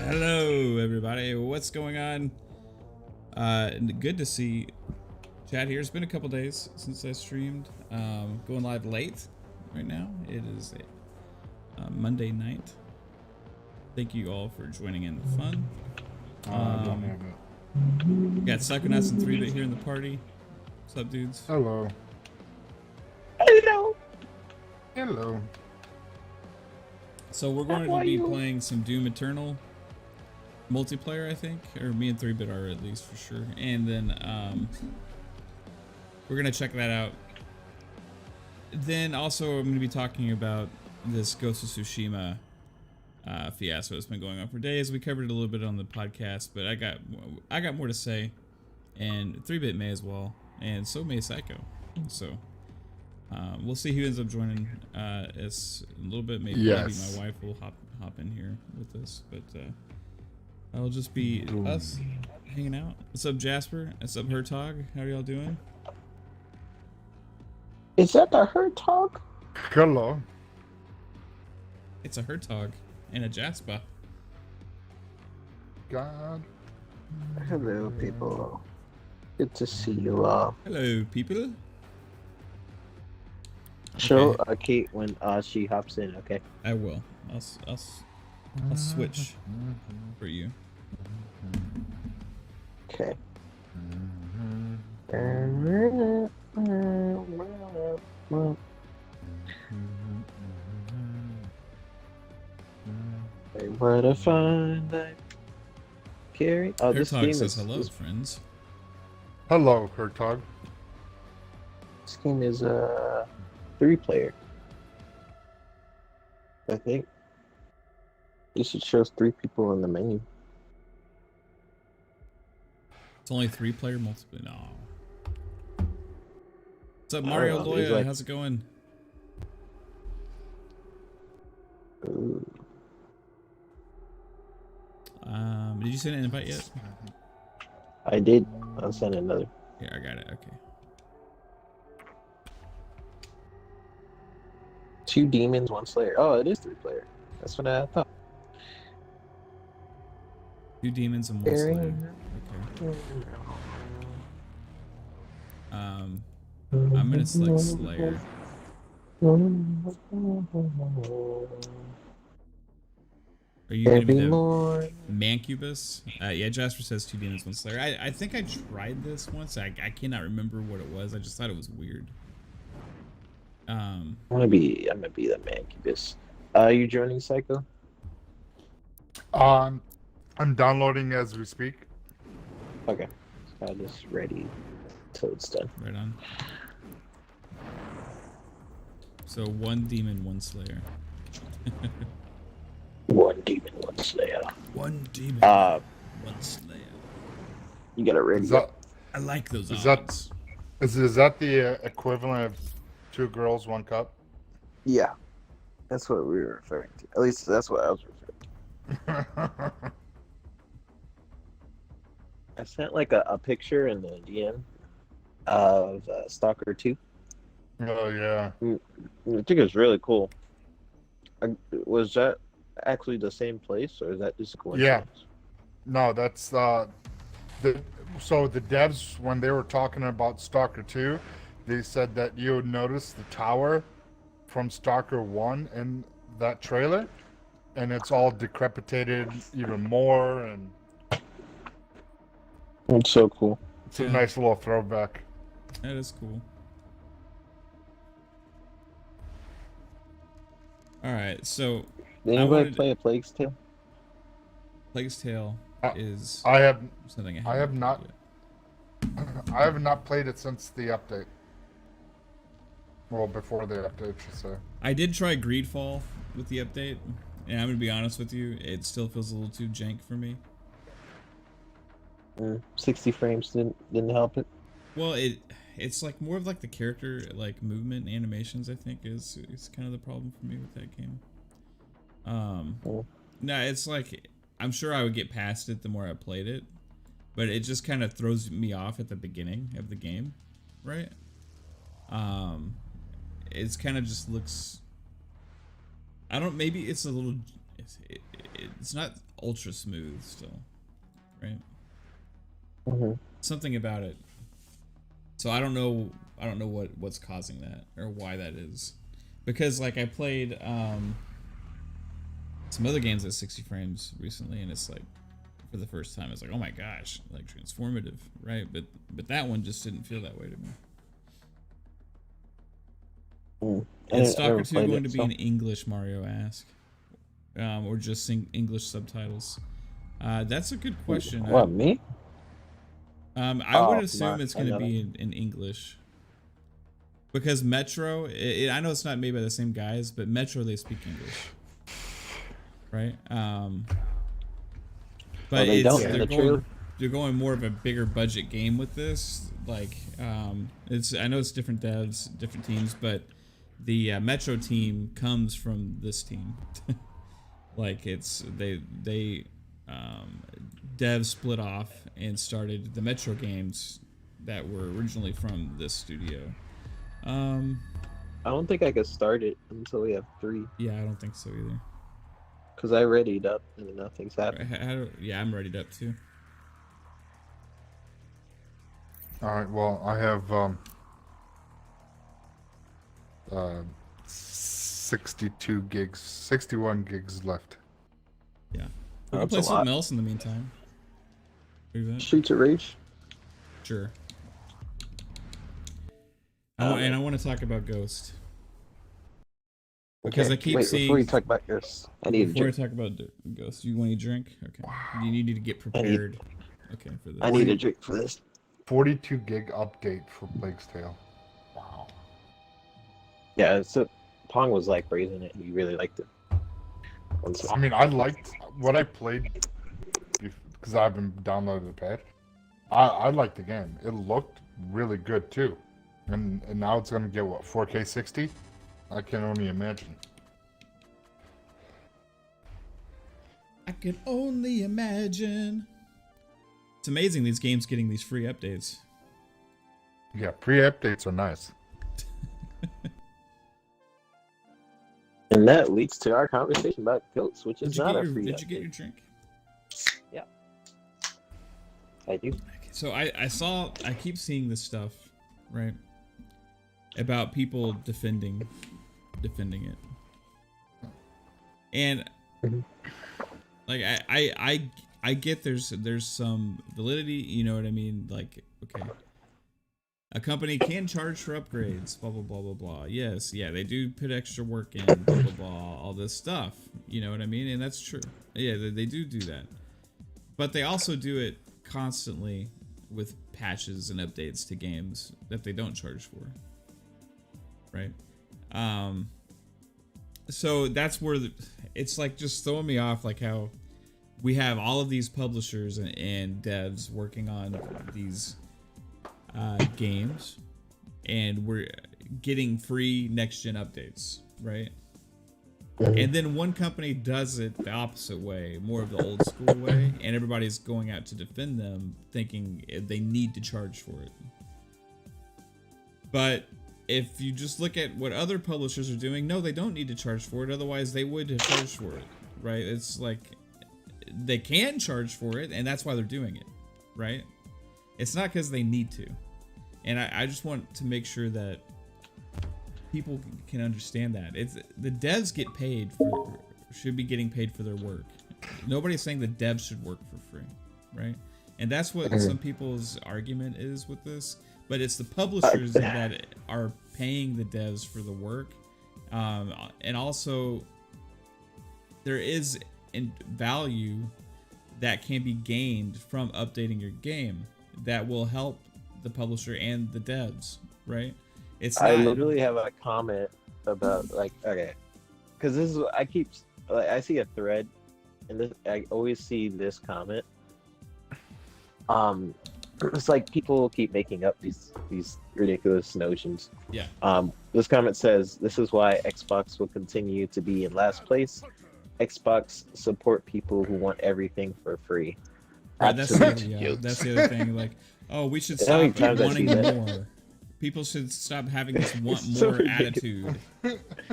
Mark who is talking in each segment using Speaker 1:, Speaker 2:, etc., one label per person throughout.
Speaker 1: Hello, everybody. What's going on? Good to see chat here. It's been a couple days since I streamed. Going live late right now. It is Monday night. Thank you all for joining in the fun. Got Psychonauts and 3-bit here in the party. What's up, dudes?
Speaker 2: Hello.
Speaker 3: Hello.
Speaker 2: Hello.
Speaker 1: So we're going to be playing some Doom Eternal multiplayer, I think, or me and 3-bit are at least for sure. And then we're gonna check that out. Then also I'm gonna be talking about this Ghost of Tsushima fiasco that's been going on for days. We covered it a little bit on the podcast, but I got more to say, and 3-bit may as well, and so may Psycho. So we'll see who ends up joining us in a little bit. Maybe my wife will hop in here with us, but it'll just be us hanging out. What's up, Jasper? What's up, Hertog? How are y'all doing?
Speaker 3: Is that the Hertog?
Speaker 2: Hello.
Speaker 1: It's a Hertog and a Jasper.
Speaker 2: God.
Speaker 3: Hello, people. Good to see you all.
Speaker 1: Hello, people.
Speaker 3: Show Kate when she hops in, okay?
Speaker 1: I will. I'll switch for you.
Speaker 3: Okay. What a fun night. carry? Oh, this
Speaker 1: Airtog
Speaker 3: game
Speaker 1: says
Speaker 3: is
Speaker 1: hello, friends.
Speaker 2: Hello, Hertog.
Speaker 3: this game is a 3-player. I think. This should show 3 people in the menu.
Speaker 1: It's only 3-player multiplayer. No. What's up,
Speaker 3: I
Speaker 1: Mario
Speaker 3: don't know, he's
Speaker 1: Loya?
Speaker 3: like-
Speaker 1: How's it going?
Speaker 3: Ooh.
Speaker 1: Did you send an invite yet?
Speaker 3: I did. I'll send another.
Speaker 1: Here, I got it. Okay.
Speaker 3: 2 demons, 1 slayer. Oh, it is 3-player. That's what I thought.
Speaker 1: 2 demons and 1 slayer. Okay. I'm gonna select Slayer. Are you gonna be the Mancubus? Yeah, Jasper says 2 demons, 1 slayer. I think I tried this once. I cannot remember what it was. I just thought it was weird.
Speaker 3: I'm gonna be the Mancubus. Are you joining Psycho?
Speaker 2: I'm downloading as we speak.
Speaker 3: Okay. I'm just ready till it's done.
Speaker 1: Right on. So 1 demon, 1 slayer.
Speaker 3: 1 demon, 1 slayer.
Speaker 1: 1 demon, 1 slayer.
Speaker 3: You got it ready.
Speaker 2: Is that,
Speaker 1: I like those
Speaker 2: Is
Speaker 1: odds.
Speaker 2: is that the equivalent of 2 girls, 1 cup?
Speaker 3: Yeah. That's what we were referring to. At least that's what I was referring to. I sent like a picture in the DM of Stalker 2.
Speaker 2: Oh yeah.
Speaker 3: I think it's really cool. Was that actually the same place, or is that just a coincidence?
Speaker 2: No, that's so the devs, when they were talking about Stalker 2, they said that you would notice the tower from Stalker 1 in that trailer, and it's all decrepitated even more, and
Speaker 3: It's so cool.
Speaker 2: it's a nice little throwback.
Speaker 1: That is cool. Alright, so
Speaker 3: Did anybody play a Plague's Tale?
Speaker 1: Plague's Tale is
Speaker 2: I have
Speaker 1: something
Speaker 2: I have
Speaker 1: played
Speaker 2: not
Speaker 1: yet.
Speaker 2: I have not played it since the update. Well, before the update, I should say.
Speaker 1: I did try Greedfall with the update, and I'm gonna be honest with you, it still feels a little too jank for me.
Speaker 3: 60 frames didn't help it.
Speaker 1: Well, it's like more of like the character like movement and animations, I think is kind of the problem for me with that game. No, it's like I'm sure I would get past it the more I played it, but it just kind of throws me off at the beginning of the game, right? It's kind of just looks, I don't, maybe it's a little, it's not ultra smooth still, right? Something about it. So I don't know what's causing that or why that is, because like I played some other games at 60 frames recently, and it's like for the first time it's like, oh my gosh, like transformative, right? But that one just didn't feel that way to me. Is Stalker 2 going to be in English, Mario asked, or just English subtitles? That's a good question.
Speaker 3: What, me?
Speaker 1: I would assume it's going to be in English, because Metro, I know it's not made by the same guys, but Metro, they speak English, right? But they're going more of a bigger budget game with this. Like, I know it's different devs, different teams, but the Metro team comes from this team. Like it's they devs split off and started the Metro games that were originally from this studio. I
Speaker 3: don't think I could start it until we have 3.
Speaker 1: Yeah, I don't think so either.
Speaker 3: Cause I readied up and nothing's happened.
Speaker 1: Yeah, I'm readied up too.
Speaker 2: All right. Well, I have 62 gigs, 61 gigs left.
Speaker 1: Yeah. We can play something else in the meantime.
Speaker 3: Streets of Rage?
Speaker 1: Sure. And I want to talk about Ghost. Because I keep seeing.
Speaker 3: Before you talk about this, I need
Speaker 1: Before
Speaker 3: a
Speaker 1: I
Speaker 3: drink.
Speaker 1: talk about Ghost, you want a drink? Okay. You need to get prepared. Okay, for this.
Speaker 3: I need a drink for this.
Speaker 2: 42 gig update for Plague's Tale. Wow.
Speaker 3: Yeah, so Pong was like praising it. He really liked it.
Speaker 2: I mean, I liked what I played because I haven't downloaded the patch. I liked the game. It looked really good too, and now it's gonna get what 4K 60. I can only imagine.
Speaker 1: I can only imagine. It's amazing these games getting these free updates.
Speaker 2: Yeah, pre-updates are nice.
Speaker 3: And that leads to our conversation about Goats, which is not a free
Speaker 1: Did you get your drink?
Speaker 3: Yeah. I do.
Speaker 1: Okay, so I keep seeing this stuff, right? About people defending it. And like I get there's some validity, you know what I mean? Like, okay. A company can charge for upgrades, blah blah blah blah blah. Yes, yeah, they do put extra work in, blah blah blah, all this stuff. You know what I mean? And that's true. Yeah, they do that. But they also do it constantly with patches and updates to games that they don't charge for. Right? So that's where it's like just throwing me off, like how we have all of these publishers and devs working on these games, and we're getting free next gen updates, right? And then one company does it the opposite way, more of the old school way, and everybody's going out to defend them, thinking they need to charge for it. But if you just look at what other publishers are doing, no, they don't need to charge for it. Otherwise, they would have charged for it, right? It's like they can charge for it, and that's why they're doing it, right? It's not because they need to. And I just want to make sure that people can understand that. It's the devs get paid should be getting paid for their work. Nobody's saying the devs should work for free, right? And that's what some people's argument is with this. But it's the publishers that are paying the devs for the work. And also, there is value that can be gained from updating your game that will help the publisher and the devs, right? It's not...
Speaker 3: I literally have a comment about, like, okay, because this is, I see a thread, and this, I always see this comment. It's like people keep making up these ridiculous notions.
Speaker 1: Yeah.
Speaker 3: This comment says, "This is why Xbox will continue to be in last place. Xbox support people who want everything for free."
Speaker 1: Right, that's the other thing. Like, oh, we should stop wanting more. People should stop having this want more attitude,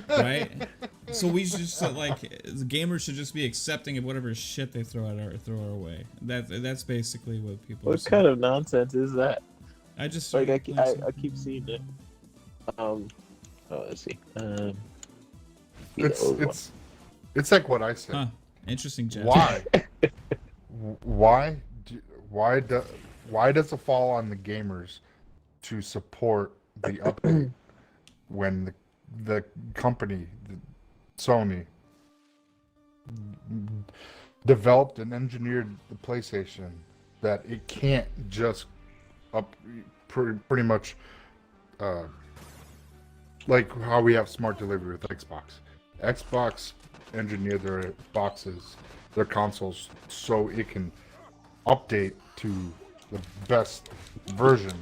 Speaker 1: right? So we should just like gamers should just be accepting of whatever shit they throw our way. That's basically what people.
Speaker 3: What kind of nonsense is that?
Speaker 1: I just
Speaker 3: like I keep seeing it. Let's see.
Speaker 2: It's like what I said.
Speaker 1: Huh. Interesting, Jeff.
Speaker 2: Why does it fall on the gamers to support the update when the company, Sony, developed and engineered the PlayStation that it can't just pretty much like how we have smart delivery with Xbox. Xbox engineered their boxes, their consoles, so it can update to the best version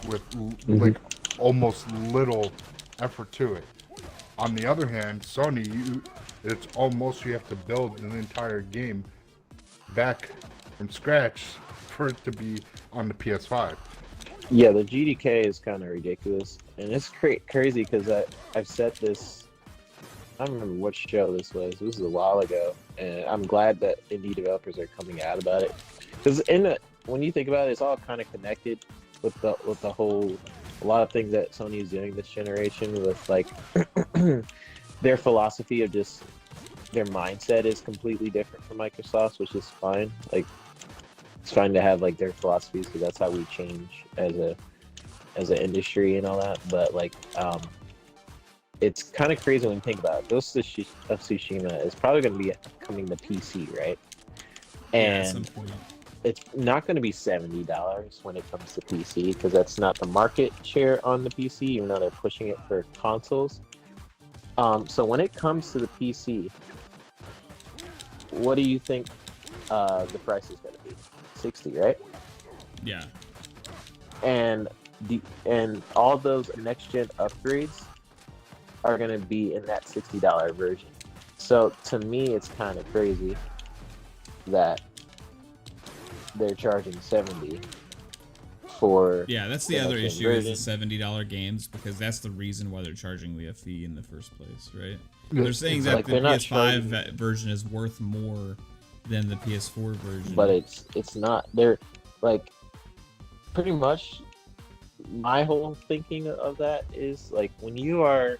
Speaker 2: with like almost little effort to it. On the other hand, Sony, it's almost you have to build an entire game back from scratch for it to be on the PS5.
Speaker 3: Yeah, the GDK is kind of ridiculous, and it's crazy because I've said this. I don't remember what show this was. This was a while ago, and I'm glad that indie developers are coming out about it. Because when you think about it, it's all kind of connected with the whole. A lot of things that Sony is doing this generation with like their philosophy of just their mindset is completely different from Microsoft's, which is fine. Like it's fine to have like their philosophies because that's how we change as an industry and all that. But like it's kind of crazy when you think about it. Ghost of Tsushima is probably going to be coming to PC, right?
Speaker 1: At some
Speaker 3: And
Speaker 1: point.
Speaker 3: it's not going to be $70 when it comes to PC because that's not the market share on the PC, even though they're pushing it for consoles. So when it comes to the PC, what do you think the price is going to be? 60, right?
Speaker 1: Yeah.
Speaker 3: And all those next gen upgrades are going to be in that $60 version. So to me, it's kind of crazy that they're charging 70 for
Speaker 1: Yeah, that's the
Speaker 3: the
Speaker 1: other
Speaker 3: next
Speaker 1: issue
Speaker 3: gen
Speaker 1: is the
Speaker 3: version.
Speaker 1: $70 games, because that's the reason why they're charging the fee in the first place, right?
Speaker 2: Yeah,
Speaker 1: They're saying
Speaker 2: exactly.
Speaker 1: that the
Speaker 3: Like, they're not
Speaker 1: PS5
Speaker 3: charging-
Speaker 1: version is worth more than the PS4 version.
Speaker 3: But it's not. They're like pretty much my whole thinking of that is like when you are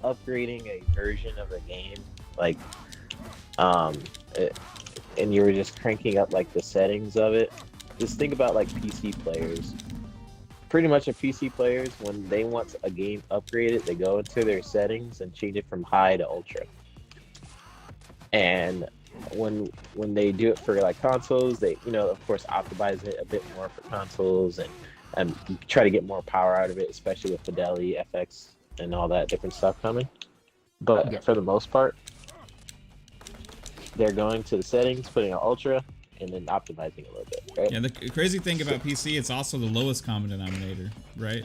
Speaker 3: upgrading a version of a game, like and you're just cranking up like the settings of it. Just think about like PC players. Pretty much, PC players, when they want a game upgraded, they go into their settings and change it from high to ultra. And when they do it for like consoles, they of course optimize it a bit more for consoles and try to get more power out of it, especially with fidelity, FX, and all that different stuff coming. But
Speaker 2: Yeah.
Speaker 3: for the most part, they're going to the settings, putting on ultra, and then optimizing a little bit, right?
Speaker 1: Yeah, the crazy thing about PC, it's also the lowest common denominator, right?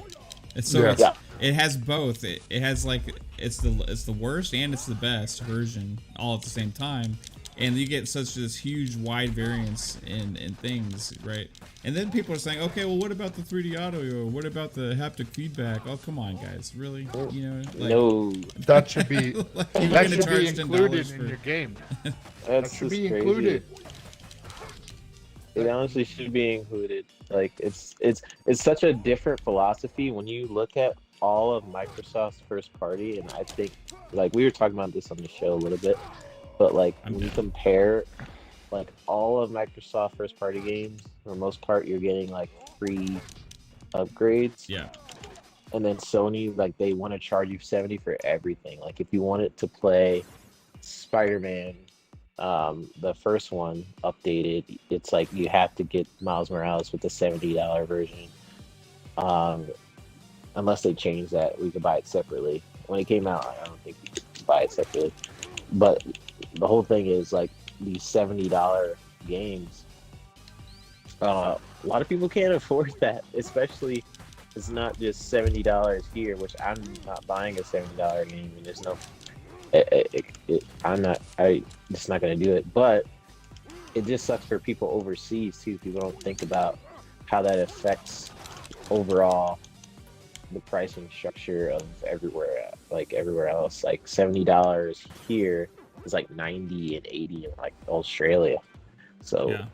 Speaker 1: It's so
Speaker 2: Yeah.
Speaker 1: it's,
Speaker 3: Yeah.
Speaker 1: it has both. It has like it's the worst and it's the best version all at the same time, and you get such this huge wide variance in things, right? And then people are saying, okay, well, what about the 3D audio? What about the haptic feedback? Oh, come on, guys, really? You know, like,
Speaker 3: No,
Speaker 2: That should be
Speaker 1: like you're
Speaker 2: that
Speaker 1: gonna
Speaker 2: should be
Speaker 1: charge
Speaker 2: included
Speaker 1: $10
Speaker 2: in
Speaker 1: for
Speaker 2: your game. That
Speaker 3: that's
Speaker 2: should
Speaker 3: just
Speaker 2: be
Speaker 3: crazy.
Speaker 2: included.
Speaker 3: It honestly should be included. Like it's such a different philosophy when you look at all of Microsoft's first party, and I think like we were talking about this on the show a little bit, but like
Speaker 1: I'm
Speaker 3: when you
Speaker 1: down.
Speaker 3: compare like all of Microsoft first party games, for the most part you're getting like free upgrades.
Speaker 1: Yeah.
Speaker 3: And then Sony, like they want to charge you 70 for everything. Like if you wanted to play Spider-Man, the first one updated, it's like you have to get Miles Morales with the $70 version. Unless they change that, we could buy it separately. When it came out, I don't think you could buy it separately. But the whole thing is like these $70 games. A lot of people can't afford that, especially it's not just $70 here, which I'm not buying a $70 game, and there's no. I'm just not gonna do it. But it just sucks for people overseas too. People don't think about how that affects overall the pricing structure of everywhere, like everywhere else. Like $70 here is like 90 and 80 in like Australia. So
Speaker 1: Yeah.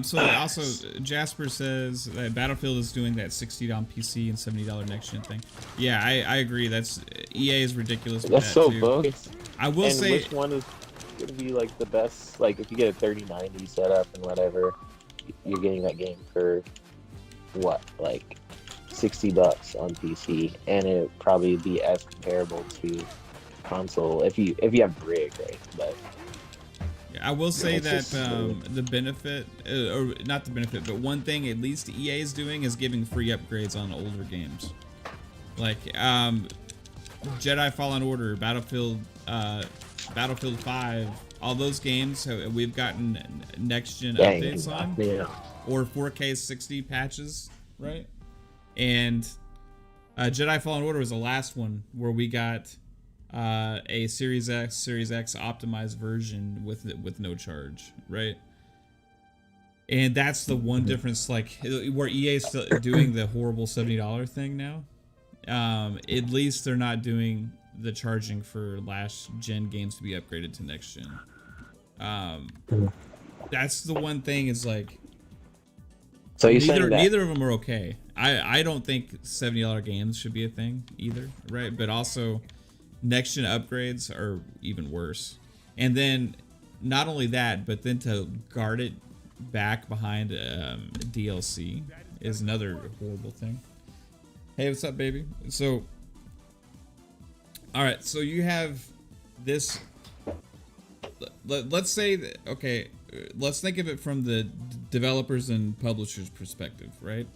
Speaker 1: So also Jasper says that Battlefield is doing that $60 on PC and $70 next gen thing. Yeah, I agree. That's EA is ridiculous with
Speaker 3: that's
Speaker 1: that
Speaker 3: so
Speaker 1: too.
Speaker 3: bogus.
Speaker 1: I will
Speaker 3: And
Speaker 1: say
Speaker 3: which one is gonna be like the best? Like if you get a 3090 setup and whatever, you're getting that game for what, like $60 on PC, and it would probably be as comparable to console if you have rig, right? But
Speaker 1: I will say
Speaker 3: it's
Speaker 1: that
Speaker 3: just
Speaker 1: the benefit, or not the benefit, but one thing at least EA is doing is giving free upgrades on older games, like Jedi Fallen Order, Battlefield 5, all those games we've gotten next gen updates on,
Speaker 3: yeah.
Speaker 1: or 4K 60 patches, right? And Jedi Fallen Order was the last one where we got a Series X optimized version with no charge, right? And that's the one difference, like where EA is still doing the horrible $70 thing now. At least they're not doing the charging for last gen games to be upgraded to next gen. That's the one thing is like,
Speaker 3: So you're saying that
Speaker 1: neither of them are okay. I don't think $70 games should be a thing either, right? But also next gen upgrades are even worse. And then not only that, but then to guard it back behind DLC is another horrible thing. Hey, what's up, baby? So All right, so you have this. Let's say that, okay, let's think of it from the developers and publishers perspective, right?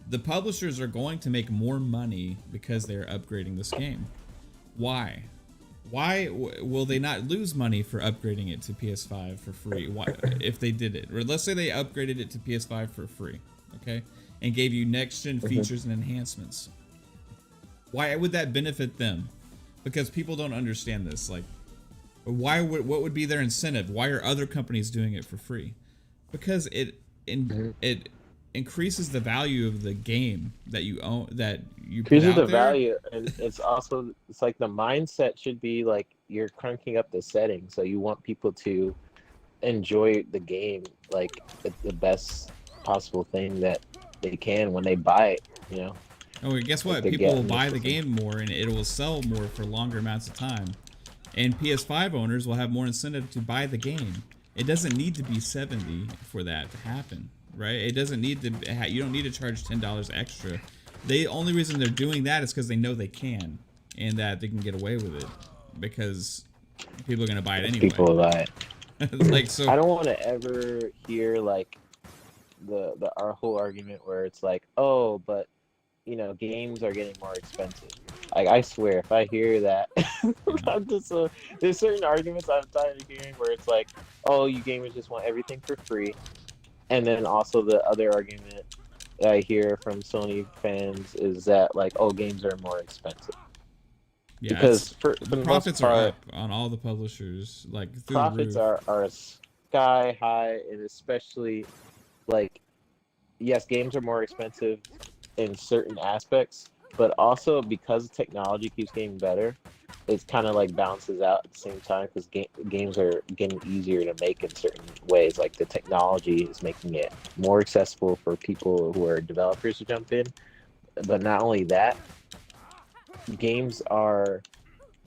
Speaker 1: The publishers are going to make more money because they're upgrading this game. Why? Why will they not lose money for upgrading it to PS5 for free? Why, if they did it? Or let's say they upgraded it to PS5 for free, okay? And gave you next-gen features and enhancements. Why would that benefit them? Because people don't understand this. Like, what would be their incentive? Why are other companies doing it for free? Because it increases the value of the game that you own, that you put
Speaker 3: Increases
Speaker 1: out
Speaker 3: the
Speaker 1: there.
Speaker 3: value, and it's like the mindset should be like you're cranking up the settings, so you want people to enjoy the game like the best possible thing that they can when they buy it, you know.
Speaker 1: Oh, and guess what?
Speaker 3: Like
Speaker 1: People will buy
Speaker 3: initial
Speaker 1: the game more, and it will sell more for longer amounts of time. And PS5 owners will have more incentive to buy the game. It doesn't need to be 70 for that to happen, right? It doesn't need to. You don't need to charge $10 extra. The only reason they're doing that is because they know they can, and that they can get away with it because people are gonna buy it anyway.
Speaker 3: People will buy it.
Speaker 1: Like, so
Speaker 3: I don't want to ever hear like our whole argument where it's like, oh, but you know, games are getting more expensive. Like, I swear, if I hear that, I'm just there's certain arguments I'm tired of hearing where it's like, oh, you gamers just want everything for free, and then also the other argument that I hear from Sony fans is that like, oh, games are more expensive.
Speaker 1: yeah,
Speaker 3: Because for
Speaker 1: the
Speaker 3: most
Speaker 1: profits
Speaker 3: part,
Speaker 1: are up on all the publishers, like through
Speaker 3: profits
Speaker 1: the roof.
Speaker 3: are sky high, and especially like, yes, games are more expensive in certain aspects, but also because technology keeps getting better, it kind of like balances out at the same time because games are getting easier to make in certain ways. Like the technology is making it more accessible for people who are developers to jump in. But not only that, games are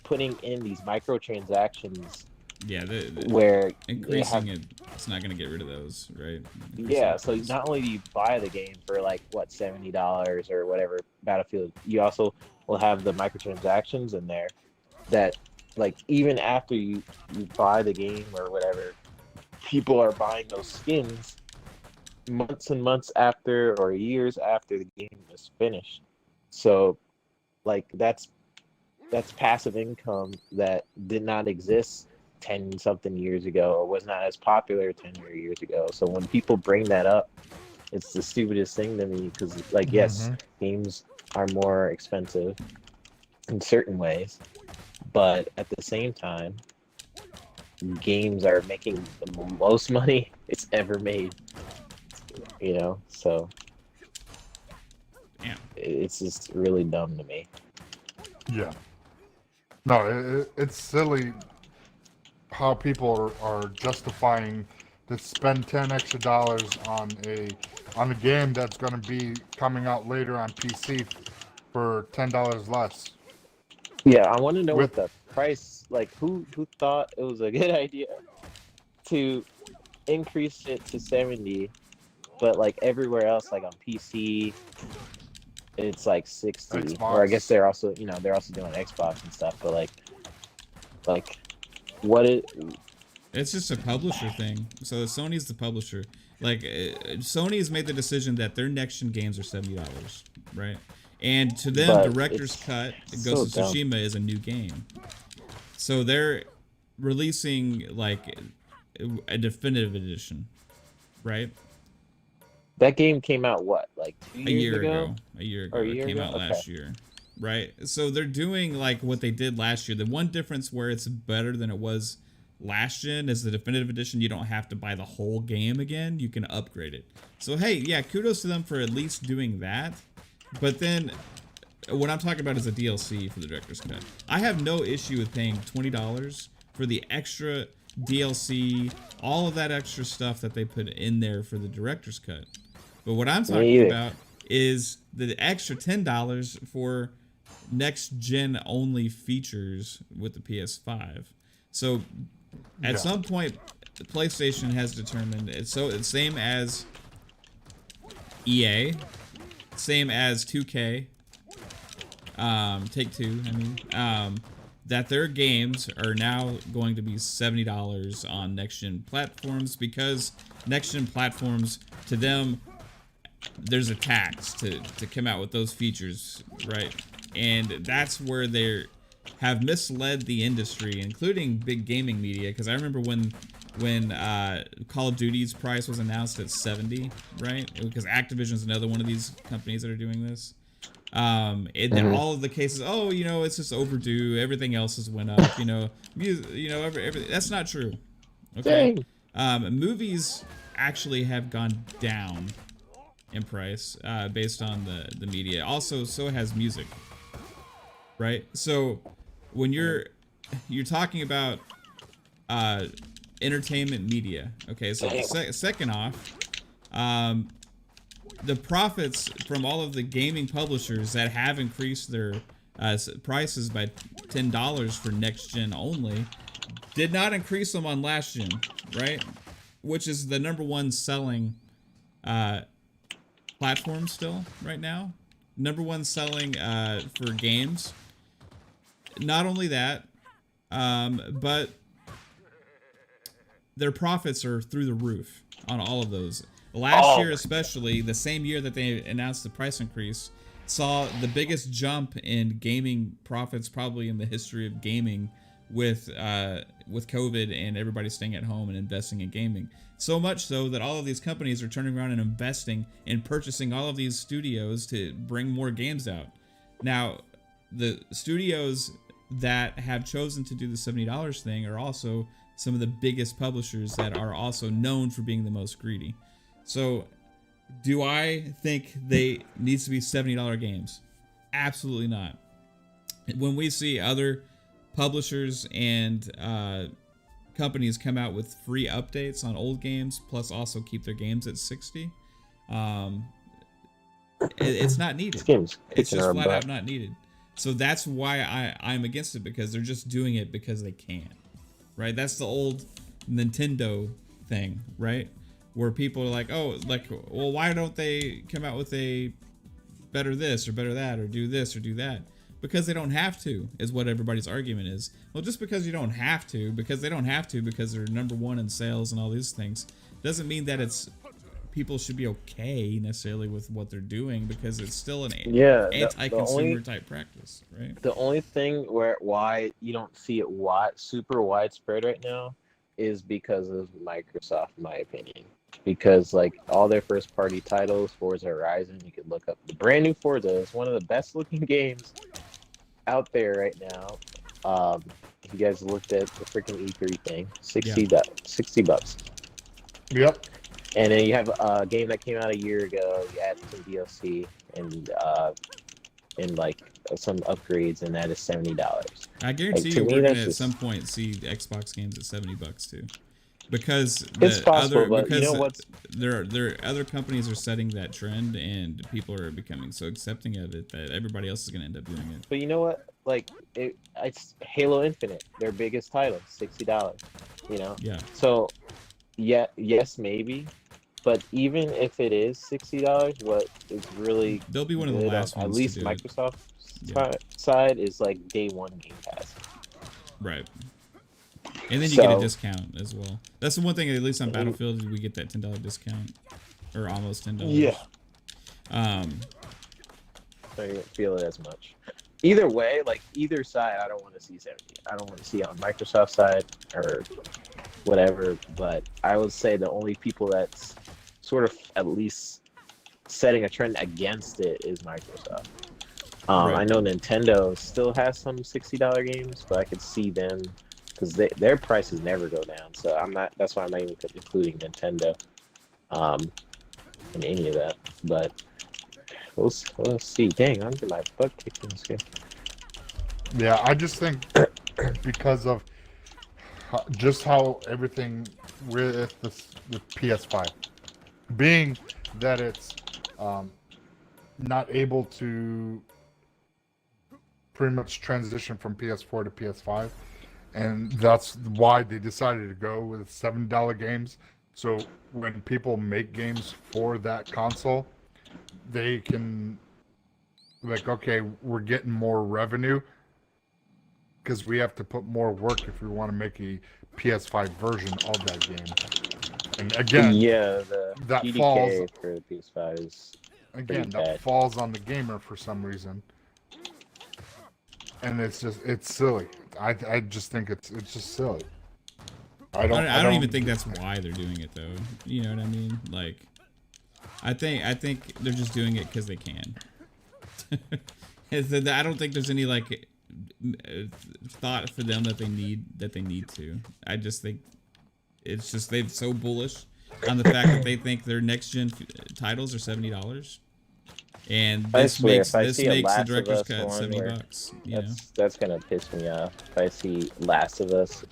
Speaker 3: putting in these microtransactions.
Speaker 1: Yeah,
Speaker 3: where
Speaker 1: increasing it's not gonna get rid of those, right?
Speaker 3: Yeah, so not only do you buy the game for like what $70 or whatever Battlefield, you also will have the microtransactions in there that like even after you buy the game or whatever, people are buying those skins months and months after or years after the game is finished. So like that's passive income that did not exist 10 something years ago or was not as popular 10 years ago. So when people bring that up, it's the stupidest thing to me because like, yes, games are more expensive in certain ways, but at the same time, games are making the most money it's ever made, you know. So
Speaker 1: yeah,
Speaker 3: it's just really dumb to me.
Speaker 2: Yeah. No, it's silly how people are justifying to spend $10 extra on a game that's going to be coming out later on PC for $10 less.
Speaker 3: Yeah, I want to know what the price, like who thought it was a good idea to increase it to 70, but like everywhere else, like on PC, it's like 60.
Speaker 2: Xbox.
Speaker 3: Or I guess they're also, you know, they're also doing Xbox and stuff, but like what
Speaker 1: it's just a publisher thing. So Sony's the publisher. Like Sony has made the decision that their next gen games are $70, right? And to them,
Speaker 3: But
Speaker 1: Director's
Speaker 3: it's
Speaker 1: Cut,
Speaker 3: so
Speaker 1: Ghost of
Speaker 3: dumb.
Speaker 1: Tsushima is a new game. So they're releasing like a definitive edition, right?
Speaker 3: that game came out what, like 2
Speaker 1: A
Speaker 3: years
Speaker 1: year
Speaker 3: ago?
Speaker 1: ago. A year ago.
Speaker 3: Or a
Speaker 1: It
Speaker 3: year
Speaker 1: came
Speaker 3: ago?
Speaker 1: out
Speaker 3: Okay.
Speaker 1: last year. Right? So they're doing like what they did last year. The one difference where it's better than it was last gen is the definitive edition. You don't have to buy the whole game again. You can upgrade it. So hey, yeah, kudos to them for at least doing that. But then what I'm talking about is a DLC for the Director's Cut. I have no issue with paying $20 for the extra DLC, all of that extra stuff that they put in there for the Director's Cut. But what I'm talking
Speaker 3: either.
Speaker 1: about is the extra $10 for next gen only features with the PS5. So at some point, the PlayStation has determined it's same as EA, same as 2K, Take Two. I mean, that their games are now going to be $70 on next-gen platforms, because next-gen platforms, to them, there's a tax to come out with those features, right? And that's where they have misled the industry, including big gaming media, because I remember when Call of Duty's price was announced at 70, right? Because Activision's another one of these companies that are doing this. And all of the cases, oh, you know, it's just overdue. Everything else has went up. You know, that's not true. Okay. Movies actually have gone down in price based on the media. Also, so has music, right? So when you're talking about entertainment media, okay, so second off, the profits from all of the gaming publishers that have increased their prices by $10 for next gen only did not increase them on last gen, right? Which is the #1 selling platform still right now. #1 selling for games. Not only that, but their profits are through the roof on all of those. Last year, especially, the same year that they announced the price increase, saw the biggest jump in gaming profits probably in the history of gaming, with COVID and everybody staying at home and investing in gaming. So much so that all of these companies are turning around and investing and purchasing all of these studios to bring more games out. Now, the studios that have chosen to do the $70 thing are also some of the biggest publishers that are also known for being the most greedy. So, do I think they needs to be $70 games? Absolutely not. When we see other publishers and companies come out with free updates on old games, plus also keep their games at 60, it's not needed. It's just flat out not needed. So that's why I'm against it, because they're just doing it because they can, right? That's the old Nintendo thing, right? Where people are like, oh, like, well, why don't they come out with a better this or better that, or do this or do that? Because they don't have to, is what everybody's argument is. Well, just because you don't have to, because they don't have to, because they're #1 in sales and all these things, doesn't mean that it's people should be okay necessarily with what they're doing, because it's still an anti-consumer type practice, right?
Speaker 3: The only thing why you don't see it super widespread right now is because of Microsoft, in my opinion. Because like all their first party titles, Forza Horizon, you can look up the brand new Forza. It's one of the best looking games out there right now. If you guys looked at the freaking E3 thing, $60.
Speaker 2: Yep.
Speaker 3: And then you have a game that came out a year ago. You add some DLC and like some upgrades, and that is $70.
Speaker 1: I guarantee you, we're gonna at some point see Xbox games at $70 too, because
Speaker 3: it's possible. But you know what?
Speaker 1: There are other companies are setting that trend, and people are becoming so accepting of it that everybody else is gonna end up doing it.
Speaker 3: But you know what? Like it's Halo Infinite, their biggest title, $60. You know. Yeah. So, yes, maybe. But even if it is $60, what is really
Speaker 1: they'll be one of the last ones.
Speaker 3: At least Microsoft's side is like day one Game Pass.
Speaker 1: Right. And then you get a discount as well. That's the one thing, at least on Battlefield, we get that $10 discount, or almost $10.
Speaker 3: Yeah. I don't feel it as much. Either way, like either side, I don't want to see 70. I don't want to see it on Microsoft's side or whatever. But I would say the only people that's sort of at least setting a trend against it is Microsoft. Right. I know Nintendo still has some $60 games, but I could see them because their prices never go down. So that's why I'm not even including Nintendo in any of that. But we'll see. Dang, I'm getting my butt kicked in this game.
Speaker 2: Yeah, I just think because of just how everything with the PS5, being that it's not able to pretty much transition from PS4 to PS5, and that's why they decided to go with $7 games. So when people make games for that console, they can, like, okay, we're getting more revenue because we have to put more work if we want to make a PS5 version of that game. And again,
Speaker 3: yeah, the
Speaker 2: that
Speaker 3: GDK
Speaker 2: falls
Speaker 3: for the PS5 is
Speaker 2: again
Speaker 3: pretty
Speaker 2: that
Speaker 3: bad.
Speaker 2: falls on the gamer for some reason, and it's silly. I just think it's just silly.
Speaker 1: I don't even think that's why they're doing it though. You know what I mean? Like, I think they're just doing it because they can. I don't think there's any like thought for them that they need to. I just think it's just they're so bullish on the fact that they think their next gen titles are $70, and this makes the director's cut $70. You know?
Speaker 3: That's gonna piss me off. If I see Last of Us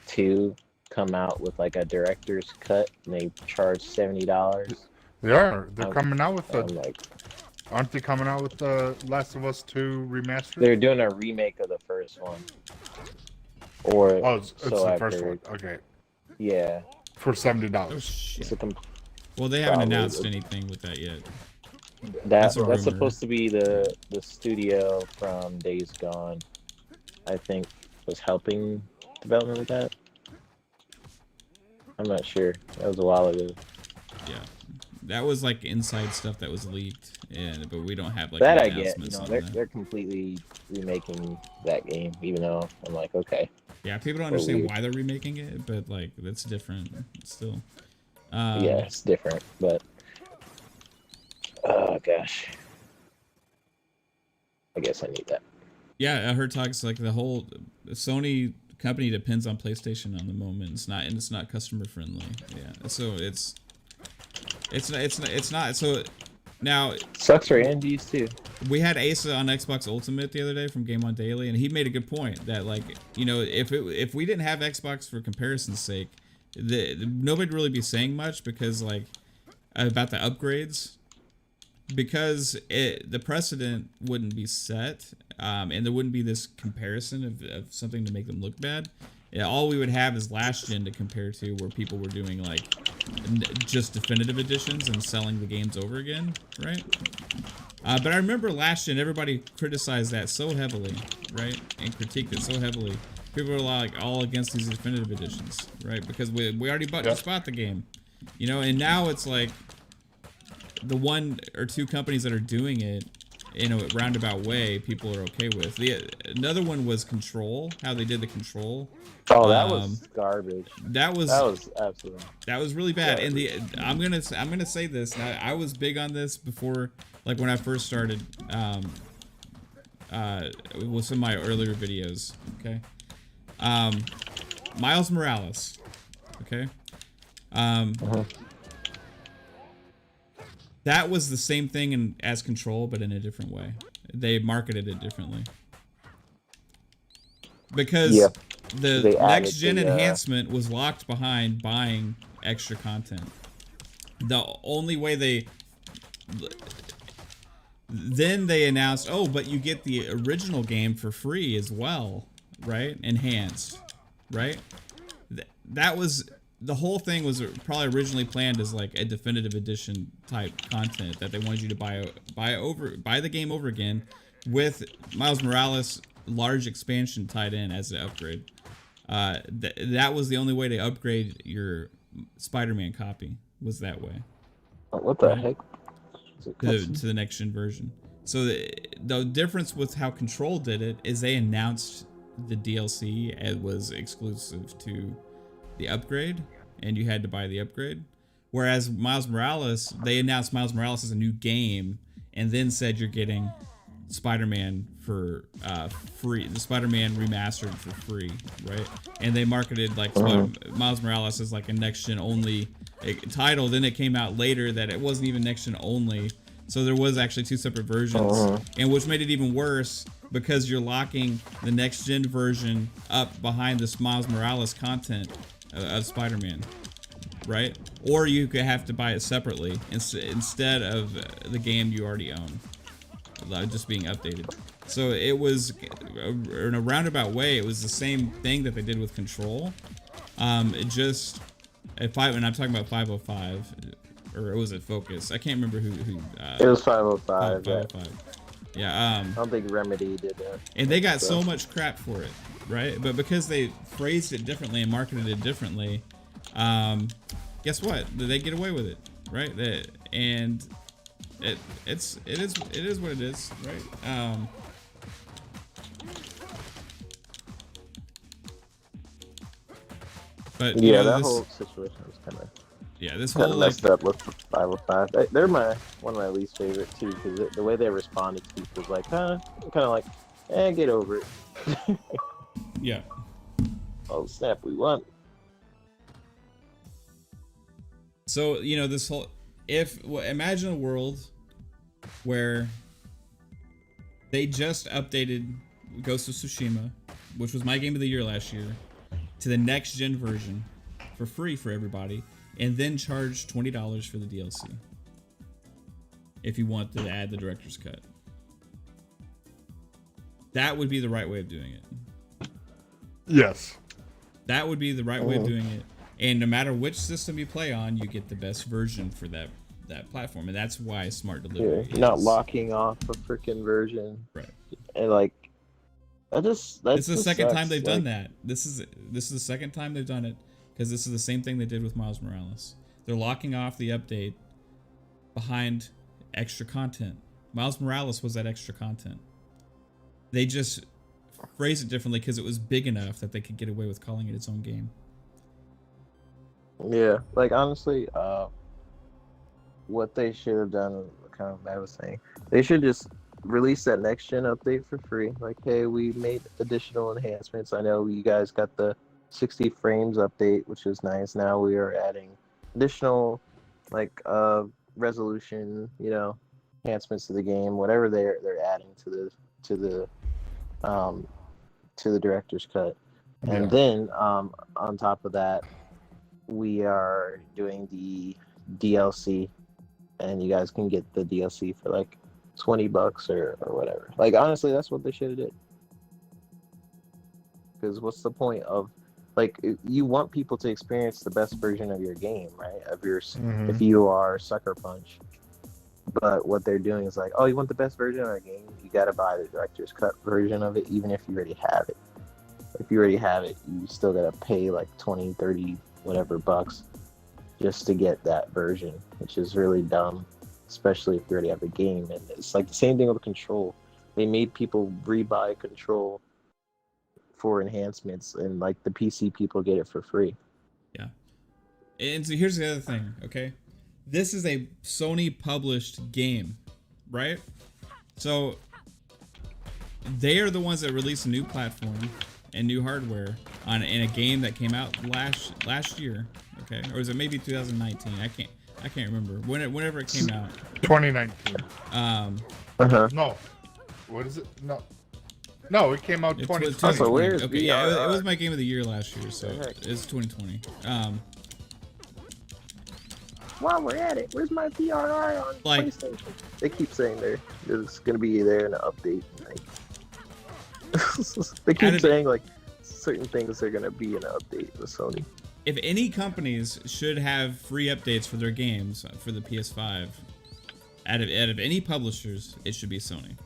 Speaker 3: 2 come out with like a director's cut and they charge $70.
Speaker 2: They're coming out with
Speaker 3: I'm like,
Speaker 2: aren't they coming out with the Last of Us 2 remastered?
Speaker 3: they're doing a remake of the first one. Or
Speaker 2: it's the first one. Okay.
Speaker 3: Yeah.
Speaker 2: For $70.
Speaker 1: Oh shit.
Speaker 3: It's
Speaker 1: Well, they haven't announced anything with that yet.
Speaker 3: that's
Speaker 1: a rumor.
Speaker 3: supposed to be the studio from Days Gone. I think was helping development with that. I'm not sure. That was a while ago.
Speaker 1: Yeah, that was like inside stuff that was leaked, but we don't have like
Speaker 3: That I
Speaker 1: any
Speaker 3: get.
Speaker 1: announcements on
Speaker 3: They're
Speaker 1: that.
Speaker 3: completely remaking that game, even though I'm like, okay.
Speaker 1: Yeah, people don't understand why they're remaking it, but like that's different still.
Speaker 3: Yeah, it's different, but oh gosh, I guess I need that.
Speaker 1: Yeah, I heard talks like the whole Sony company depends on PlayStation on the moment. It's not customer friendly. Yeah, so it's not. So now
Speaker 3: Sucks for indies too.
Speaker 1: we had Asa on Xbox Ultimate the other day from Game On Daily, and he made a good point that like, you know, if we didn't have Xbox for comparison's sake, nobody'd really be saying much because like about the upgrades, because the precedent wouldn't be set, and there wouldn't be this comparison of something to make them look bad. Yeah, all we would have is last gen to compare to, where people were doing like just definitive editions and selling the games over again, right? But I remember last gen, everybody criticized that so heavily, right? And critiqued it so heavily. People were like all against these definitive editions, right? Because we already just bought the game, you know. And now it's like the one or two companies that are doing it in a roundabout way, people are okay with. Another one was Control, how they did the Control.
Speaker 3: Oh, that was garbage.
Speaker 1: That was
Speaker 3: absolutely.
Speaker 1: That was really bad. And I'm gonna say this. I was big on this before, like when I first started. With some of my earlier videos. Okay. Miles Morales. Okay. That was the same thing as Control, but in a different way. They marketed it differently. Because the next gen enhancement was locked behind buying extra content. The only way then they announced, oh, but you get the original game for free as well, right? Enhanced, right? That was... The whole thing was probably originally planned as like a definitive edition type content that they wanted you to buy the game over again with Miles Morales large expansion tied in as an upgrade. That was the only way to upgrade your Spider-Man copy, was that way.
Speaker 3: What the heck?
Speaker 1: To the next gen version. So the difference with how Control did it is they announced the DLC as was exclusive to the upgrade, and you had to buy the upgrade. Whereas Miles Morales, they announced Miles Morales as a new game and then said you're getting Spider-Man for free, the Spider-Man remastered for free, right? And they marketed like Miles Morales as like a next gen only title. Then it came out later that it wasn't even next gen only. So there was actually two separate versions, and which made it even worse because you're locking the next gen version up behind this Miles Morales content of Spider-Man, right? Or you could have to buy it separately instead of the game you already own, just being updated. So it was, in a roundabout way, it was the same thing that they did with Control. It just, when I'm talking about 505, or was it Focus? I can't remember who
Speaker 3: it was 505.
Speaker 1: 505. Yeah.
Speaker 3: I don't think Remedy did that.
Speaker 1: And they got so much crap for it. right? But because they phrased it differently and marketed it differently, guess what? They get away with it, right? And it is what it is, right? But
Speaker 3: yeah,
Speaker 1: know,
Speaker 3: that whole situation was kind of
Speaker 1: this whole
Speaker 3: messed up with 505. They're one of my least favorite too, because the way they responded to people was like, kind of like, get over it.
Speaker 1: yeah.
Speaker 3: Oh snap, we won.
Speaker 1: So this whole imagine a world where they just updated Ghost of Tsushima, which was my game of the year last year, to the next gen version for free for everybody, and then charge $20 for the DLC if you want to add the director's cut. That would be the right way of doing it.
Speaker 2: Yes.
Speaker 1: That would be the right way of doing it. And no matter which system you play on, you get the best version for that platform, and that's why smart delivery.
Speaker 3: You're not locking off a freaking version,
Speaker 1: right?
Speaker 3: And like,
Speaker 1: this is the second time they've done that. This is the second time they've done it, because this is the same thing they did with Miles Morales. They're locking off the update behind extra content. Miles Morales was that extra content. They just phrased it differently because it was big enough that they could get away with calling it its own game.
Speaker 3: Yeah, like honestly, what they should have done, kind of Matt was saying, they should just release that next gen update for free. Like, hey, we made additional enhancements. I know you guys got the 60 frames update, which is nice. Now we are adding additional resolution, enhancements to the game, whatever they're adding to the director's cut. And then on top of that, we are doing the DLC, and you guys can get the DLC for like $20 or whatever. Like, honestly, that's what they should have did. Because what's the point of, like, you want people to experience the best version of your game, right? Of your, if you are Sucker Punch. But what they're doing is like, oh, you want the best version of our game? You got to buy the director's cut version of it, even if you already have it. If you already have it, you still got to pay like 20, 30, whatever bucks just to get that version, which is really dumb, especially if you already have the game. And it's like the same thing with Control. They made people rebuy Control for enhancements, and like the PC people get it for free.
Speaker 1: Yeah. And so here's the other thing, okay? This is a Sony published game, right? So they are the ones that released a new platform and new hardware in a game that came out last year, okay? Or is it maybe 2019? I can't remember. Whenever it came out.
Speaker 2: 2019. No. What is it? No, it came out 2020.
Speaker 3: So where's
Speaker 1: okay, yeah, it was my game of the year last year, so it's 2020.
Speaker 3: While we're at it, where's my VRR on PlayStation? They keep saying there's gonna be there in an update. They keep saying like certain things are gonna be in an update with Sony.
Speaker 1: If any companies should have free updates for their games for the PS5, out of any publishers, it should be Sony.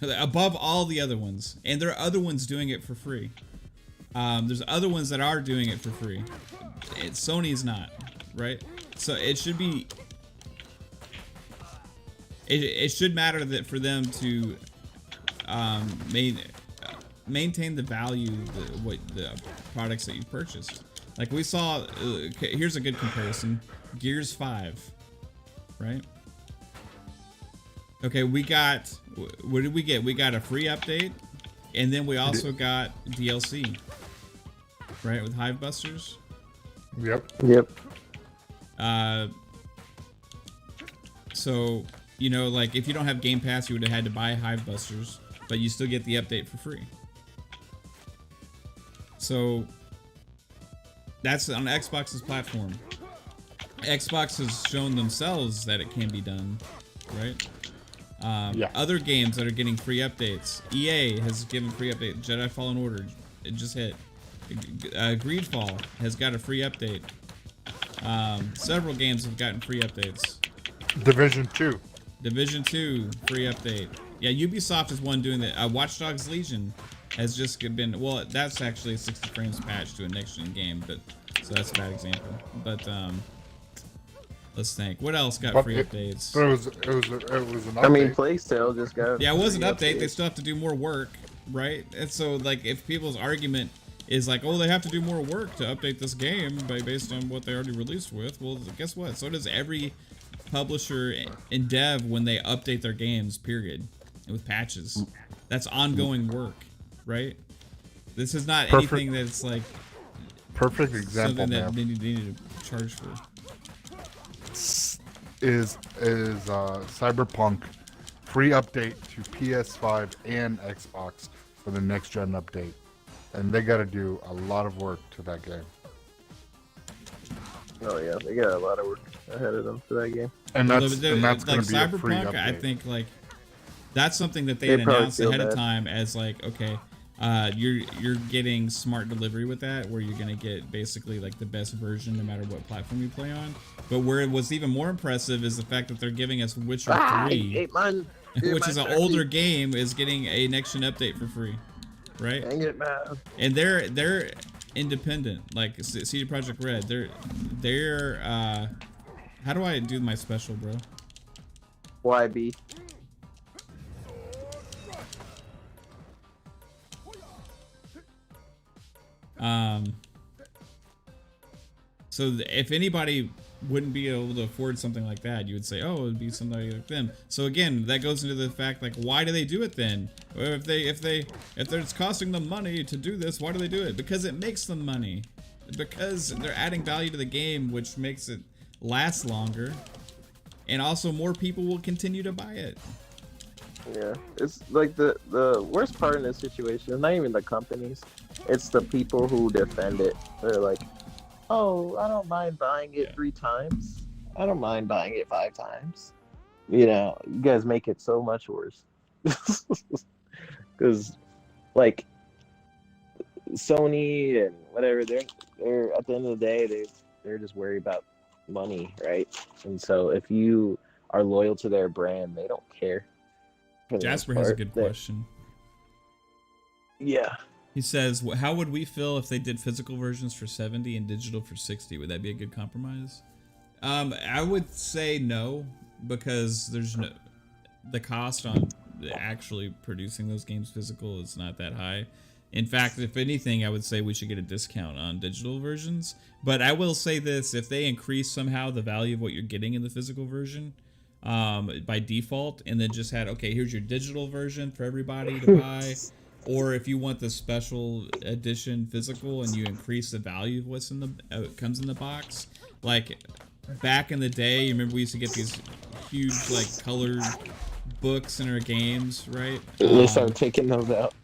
Speaker 1: Above all the other ones, and there are other ones doing it for free. There's other ones that are doing it for free. Sony is not, right? So it should be. It should matter that for them to maintain the value, the products that you purchased. Like we saw. Here's a good comparison: Gears 5, right? Okay, we got, what did we get? We got a free update, and then we also got DLC, right, with Hive Busters?
Speaker 2: Yep.
Speaker 1: So, like, if you don't have Game Pass, you would have had to buy Hive Busters, but you still get the update for free. So, that's on Xbox's platform. Xbox has shown themselves that it can be done, right? Other games that are getting free updates. EA has given free update. Jedi Fallen Order, it just hit. Greedfall has got a free update. Several games have gotten free updates.
Speaker 2: Division 2,
Speaker 1: free update. Yeah, Ubisoft is one doing that. Watch Dogs Legion has just been, well, that's actually a 60 frames patch to a next-gen game, but so that's a bad example. But let's think. What else got free updates?
Speaker 2: But it was an update.
Speaker 3: I mean, Playstale just got.
Speaker 1: Yeah, it was an update. They still have to do more work, right? And so, like, if people's argument is like, oh, they have to do more work to update this game based on what they already released with, well, guess what? So does every publisher and dev when they update their games, period, with patches. That's ongoing work, right? This is not anything that's like
Speaker 2: perfect example
Speaker 1: something that they need to charge for.
Speaker 2: Is Cyberpunk free update to PS5 and Xbox for the next gen update, and they got to do a lot of work to that game.
Speaker 3: Oh yeah, they got a lot of work ahead of them for that game.
Speaker 2: And that's going
Speaker 1: like
Speaker 2: to be a free
Speaker 1: Cyberpunk,
Speaker 2: update.
Speaker 1: I think like that's something that they had announced ahead of time as like, okay, you're getting smart delivery with that, where you're gonna get basically like the best version no matter what platform you play on. But where it was even more impressive is the fact that they're giving us Witcher 3, which is an older game, is getting a next gen update for free, right?
Speaker 3: Dang it, man.
Speaker 1: And they're independent, like CD Projekt Red. They're how do I do my special, bro?
Speaker 3: YB.
Speaker 1: So if anybody wouldn't be able to afford something like that, you would say, oh, it would be somebody like them. So again, that goes into the fact, like, why do they do it then? If it's costing them money to do this, why do they do it? Because it makes them money. Because they're adding value to the game, which makes it last longer, and also more people will continue to buy it.
Speaker 3: Yeah, it's like the worst part in this situation is not even the companies, it's the people who defend it. They're like, oh, I don't mind buying it 3 times. I don't mind buying it 5 times. You know, you guys make it so much worse. Because, like, Sony and whatever, they're at the end of the day, they're just worried about money, right? And so if you are loyal to their brand, they don't care.
Speaker 1: Jasper has a good question.
Speaker 3: Yeah.
Speaker 1: He says, how would we feel if they did physical versions for 70 and digital for 60? Would that be a good compromise? I would say no, because there's no, the cost on actually producing those games physical is not that high. In fact, if anything, I would say we should get a discount on digital versions. But I will say this, if they increase somehow the value of what you're getting in the physical version by default, and then just had, okay, here's your digital version for everybody to buy, or if you want the special edition physical and you increase the value of what's in the comes in the box, like back in the day, you remember we used to get these huge like colored books in our games, right?
Speaker 3: They started taking those out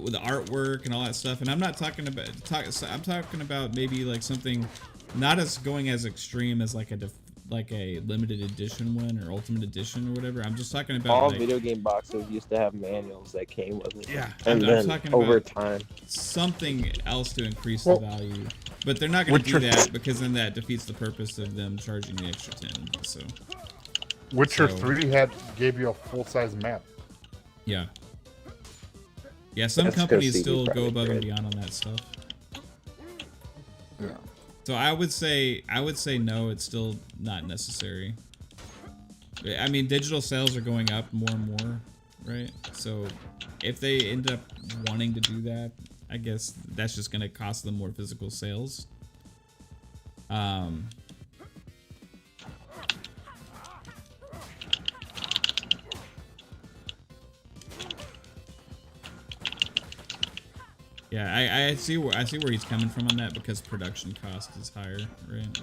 Speaker 1: with the artwork and all that stuff. And I'm not talking about I'm talking about maybe like something not as going as extreme as like a limited edition one or ultimate edition or whatever. I'm just talking about
Speaker 3: all
Speaker 1: like,
Speaker 3: video game boxes used to have manuals that came with it.
Speaker 1: Yeah,
Speaker 3: and
Speaker 1: I'm talking
Speaker 3: over
Speaker 1: about
Speaker 3: time,
Speaker 1: something else to increase the value. But they're not going to do that, because then that defeats the purpose of them charging the extra 10. So
Speaker 2: Witcher 3 gave you a full-size map.
Speaker 1: Yeah. Yeah, some companies still go above and beyond on that stuff.
Speaker 2: Yeah.
Speaker 1: So I would say no, it's still not necessary. I mean, digital sales are going up more and more, right? So if they end up wanting to do that, I guess that's just going to cost them more physical sales. Yeah, I see where he's coming from on that, because production cost is higher, right?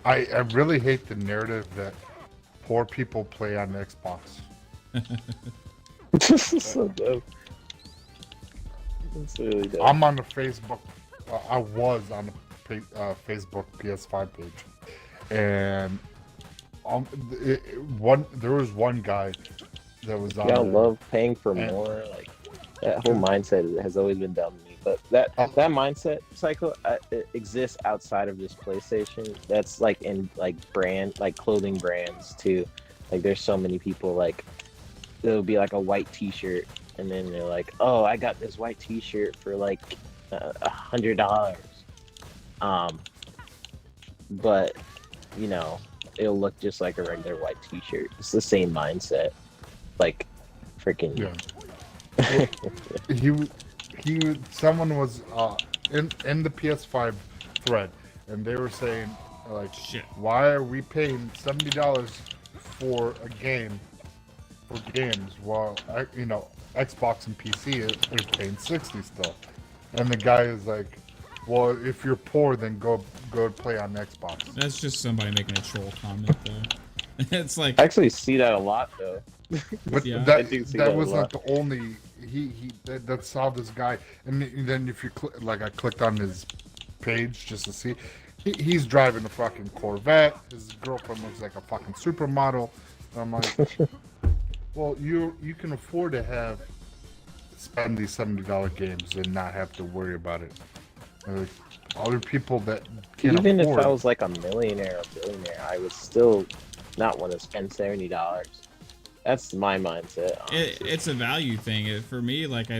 Speaker 2: I really hate the narrative that poor people play on Xbox.
Speaker 3: so dope. That's really dope.
Speaker 2: I'm on the Facebook. I was on the Facebook PS5 page, and there was one guy that was on.
Speaker 3: Yeah, I love paying for more. Like that whole mindset has always been dumb to me. But that mindset cycle it exists outside of just PlayStation. That's like in like brand, like clothing brands too. Like there's so many people like it'll be like a white T-shirt, and then they're like, "Oh, I got this white T-shirt for like $100." But you know, it'll look just like a regular white T-shirt. It's the same mindset, like freaking.
Speaker 2: Yeah. Someone was in the PS5 thread, and they were saying like,
Speaker 1: Shit.
Speaker 2: why are we paying $70 for a game for games while Xbox and PC are paying $60 still? And the guy is like, well, if you're poor, then go play on Xbox.
Speaker 1: That's just somebody making a troll comment though. It's like
Speaker 3: I actually see that a lot though.
Speaker 2: But
Speaker 1: Yeah.
Speaker 2: that wasn't the only. That's how this guy. And then if you I clicked on his page just to see, he's driving a fucking Corvette. His girlfriend looks like a fucking supermodel. And I'm like, well, you can afford to spend these $70 games and not have to worry about it. Like, other people that can't
Speaker 3: Even
Speaker 2: afford.
Speaker 3: if I was like a millionaire or billionaire, I would still not want to spend $70. That's my mindset.
Speaker 1: it's a value thing for me. Like I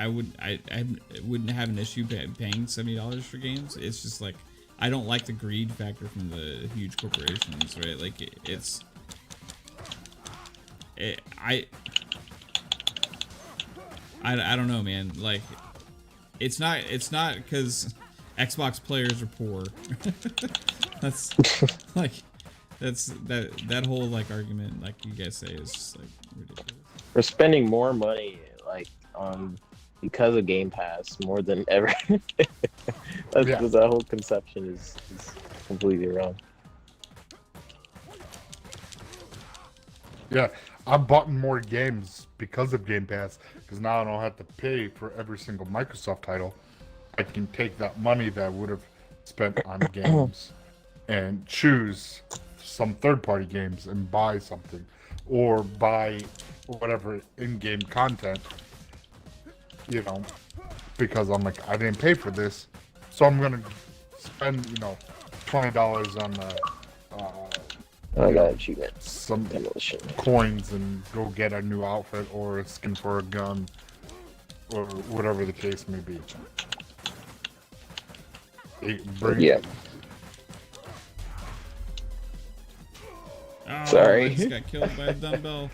Speaker 1: wouldn't have an issue paying $70 for games. It's just like I don't like the greed factor from the huge corporations, right? Like I don't know, man. Like it's not because Xbox players are poor. That's like that whole like argument, like you guys say, is just like ridiculous.
Speaker 3: We're spending more money like because of Game Pass more than ever. That whole conception is completely wrong.
Speaker 2: Yeah, I've bought more games because of Game Pass, because now I don't have to pay for every single Microsoft title. I can take that money that I would have spent on games and choose some third-party games and buy something, or buy whatever in-game content, because I'm like, I didn't pay for this, so I'm gonna spend $20 on
Speaker 3: I got achievement.
Speaker 2: some
Speaker 3: Demolition.
Speaker 2: coins and go get a new outfit or a skin for a gun or whatever the case may be.
Speaker 3: Yeah.
Speaker 1: Oh,
Speaker 3: Sorry.
Speaker 1: I just got killed by a dumbbell.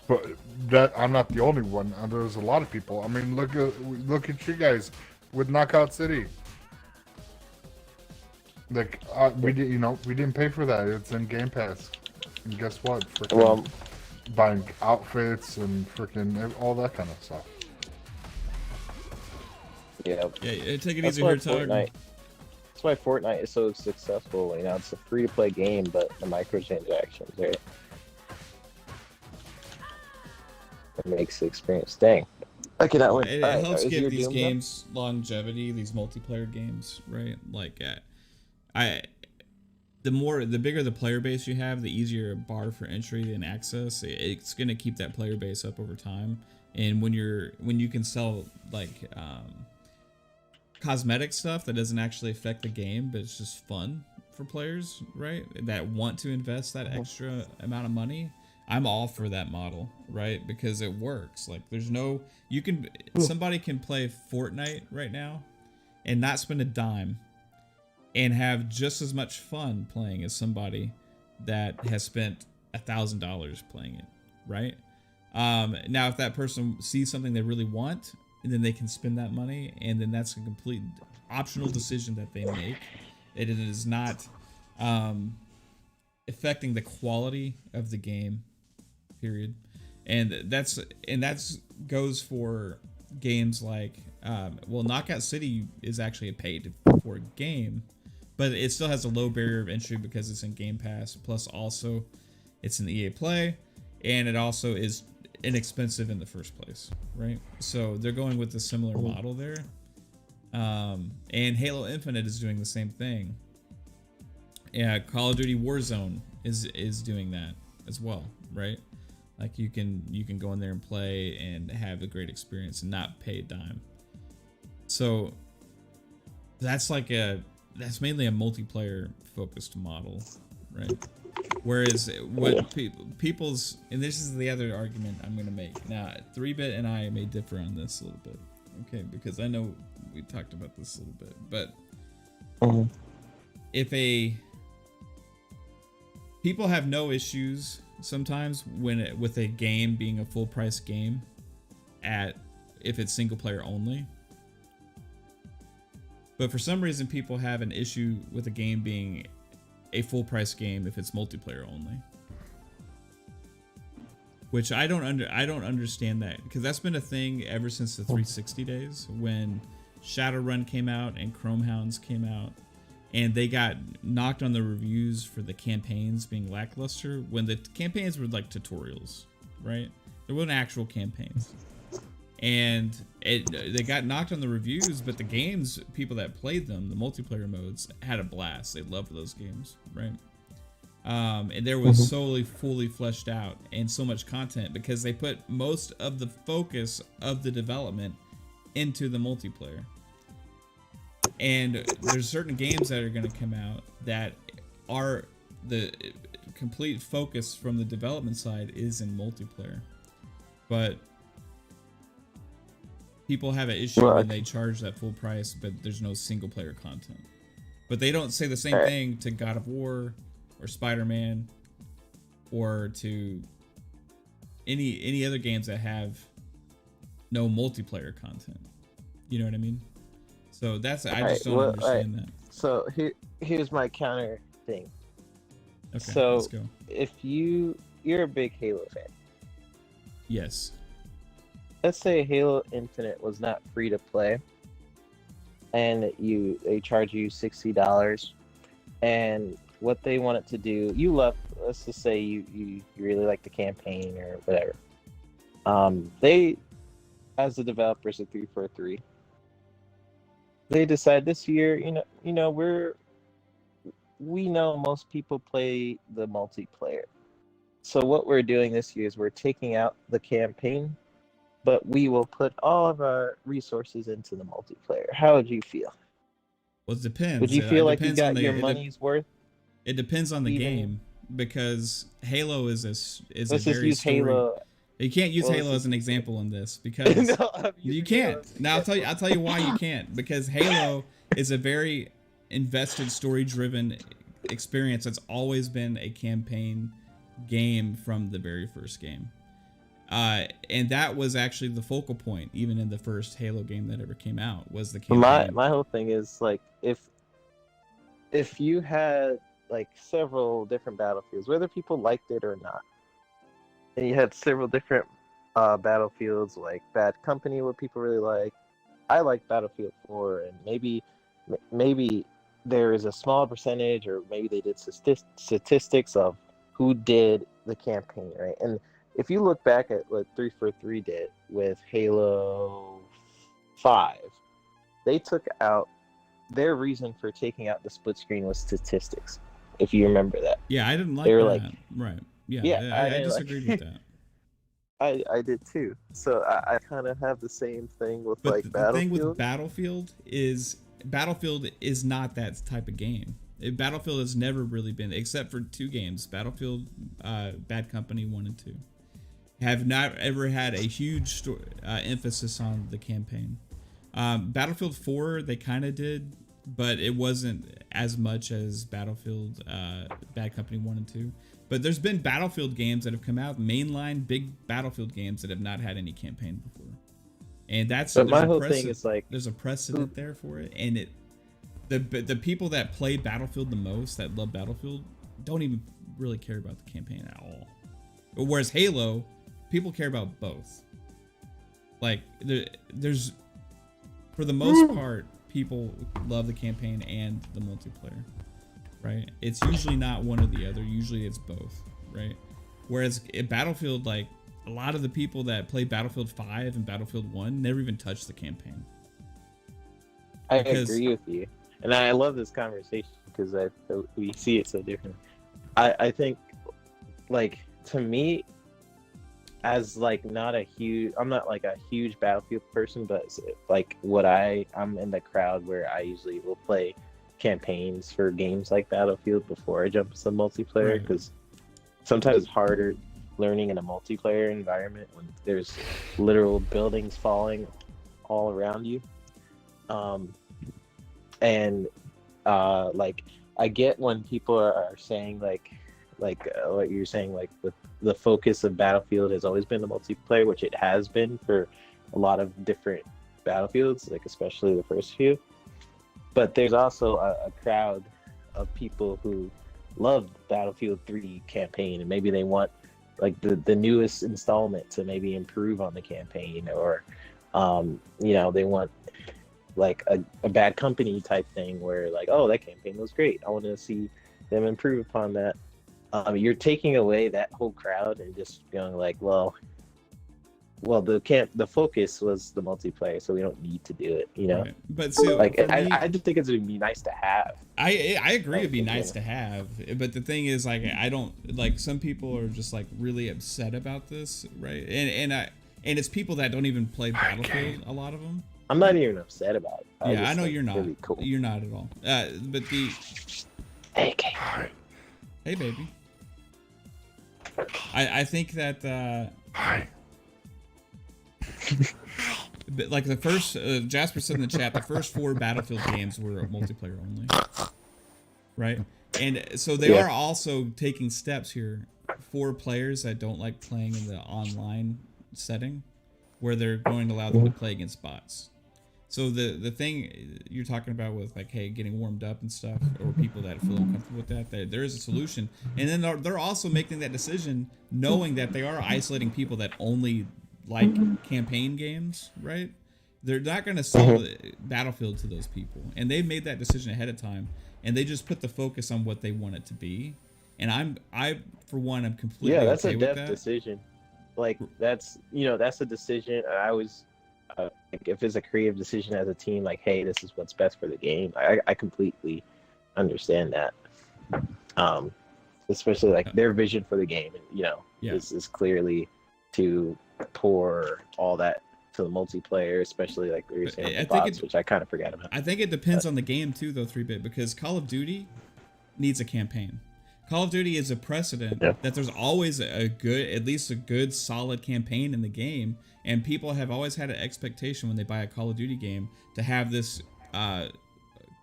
Speaker 2: But that I'm not the only one. There's a lot of people. I mean, look at you guys with Knockout City. Like we didn't pay for that. It's in Game Pass. And guess what? Freaking buying outfits and freaking all that kind of stuff.
Speaker 3: Yeah.
Speaker 1: Yeah, take it
Speaker 3: That's
Speaker 1: easy
Speaker 3: why
Speaker 1: here, Tyler.
Speaker 3: That's why Fortnite is so successful. It's a free-to-play game, but the microtransactions, right? It makes the experience. Dang. I cannot wait.
Speaker 1: It helps give these games longevity, these multiplayer games, right? Like, the bigger the player base you have, the easier a bar for entry and access. It's gonna keep that player base up over time. And when you can sell like cosmetic stuff that doesn't actually affect the game, but it's just fun for players, right? That want to invest that extra amount of money. I'm all for that model, right? Because it works. Like somebody can play Fortnite right now and not spend a dime and have just as much fun playing as somebody that has spent $1,000 playing it, right? Now, if that person sees something they really want, and then they can spend that money, and then that's a complete optional decision that they make. It is not affecting the quality of the game, period. And that's goes for games like Knockout City is actually a paid for game, but it still has a low barrier of entry because it's in Game Pass. Plus, also, it's an EA Play, and it also is inexpensive in the first place, right? So they're going with a similar model there. And Halo Infinite is doing the same thing. Yeah, Call of Duty Warzone is doing that as well, right? Like you can go in there and play and have a great experience and not pay a dime. So that's mainly a multiplayer focused model, right? Whereas what people's, and this is the other argument I'm going to make. Now, 3-Bit and I may differ on this a little bit, okay? Because I know we talked about this a little bit, but if people have no issues sometimes with a game being a full price game if it's single player only. But for some reason, people have an issue with a game being a full price game if it's multiplayer only. Which I don't understand that, because that's been a thing ever since the 360 days when Shadowrun came out and Chromehounds came out, and they got knocked on the reviews for the campaigns being lackluster when the campaigns were like tutorials, right? There weren't actual campaigns. And they got knocked on the reviews, but the games, people that played them, the multiplayer modes, had a blast. They loved those games, right? And there was fully fleshed out and so much content because they put most of the focus of the development into the multiplayer. And there's certain games that are going to come out that are the complete focus from the development side is in multiplayer, but people have an issue when they charge that full price, but there's no single player content. But they don't say the same thing to God of War or Spider-Man or to any other games that have no multiplayer content. You know what I mean? So that's I just don't understand that.
Speaker 3: So here's my counter thing.
Speaker 1: Okay,
Speaker 3: so
Speaker 1: let's go.
Speaker 3: If you're a big Halo fan.
Speaker 1: Yes.
Speaker 3: Let's say Halo Infinite was not free to play, and they charge you $60, and what they want it to do, let's just say you really like the campaign or whatever. They, as the developers of 343, they decide this year, we know most people play the multiplayer. So what we're doing this year is we're taking out the campaign, but we will put all of our resources into the multiplayer. How would you feel?
Speaker 1: Well, it depends.
Speaker 3: Would you feel like you got your money's worth?
Speaker 1: It depends on the game, because Halo is a
Speaker 3: let's
Speaker 1: very
Speaker 3: use Halo.
Speaker 1: You can't use Halo as an example in this because you can't. Now I'll tell you why you can't. Because Halo is a very invested, story-driven experience. It's always been a campaign game from the very first game. And that was actually the focal point, even in the first Halo game that ever came out, was the campaign.
Speaker 3: My whole thing is like, if you had like several different battlefields, whether people liked it or not, and you had several different battlefields, like Bad Company, what people really like. I like Battlefield 4, and maybe there is a small percentage, or maybe they did statistics of who did the campaign, right? And if you look back at what 343 did with Halo 5, they took out, their reason for taking out the split screen was statistics, if you remember that.
Speaker 1: Yeah, I didn't like
Speaker 3: they were
Speaker 1: that.
Speaker 3: Like,
Speaker 1: right. Yeah, I disagreed with that.
Speaker 3: I did too. So I kind of have the same thing with
Speaker 1: But
Speaker 3: Battlefield.
Speaker 1: The thing with Battlefield is not that type of game. Battlefield has never really been, except for 2 games, Battlefield, Bad Company 1 and 2, have not ever had a huge emphasis on the campaign. Battlefield 4, they kind of did, but it wasn't as much as Battlefield, Bad Company 1 and 2. But there's been Battlefield games that have come out, mainline big Battlefield games that have not had any campaign before. And but
Speaker 3: my whole thing is like,
Speaker 1: there's a precedent there for it, and the people that play Battlefield the most, that love Battlefield, don't even really care about the campaign at all. Whereas Halo, people care about both. Like there's for the most part, people love the campaign and the multiplayer, right? It's usually not one or the other. Usually it's both, right? Whereas in Battlefield, like a lot of the people that play Battlefield 5 and Battlefield 1 never even touched the campaign.
Speaker 3: I agree with you. And I love this conversation because we see it so differently. I think, like, to me, as like I'm not like a huge Battlefield person, but like I'm in the crowd where I usually will play campaigns for games like Battlefield before I jump into multiplayer,
Speaker 1: Right.
Speaker 3: because sometimes it's harder learning in a multiplayer environment when there's literal buildings falling all around you. Like I get when people are saying like what you're saying, like with the focus of Battlefield has always been the multiplayer, which it has been for a lot of different Battlefields, like especially the first few. But there's also a crowd of people who love Battlefield 3 campaign, and maybe they want like the newest installment to maybe improve on the campaign, or you know, they want like a Bad Company type thing where like, oh, that campaign was great, I want to see them improve upon that. You're taking away that whole crowd and just going like, well, the focus was the multiplayer, so we don't need to do it, you know.
Speaker 1: Right. But see,
Speaker 3: like
Speaker 1: for me,
Speaker 3: I just think it's would be nice to have.
Speaker 1: I agree it'd be nice to have, but the thing is, like, I don't like, some people are just like really upset about this, right? And it's people that don't even play Battlefield, a lot of them.
Speaker 3: I'm not even upset about it.
Speaker 1: I know you're not.
Speaker 3: Really cool.
Speaker 1: You're not at all. But the
Speaker 3: Hey,
Speaker 1: hey, baby. I think that but like the first Jasper said in the chat, the first 4 Battlefield games were multiplayer only, right? And so they are also taking steps here for players that don't like playing in the online setting, where they're going to allow them to play against bots. So the thing you're talking about with like, hey, getting warmed up and stuff, or people that feel uncomfortable with that there is a solution. And then they're also making that decision knowing that they are isolating people that only like campaign games, right? They're not going to sell Battlefield to those people, and they've made that decision ahead of time, and they just put the focus on what they want it to be. And I for one, I'm completely
Speaker 3: that's
Speaker 1: okay
Speaker 3: a
Speaker 1: with
Speaker 3: dev
Speaker 1: that.
Speaker 3: decision. Like that's a decision. I always like, if it's a creative decision as a team, like, hey, this is what's best for the game. I completely understand that. Especially like their vision for the game, and you know, is clearly to pour all that to the multiplayer, especially like we were saying, the bots, which I kind of forgot about.
Speaker 1: I think it depends on the game too, though, 3-bit, because Call of Duty needs a campaign. Call of Duty is a precedent that there's always at least a good solid campaign in the game, and people have always had an expectation when they buy a Call of Duty game to have this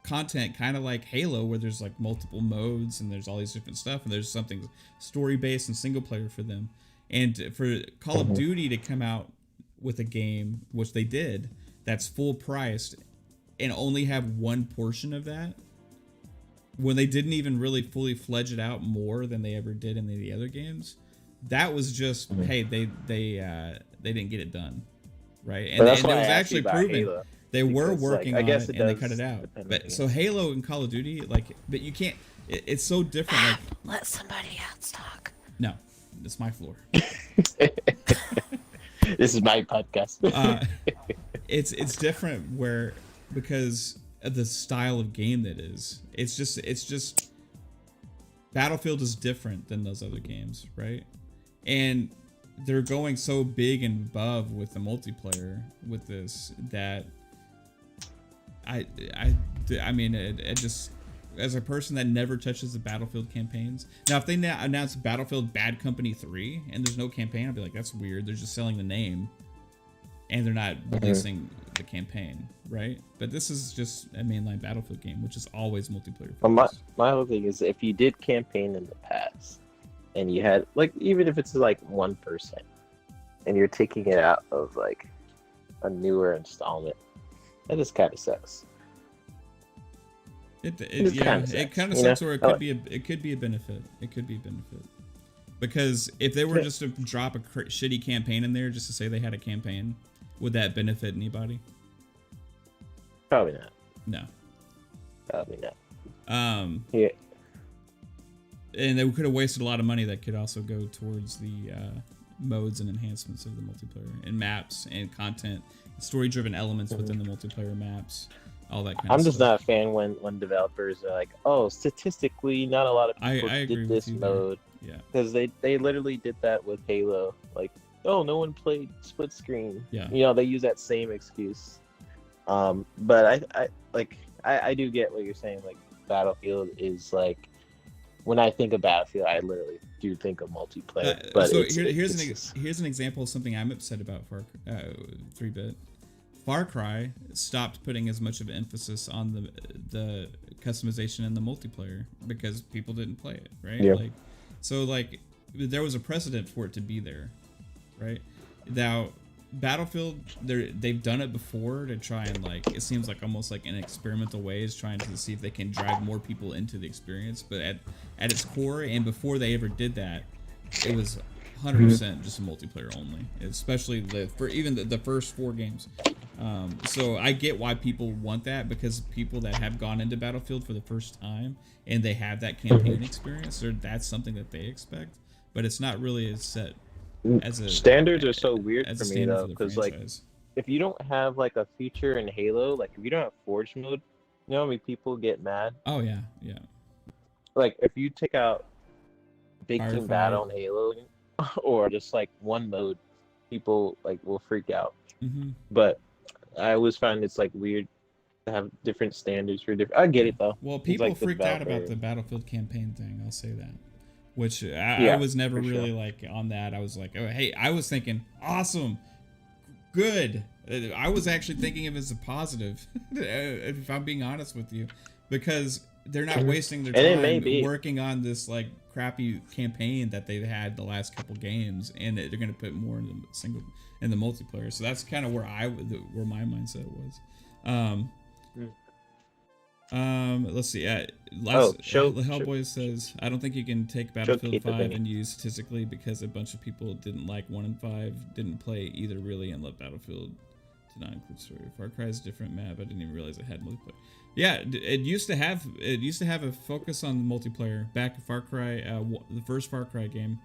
Speaker 1: content kind of like Halo, where there's like multiple modes and there's all these different stuff, and there's something story based and single player for them. And for Call of Duty to come out with a game, which they did, that's full priced and only have one portion of that, when they didn't even really fully fledge it out more than they ever did in the other games, that was just hey, they didn't get it done, right? And it was actually proven Halo, they were working on it, and they cut it out. But so Halo and Call of Duty, like, but you can't. It's so different. Like,
Speaker 4: let somebody else talk.
Speaker 1: No, it's my floor.
Speaker 3: This is my podcast.
Speaker 1: It's different because of the style of game that is. It's just Battlefield is different than those other games, right? And they're going so big and above with the multiplayer with this that I mean it just, as a person that never touches the Battlefield campaigns. Now, if they announce Battlefield Bad Company 3 and there's no campaign, I'll be like, that's weird. They're just selling the name and they're not releasing the campaign, right? But this is just a mainline Battlefield game, which is always multiplayer focused.
Speaker 3: My whole thing is, if you did campaign in the past and you had, like, even if it's like 1% and you're taking it out of like a newer installment, that just kind of sucks.
Speaker 1: It kind of sucks, where it could be a benefit. It could be a benefit, because if they were just to drop a shitty campaign in there just to say they had a campaign, would that benefit anybody?
Speaker 3: Probably not.
Speaker 1: No.
Speaker 3: Probably not.
Speaker 1: Yeah. And they could have wasted a lot of money that could also go towards the modes and enhancements of the multiplayer, and maps and content, story-driven elements within the multiplayer maps. All that kind of stuff.
Speaker 3: I'm just not a fan when developers are like, oh, statistically, not a lot of people did this mode.
Speaker 1: Yeah.
Speaker 3: Because they literally did that with Halo. Like, oh, no one played split screen.
Speaker 1: Yeah.
Speaker 3: You know, they use that same excuse. But I I do get what you're saying. Like Battlefield is like, when I think of Battlefield, I literally do think of multiplayer. But
Speaker 1: so
Speaker 3: it's,
Speaker 1: here's an example of something I'm upset about for 3-bit. Far Cry stopped putting as much of an emphasis on the customization in the multiplayer because people didn't play it, right?
Speaker 3: Yeah.
Speaker 1: Like, so like there was a precedent for it to be there, right? Now Battlefield, they've done it before to try and like, it seems like almost like in experimental ways, trying to see if they can drive more people into the experience. But at its core, and before they ever did that, it was 100% just multiplayer only, especially the first 4 games. So I get why people want that, because people that have gone into Battlefield for the first time and they have that campaign experience, or that's something that they expect. But it's not really as set as a
Speaker 3: standards are so weird for me though, because like
Speaker 1: franchise.
Speaker 3: if you don't have like a feature in Halo, like if you don't have Forge mode, you know how many people get mad?
Speaker 1: Oh yeah.
Speaker 3: Like if you take out big team
Speaker 1: Firefight.
Speaker 3: battle in Halo, or just like one mode, people like will freak out. But I always find it's like weird to have different standards for different. I get it though.
Speaker 1: Well, people
Speaker 3: like
Speaker 1: freaked out about the Battlefield campaign thing. I'll say that. Which I
Speaker 3: Yeah,
Speaker 1: was never
Speaker 3: for
Speaker 1: really
Speaker 3: sure.
Speaker 1: like on that. I was like, oh, hey, I was thinking, awesome, good. I was actually thinking of it as a positive, if I'm being honest with you, because they're not wasting their
Speaker 3: And it may
Speaker 1: time
Speaker 3: be.
Speaker 1: working on this like crappy campaign that they've had the last couple games, and they're going to put more in the multiplayer. So that's kind of where my mindset was. Let's see. Hellboy says, I don't think you can take Battlefield
Speaker 3: Kate the
Speaker 1: 5
Speaker 3: Vinny.
Speaker 1: and use statistically, because a bunch of people didn't like 1 and 5, didn't play either really, and love Battlefield to not include story. Far Cry is a different map. I didn't even realize it had multiplayer. Yeah, it used to have a focus on the multiplayer back in Far Cry, the first Far Cry game.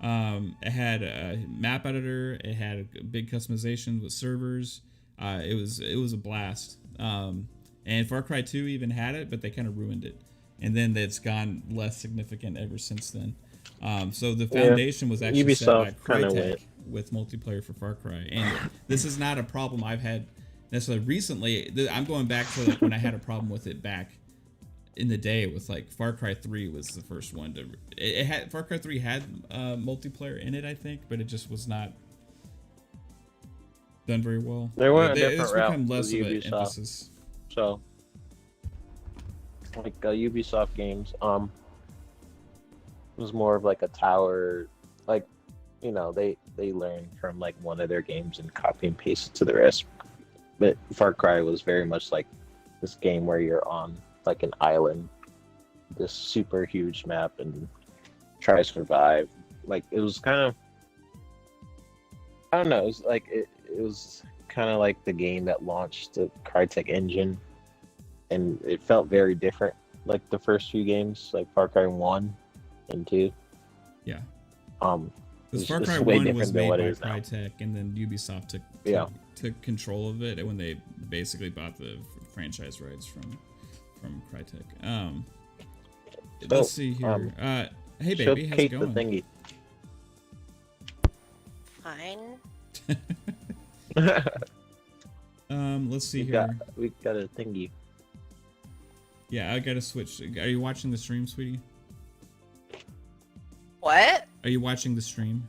Speaker 1: It had a map editor. It had a big customization with servers. It was a blast. And Far Cry 2 even had it, but they kind of ruined it. And then it's gone less significant ever since then. So the foundation was actually set by Crytek with multiplayer for Far Cry. And this is not a problem I've had necessarily recently. I'm going back to like when I had a problem with it back in the day with like Far Cry 3 was the first one to... Far Cry 3 had multiplayer in it, I think, but it just was not done very well.
Speaker 3: They went a different
Speaker 1: It's
Speaker 3: route
Speaker 1: become less of
Speaker 3: with
Speaker 1: an
Speaker 3: Ubisoft.
Speaker 1: emphasis.
Speaker 3: So, like Ubisoft games, was more of like a tower, like, you know, they learned from like one of their games and copy and paste it to the rest. But Far Cry was very much like this game where you're on like an island, this super huge map, and try to survive. Like it was kind of, I don't know, it was like it was kind of like the game that launched the Crytek engine. And it felt very different, like the first few games, like Far Cry 1 and 2.
Speaker 1: Yeah.
Speaker 3: Because
Speaker 1: Far Cry 1 was made by Crytek, and then Ubisoft took control of it when they basically bought the franchise rights from Crytek. Let's see here. Hey baby, how's it
Speaker 3: Kate
Speaker 1: going?
Speaker 3: the thingy.
Speaker 4: Fine.
Speaker 1: Let's see here.
Speaker 3: We got a thingy.
Speaker 1: Yeah, I gotta switch. Are you watching the stream, sweetie?
Speaker 4: What?
Speaker 1: Are you watching the stream?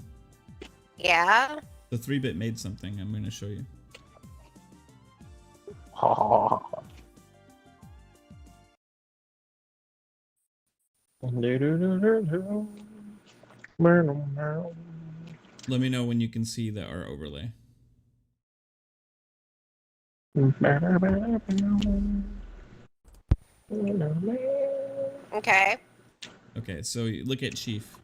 Speaker 4: Yeah.
Speaker 1: The 3-bit made something. I'm gonna show you. Let me know when you can see our overlay.
Speaker 4: Okay.
Speaker 1: Okay, so look at Chief.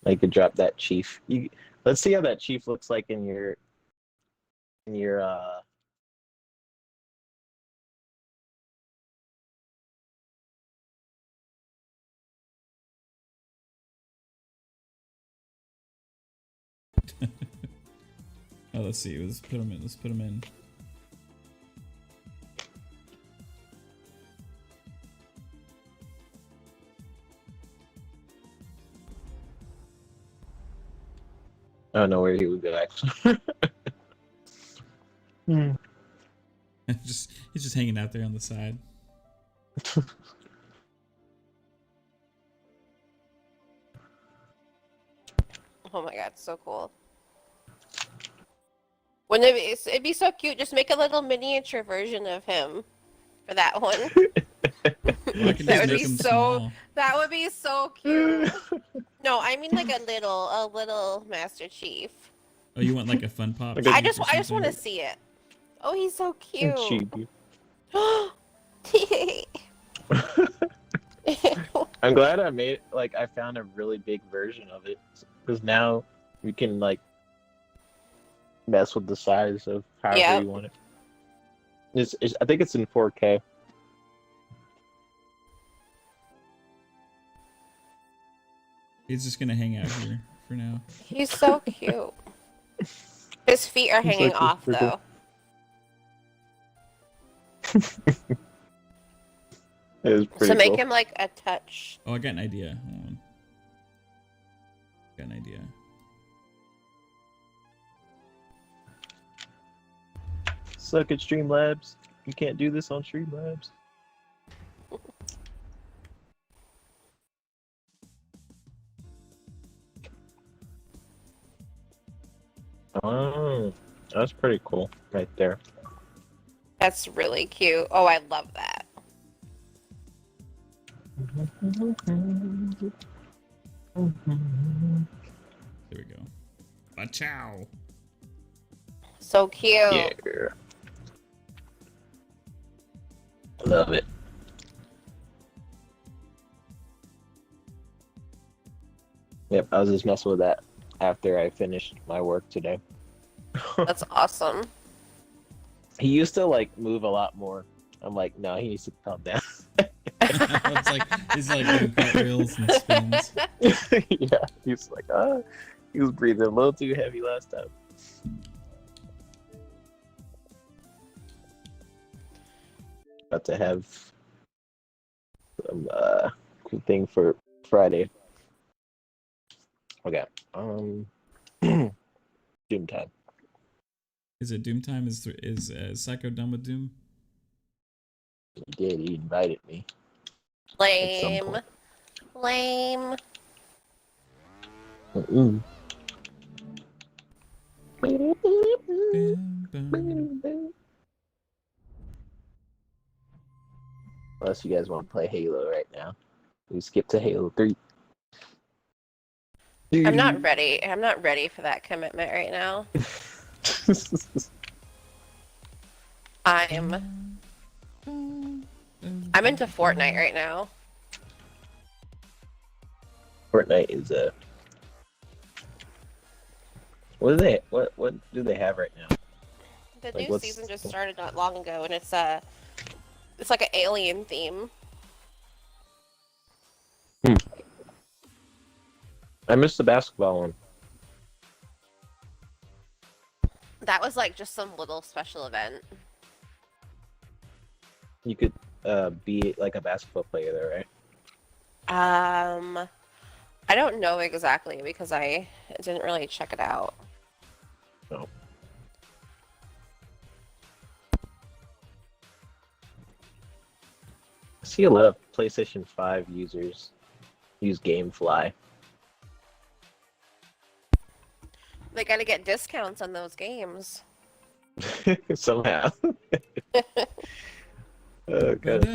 Speaker 3: I could drop that chief. Let's see how that chief looks like in your
Speaker 1: Oh, let's see. Let's put him in. Let's put him in.
Speaker 3: I don't know where he would go actually.
Speaker 1: He's just hanging out there on the side.
Speaker 4: Oh my god, so cool. Wouldn't it be, it'd be so cute. Just make a little miniature version of him for that one.
Speaker 1: Well, I can
Speaker 4: That
Speaker 1: just
Speaker 4: would
Speaker 1: make
Speaker 4: be
Speaker 1: him
Speaker 4: so.
Speaker 1: small.
Speaker 4: That would be so cute. No, I mean like a little Master Chief.
Speaker 1: Oh, you want like a fun pop?
Speaker 3: Like a-
Speaker 4: I
Speaker 1: Chief
Speaker 4: just
Speaker 1: or
Speaker 4: want to
Speaker 1: something?
Speaker 4: see it. Oh, he's so cute.
Speaker 3: Chibi. I'm glad I made like I found a really big version of it because now we can like mess with the size of however
Speaker 4: Yep.
Speaker 3: you want it. I think it's in 4K.
Speaker 1: He's just gonna hang out here for now.
Speaker 4: He's so cute. His feet are
Speaker 3: He's
Speaker 4: hanging
Speaker 3: like
Speaker 4: off
Speaker 3: this
Speaker 4: though.
Speaker 3: It was pretty
Speaker 4: So make
Speaker 3: cool.
Speaker 4: him like a touch.
Speaker 1: Oh, I got an idea. Hold on. Got an idea.
Speaker 3: Suck at Streamlabs. You can't do this on Streamlabs. Oh, that's pretty cool right there.
Speaker 4: That's really cute. Oh, I love that.
Speaker 1: There we go. Ciao.
Speaker 4: So cute.
Speaker 3: Yeah. Love it. Yep, I was just messing with that after I finished my work today.
Speaker 4: That's awesome.
Speaker 3: He used to like move a lot more. I'm like, no, he needs to calm down.
Speaker 1: It's like he's like doing cartwheels and spins.
Speaker 3: Yeah, he's like, he was breathing a little too heavy last time. About to have some cool thing for Friday. Okay, Doom time.
Speaker 1: Is it Doom time? Is Psycho done with Doom?
Speaker 3: He did. He invited me. some
Speaker 4: Lame.
Speaker 3: point.
Speaker 4: Lame.
Speaker 3: Mm-mm.
Speaker 1: Bam, bam.
Speaker 3: Unless you guys want to play Halo right now, we skip to Halo 3.
Speaker 4: I'm not ready. I'm not ready for that commitment right now. I'm into Fortnite right now.
Speaker 3: Fortnite is what do they have right now?
Speaker 4: The
Speaker 3: Like,
Speaker 4: new
Speaker 3: what's-
Speaker 4: season just started not long ago, and it's like an alien theme.
Speaker 3: I missed the basketball one.
Speaker 4: That was like just some little special event.
Speaker 3: You could be like a basketball player there, right?
Speaker 4: I don't know exactly because I didn't really check it out.
Speaker 3: No. I see a lot of PlayStation 5 users use GameFly.
Speaker 4: They gotta get discounts on those games.
Speaker 3: Somehow. Oh god,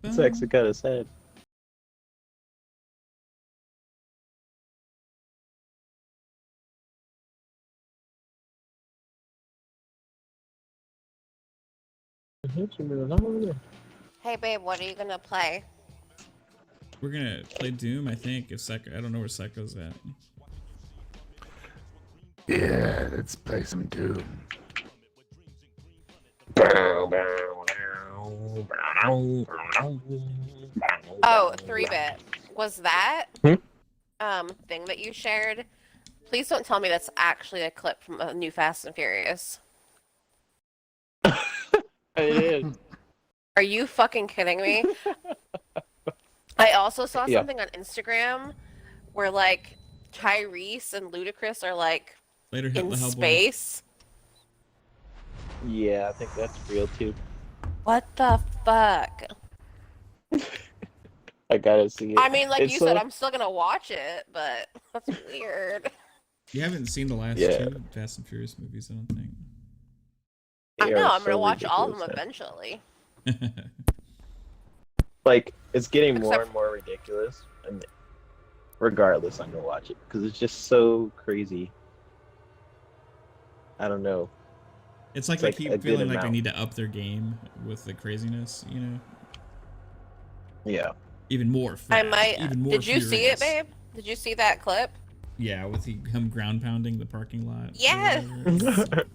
Speaker 3: it's actually kind of sad.
Speaker 4: Hey babe, what are you gonna play?
Speaker 1: We're gonna play Doom, I think. If Psycho, I don't know where Psycho's at.
Speaker 2: Yeah, let's play some Doom.
Speaker 4: Oh, 3-bit. Was that thing that you shared? Please don't tell me that's actually a clip from a new Fast and Furious.
Speaker 3: It is.
Speaker 4: Are you fucking kidding me? I also saw
Speaker 3: Yeah.
Speaker 4: something on Instagram where like Tyrese and Ludacris are like
Speaker 1: Later,
Speaker 4: in
Speaker 1: Hellboy.
Speaker 4: space.
Speaker 3: Yeah, I think that's real too.
Speaker 4: What the fuck?
Speaker 3: I gotta see it.
Speaker 4: I mean, like
Speaker 3: It's
Speaker 4: you
Speaker 3: so-
Speaker 4: said, I'm still gonna watch it, but that's weird.
Speaker 1: You haven't seen the last
Speaker 3: Yeah.
Speaker 1: two Fast and Furious movies, I don't think.
Speaker 4: I
Speaker 3: They
Speaker 4: know,
Speaker 3: are
Speaker 4: I'm gonna
Speaker 3: so
Speaker 4: watch all of them
Speaker 3: ridiculous.
Speaker 4: eventually.
Speaker 3: Like, it's getting more
Speaker 4: Except-
Speaker 3: and more ridiculous, and regardless, I'm gonna watch it because it's just so crazy. I don't know.
Speaker 1: It's like
Speaker 3: It's
Speaker 1: they
Speaker 3: like a
Speaker 1: keep
Speaker 3: good
Speaker 1: feeling like they
Speaker 3: amount.
Speaker 1: need to up their game with the craziness, you know?
Speaker 3: Yeah.
Speaker 1: Even more
Speaker 4: I
Speaker 1: fast,
Speaker 4: might.
Speaker 1: even more
Speaker 4: Did you see it,
Speaker 1: furious.
Speaker 4: babe? Did you see that clip?
Speaker 1: Yeah, with him ground pounding the parking lot. or
Speaker 4: Yes!
Speaker 1: whatever.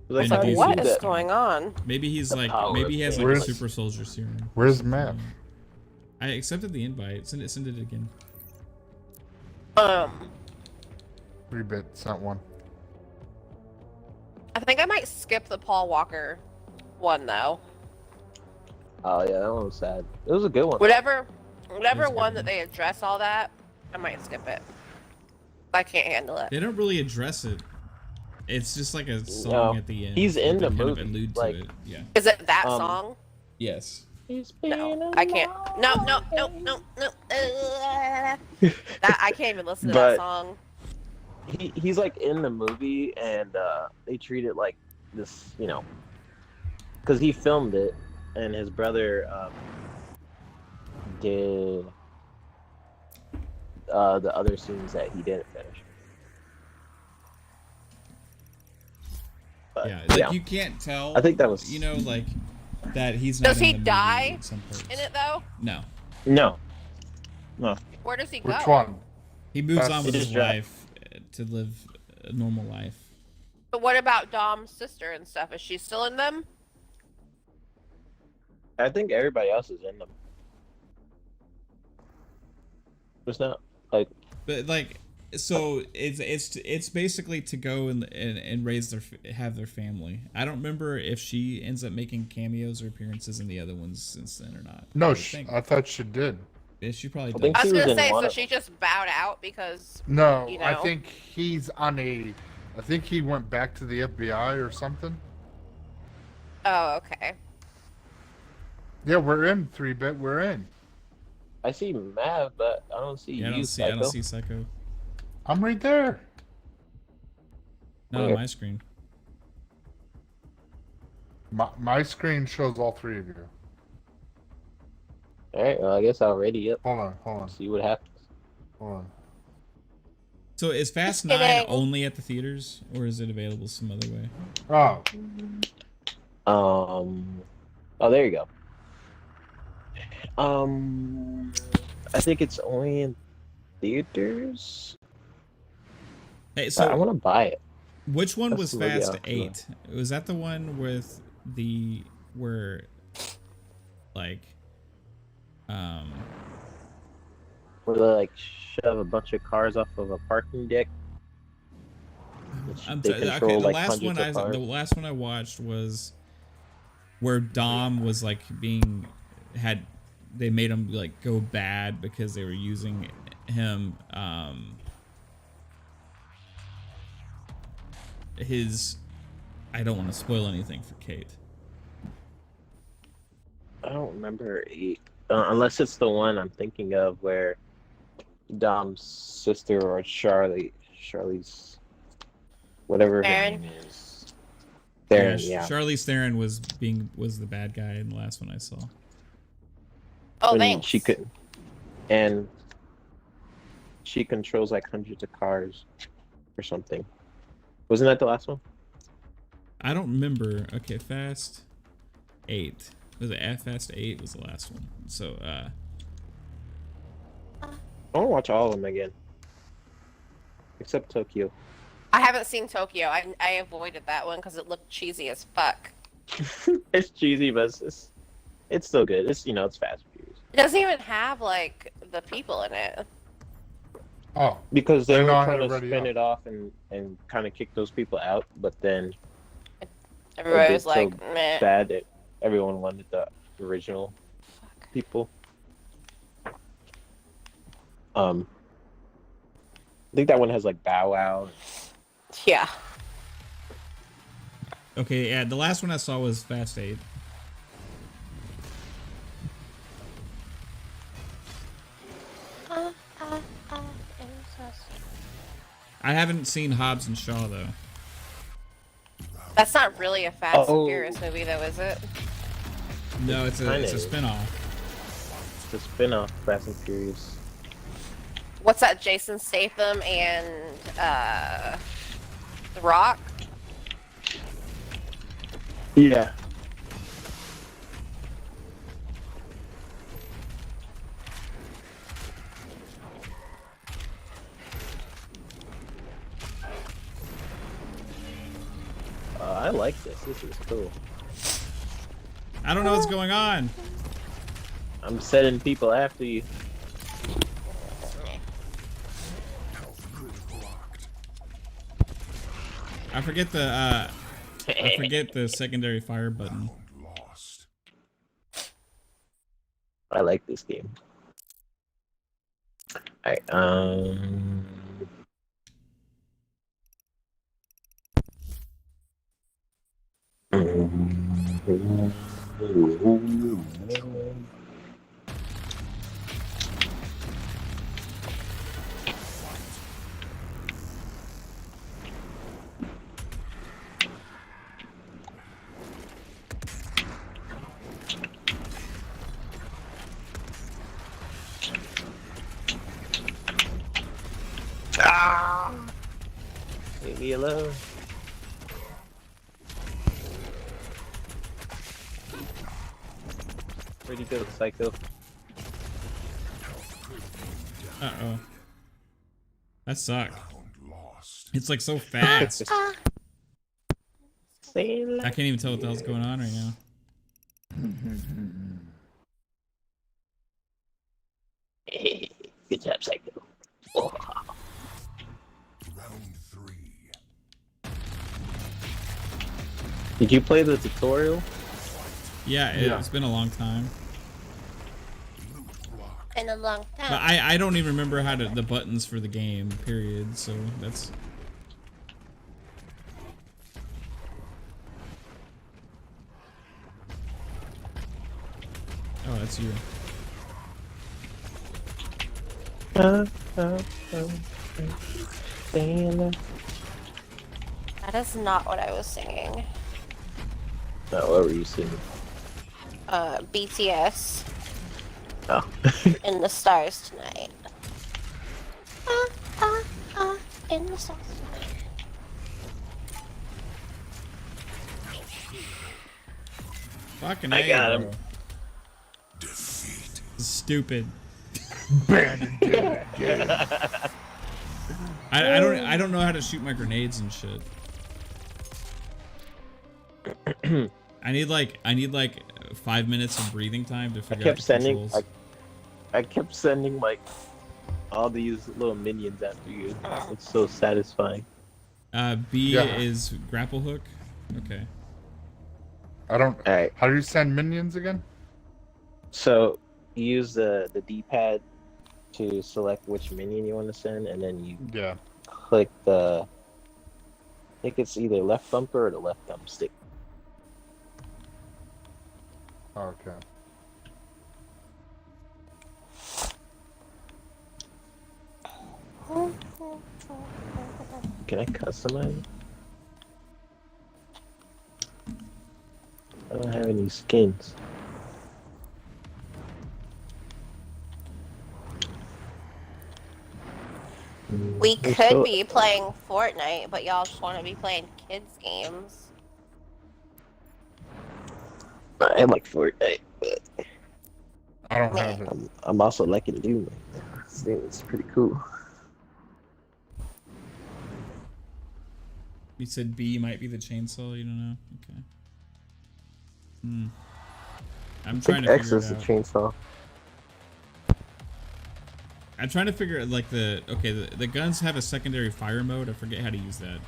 Speaker 3: Like,
Speaker 1: And
Speaker 3: how
Speaker 4: So
Speaker 3: do you
Speaker 4: what
Speaker 3: do
Speaker 4: is
Speaker 3: that?
Speaker 4: going on?
Speaker 1: Maybe he's
Speaker 3: The
Speaker 1: like,
Speaker 3: power
Speaker 1: maybe he
Speaker 3: of
Speaker 1: has like a
Speaker 2: Where's-
Speaker 1: super soldier serum.
Speaker 2: Where's Matt?
Speaker 1: I accepted the invite. Send it again.
Speaker 2: 3-bit sent one.
Speaker 4: I think I might skip the Paul Walker one though.
Speaker 3: Oh yeah, that one was sad. It was a good one.
Speaker 4: Whatever
Speaker 1: That's a good
Speaker 4: one that
Speaker 1: one.
Speaker 4: they address all that, I might skip it. I can't handle it.
Speaker 1: They don't really address it. It's just like a song
Speaker 3: No.
Speaker 1: at the end.
Speaker 3: He's
Speaker 1: but
Speaker 3: in
Speaker 1: they
Speaker 3: the
Speaker 1: kind
Speaker 3: movie,
Speaker 1: Of allude
Speaker 3: like-
Speaker 1: to it. Yeah.
Speaker 4: Is it that
Speaker 3: Um,
Speaker 4: song?
Speaker 1: Yes.
Speaker 4: No, I can't. No. That I can't even listen to
Speaker 3: But-
Speaker 4: that song.
Speaker 3: He's like in the movie, and they treat it like this, you know, because he filmed it, and his brother did the other scenes that he didn't finish. But,
Speaker 1: Yeah. Like you can't tell.
Speaker 3: I think that was-
Speaker 1: You know, like that he's not.
Speaker 4: Does
Speaker 1: in
Speaker 4: he
Speaker 1: the movie
Speaker 4: die
Speaker 1: in some parts.
Speaker 4: In it though,
Speaker 1: No.
Speaker 3: No.
Speaker 4: where does he go?
Speaker 2: Which one?
Speaker 1: He moves
Speaker 2: That's-
Speaker 1: on with
Speaker 3: He
Speaker 1: his
Speaker 3: just dropped.
Speaker 1: life to live a normal life.
Speaker 4: But what about Dom's sister and stuff? Is she still in them?
Speaker 3: I think everybody else is in them. It's not like
Speaker 1: But like, so it's basically to go and raise have their family. I don't remember if she ends up making cameos or appearances in the other ones since then or not.
Speaker 2: No,
Speaker 1: think
Speaker 2: I thought she did.
Speaker 1: yeah, she probably
Speaker 3: I
Speaker 1: does.
Speaker 3: think
Speaker 4: I was
Speaker 3: She was
Speaker 4: gonna
Speaker 3: in
Speaker 4: say,
Speaker 3: one
Speaker 4: so
Speaker 3: of
Speaker 4: she just bowed out because.
Speaker 2: No,
Speaker 4: You
Speaker 2: I
Speaker 4: know?
Speaker 2: think he's on a. I think he went back to the FBI or something.
Speaker 4: Oh, okay.
Speaker 2: Yeah, we're in 3-bit. We're in.
Speaker 3: I see Mav, but I don't see
Speaker 1: Yeah, I
Speaker 3: you.
Speaker 1: don't see. I don't
Speaker 3: Psycho.
Speaker 1: see Psycho.
Speaker 2: I'm right there.
Speaker 1: Not on
Speaker 3: Where?
Speaker 1: my screen.
Speaker 2: My screen shows all three of you.
Speaker 3: All right, well, I guess I'll ready up.
Speaker 2: Hold on.
Speaker 3: See what happens.
Speaker 2: Hold on.
Speaker 1: So is Fast
Speaker 4: Just
Speaker 1: 9
Speaker 4: kidding.
Speaker 1: only at the theaters, or is it available some other way?
Speaker 2: Oh,
Speaker 3: Oh, there you go. I think it's only in theaters.
Speaker 1: Hey,
Speaker 3: I
Speaker 1: so
Speaker 3: want to buy it.
Speaker 1: which one
Speaker 3: That's
Speaker 1: was
Speaker 3: the logo,
Speaker 1: Fast
Speaker 3: actually.
Speaker 1: 8? Was that the one with the where like
Speaker 3: Where they like shove a bunch of cars off of a parking deck. Which
Speaker 1: I'm
Speaker 3: they
Speaker 1: sorry, okay,
Speaker 3: control,
Speaker 1: the
Speaker 3: like,
Speaker 1: last one
Speaker 3: hundreds of cars.
Speaker 1: the last one I watched was where Dom was like they made him like go bad because they were using him I don't want to spoil anything for Kate.
Speaker 3: I don't remember unless it's the one I'm thinking of where Dom's sister or Charlie's whatever her
Speaker 4: Theron.
Speaker 3: name is. Theron,
Speaker 1: Yeah,
Speaker 3: yeah.
Speaker 1: Charlize Theron was the bad guy in the last one I saw.
Speaker 4: Oh,
Speaker 3: And
Speaker 4: thanks.
Speaker 3: she could, and she controls like hundreds of cars or something. Wasn't that the last one?
Speaker 1: I don't remember. Okay, Fast 8. Was it Fast 8 was the last one. So
Speaker 3: I want to watch all of them again, except Tokyo.
Speaker 4: I haven't seen Tokyo. I avoided that one because it looked cheesy as fuck.
Speaker 3: It's cheesy, but it's still good. It's it's Fast and Furious.
Speaker 4: It doesn't even have like the people in it.
Speaker 2: Oh,
Speaker 3: Because they
Speaker 2: They're
Speaker 3: were
Speaker 2: not
Speaker 3: trying to
Speaker 2: already
Speaker 3: spin
Speaker 2: up.
Speaker 3: it off and kind of kick those people out, but then
Speaker 4: Everybody
Speaker 3: did
Speaker 4: was like,
Speaker 3: so
Speaker 4: meh.
Speaker 3: bad that everyone wanted the original people. I think that one has like Bow Wow.
Speaker 4: Yeah.
Speaker 1: okay, yeah, the last one I saw was Fast 8. I haven't seen Hobbs and Shaw though.
Speaker 4: That's not really a Fast and
Speaker 3: Oh.
Speaker 4: Furious movie, though, is it?
Speaker 1: No, it's a
Speaker 3: Kinda.
Speaker 1: spinoff.
Speaker 3: It's a spin-off, Fast and Furious.
Speaker 4: What's that? Jason Statham and The Rock.
Speaker 3: Yeah. I like this. This is cool.
Speaker 1: I don't know what's going on.
Speaker 3: I'm setting people after you.
Speaker 1: I forget the secondary fire button.
Speaker 3: I like this game. Alright, leave me alone. Where'd you go, Psycho?
Speaker 1: Uh-oh. That sucked. It's like so fast.
Speaker 3: Say
Speaker 1: I can't even tell what the hell's going on right now.
Speaker 3: Good job, Psycho. Oh. Did you play the tutorial?
Speaker 1: Yeah, it's been a long time.
Speaker 4: In a long time.
Speaker 1: But I don't even remember how to the buttons for the game, period. So that's oh, that's you.
Speaker 4: That is not what I was singing.
Speaker 3: No, what were you singing?
Speaker 4: BTS.
Speaker 3: Oh.
Speaker 4: In the stars tonight. In the stars tonight.
Speaker 1: Fucking
Speaker 3: I
Speaker 1: A,
Speaker 3: got him.
Speaker 1: bro. Stupid. I don't know how to shoot my grenades and shit. I need like 5 minutes of breathing time to figure out the controls.
Speaker 3: I kept sending like all these little minions after you. It's so satisfying.
Speaker 1: B
Speaker 2: Yeah.
Speaker 1: is grapple hook. Okay.
Speaker 2: I don't.
Speaker 3: Alright.
Speaker 2: How do you send minions again?
Speaker 3: So you use the D-pad to select which minion you want to send, and then you
Speaker 2: Yeah.
Speaker 3: click the. I think it's either left bumper or the left thumbstick.
Speaker 2: Okay.
Speaker 3: Can I customize it? I don't have any skins.
Speaker 4: We
Speaker 3: We're
Speaker 4: could
Speaker 3: still-
Speaker 4: be playing Fortnite, but y'all just want to be playing kids games.
Speaker 3: I I like Fortnite, but
Speaker 2: I don't have it.
Speaker 3: I'm also liking Doom. This thing is pretty cool.
Speaker 1: You said B might be the chainsaw. You don't know. Okay. I'm trying to
Speaker 3: X
Speaker 1: figure
Speaker 3: is
Speaker 1: it
Speaker 3: the
Speaker 1: out.
Speaker 3: chainsaw.
Speaker 1: I'm trying to figure out like the guns have a secondary fire mode. I forget how to use that.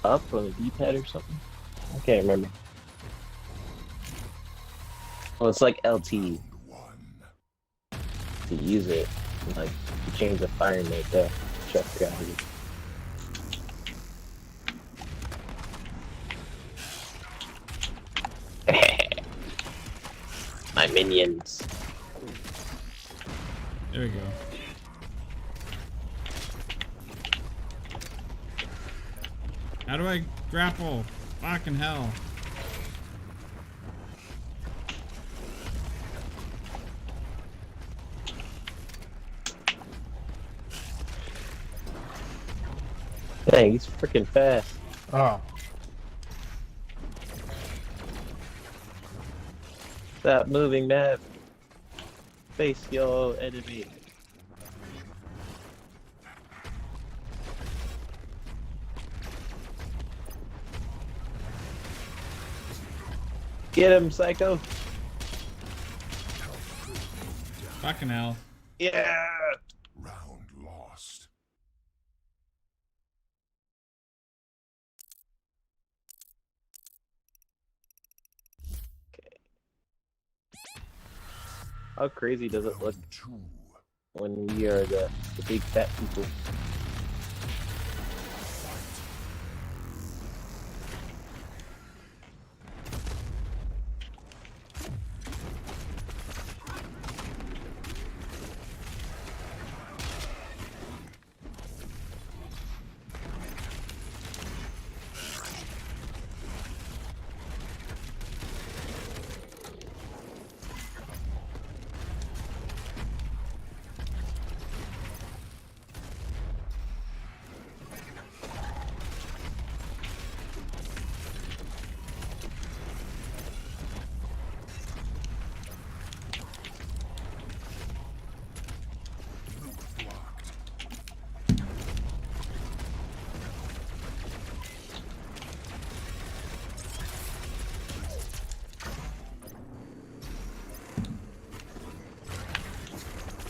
Speaker 3: Up on the D-pad or something. I can't remember. Well, it's like LT to use it. Like to change the fire mode. There, I forgot how to use it. My minions.
Speaker 1: There we go. How do I grapple? Fucking hell.
Speaker 3: Dang, he's freaking fast.
Speaker 2: Oh.
Speaker 3: Stop moving, Mav. Face your enemy. Get him, Psycho.
Speaker 1: Fucking hell.
Speaker 3: Yeah.
Speaker 5: Round lost.
Speaker 3: How crazy does it look
Speaker 5: Round 2.
Speaker 3: when we are the big fat people?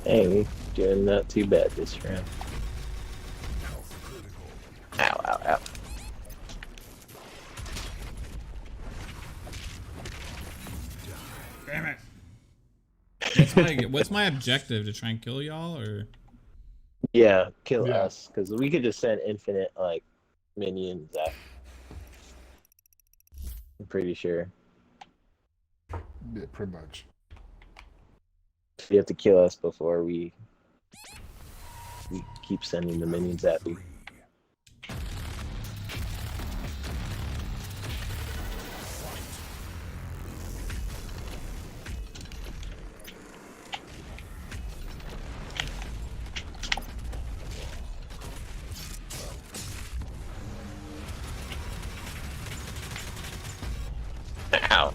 Speaker 3: Hey, doing not too bad this round. Ow, ow, ow.
Speaker 1: Damn it. What's my objective? To try and kill y'all, or?
Speaker 3: Yeah, kill
Speaker 2: Yeah.
Speaker 3: us, because we could just send infinite, like, minions out. I'm pretty sure.
Speaker 2: Yeah, pretty much.
Speaker 3: You have to kill us before we keep sending the minions at you. Ow.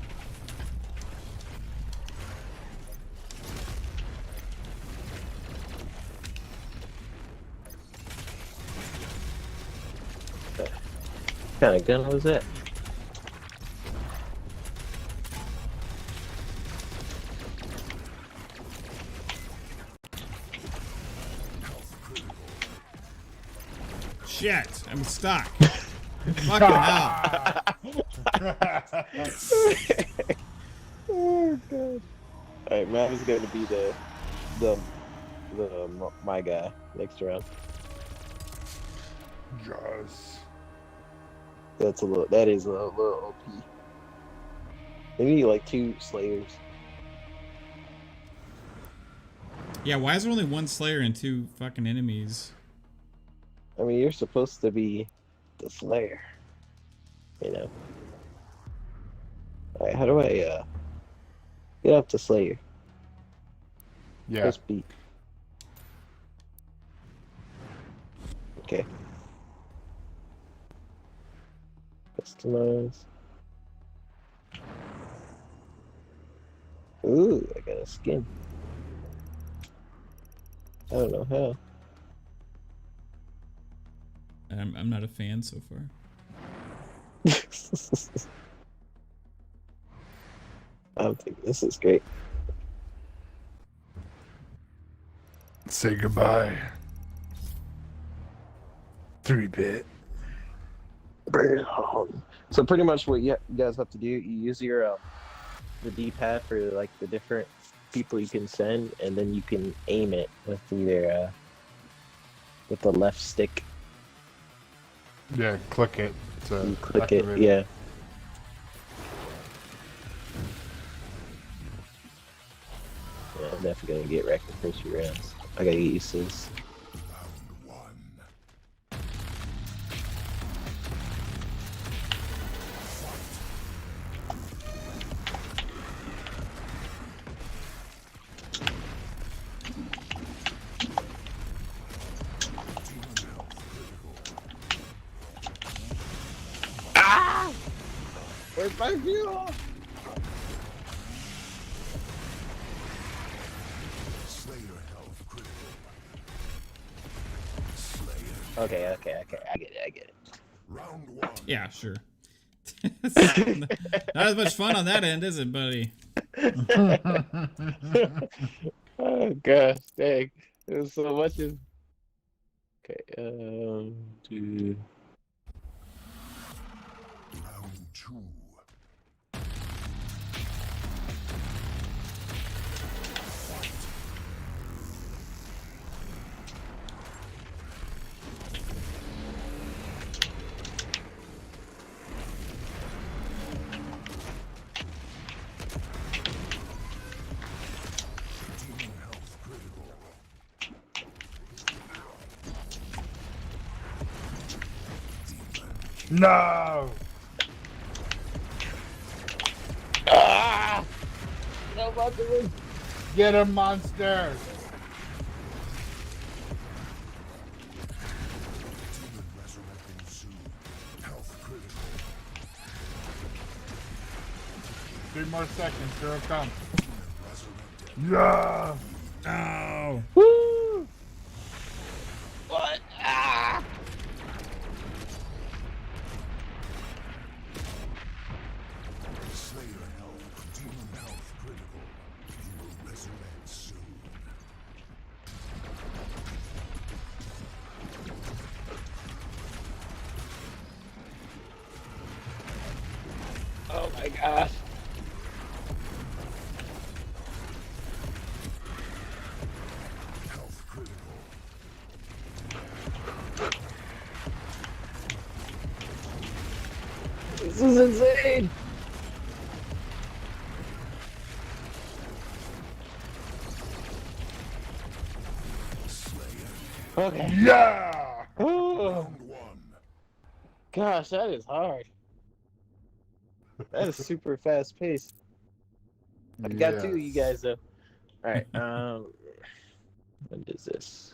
Speaker 3: What kind of gun was that?
Speaker 1: Shit, I'm stuck. Fucking hell.
Speaker 3: Oh god. Alright, Matt is going to be my guy next round.
Speaker 2: Yes.
Speaker 3: That is a little OP. They need like 2 Slayers.
Speaker 1: Yeah, why is there only 1 Slayer and 2 fucking enemies?
Speaker 3: I mean, you're supposed to be the Slayer. You know. Alright, how do I get up to Slayer?
Speaker 2: Yeah.
Speaker 3: Press B. Okay. Customize. Ooh, I got a skin. I don't know how.
Speaker 1: I'm not a fan so far.
Speaker 3: I think this is great.
Speaker 2: Say goodbye. 3-bit.
Speaker 3: Bring it home. So pretty much what you guys have to do, you use your the D-pad for like the different people you can send, and then you can aim it with either with the left stick.
Speaker 2: Yeah, click it to
Speaker 3: You click it,
Speaker 2: activate
Speaker 3: yeah. Yeah, I'm definitely gonna get wrecked the first few rounds. I gotta get used to this. Ah! Where's my view? Okay, I get it.
Speaker 5: Round 1.
Speaker 1: Yeah, sure. Not as much fun on that end, is it, buddy?
Speaker 3: Oh gosh, dang. There's so much in... Okay, dude.
Speaker 5: Round 2.
Speaker 2: No!
Speaker 3: Ah! No, about the win.
Speaker 2: Get him, monster!
Speaker 5: Demon resurrecting soon. Health critical.
Speaker 2: 3 more seconds, here it comes.
Speaker 5: Resurrected.
Speaker 2: Yeah!
Speaker 1: Oh.
Speaker 3: Woo! What? Ah!
Speaker 5: Slayer health. Demon health critical. You will resurrect soon.
Speaker 3: Oh my gosh.
Speaker 5: Health critical.
Speaker 3: This is insane. Okay.
Speaker 2: Yeah!
Speaker 3: Oh,
Speaker 5: Round 1.
Speaker 3: gosh, that is hard. That is super fast paced. I got two of you guys though. All right. What is this?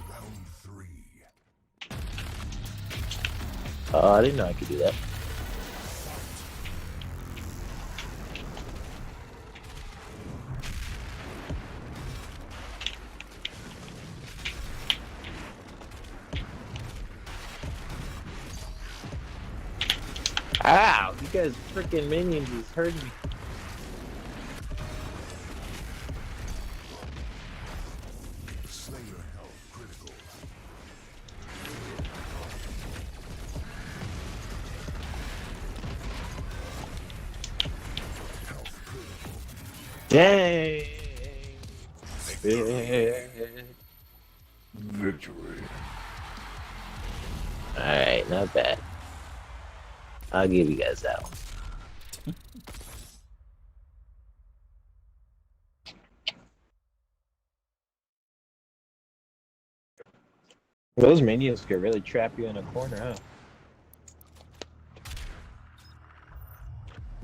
Speaker 5: Round 3.
Speaker 3: Oh, I didn't know I could do that. Ow! You guys freaking minions is hurting me.
Speaker 5: Slayer health critical. Health critical.
Speaker 3: Dang!
Speaker 2: Victory.
Speaker 3: Alright, not bad. I'll give you guys that one. Those minions could really trap you in a corner, huh?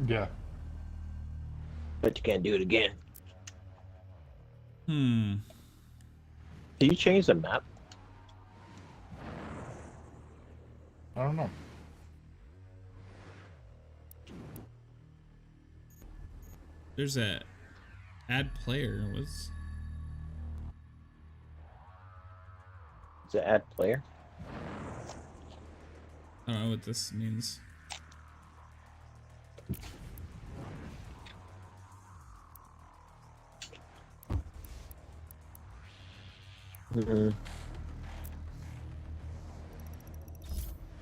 Speaker 2: Yeah.
Speaker 3: But you can't do it again.
Speaker 1: Hmm.
Speaker 3: Did you change the map?
Speaker 2: I don't know.
Speaker 1: There's a add player. What's
Speaker 3: To add player.
Speaker 1: I don't know what this means.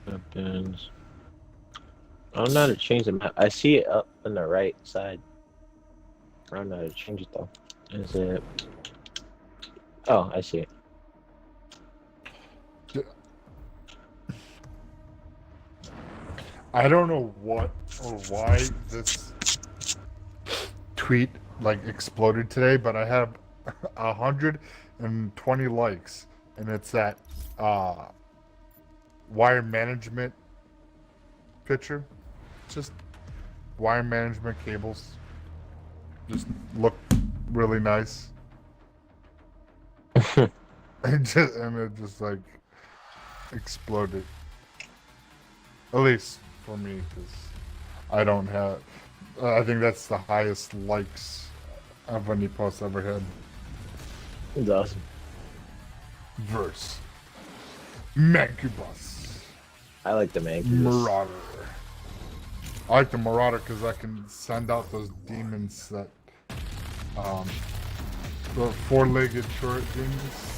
Speaker 3: Weapons. I don't know how to change the map. I see it up on the right side. I don't know how to change it though. Is it? Oh, I see it.
Speaker 2: I don't know what or why this tweet like exploded today, but I have 120 likes, and it's that wire management picture. Just wire management cables. Just look really nice. and it just like exploded. At least for me, because I don't have. I think that's the highest likes of any post ever had.
Speaker 3: It's awesome.
Speaker 2: Verse. Mancubus.
Speaker 3: I like the Mancubus.
Speaker 2: Marauder. I like the Marauder because I can send out those demons that, the four-legged short demons.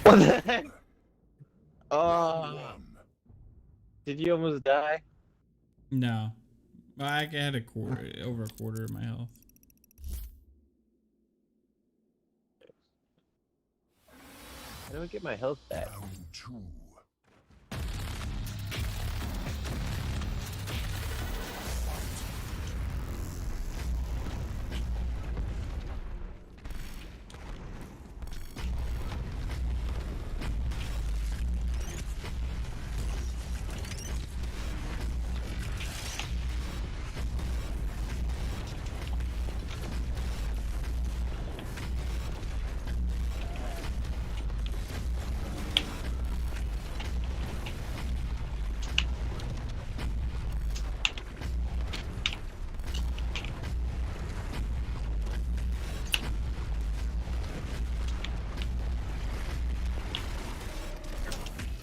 Speaker 3: What the heck? Oh, did you almost die?
Speaker 1: No, I had a quarter, over a quarter of my health.
Speaker 3: I don't get my health back.
Speaker 5: Round 2.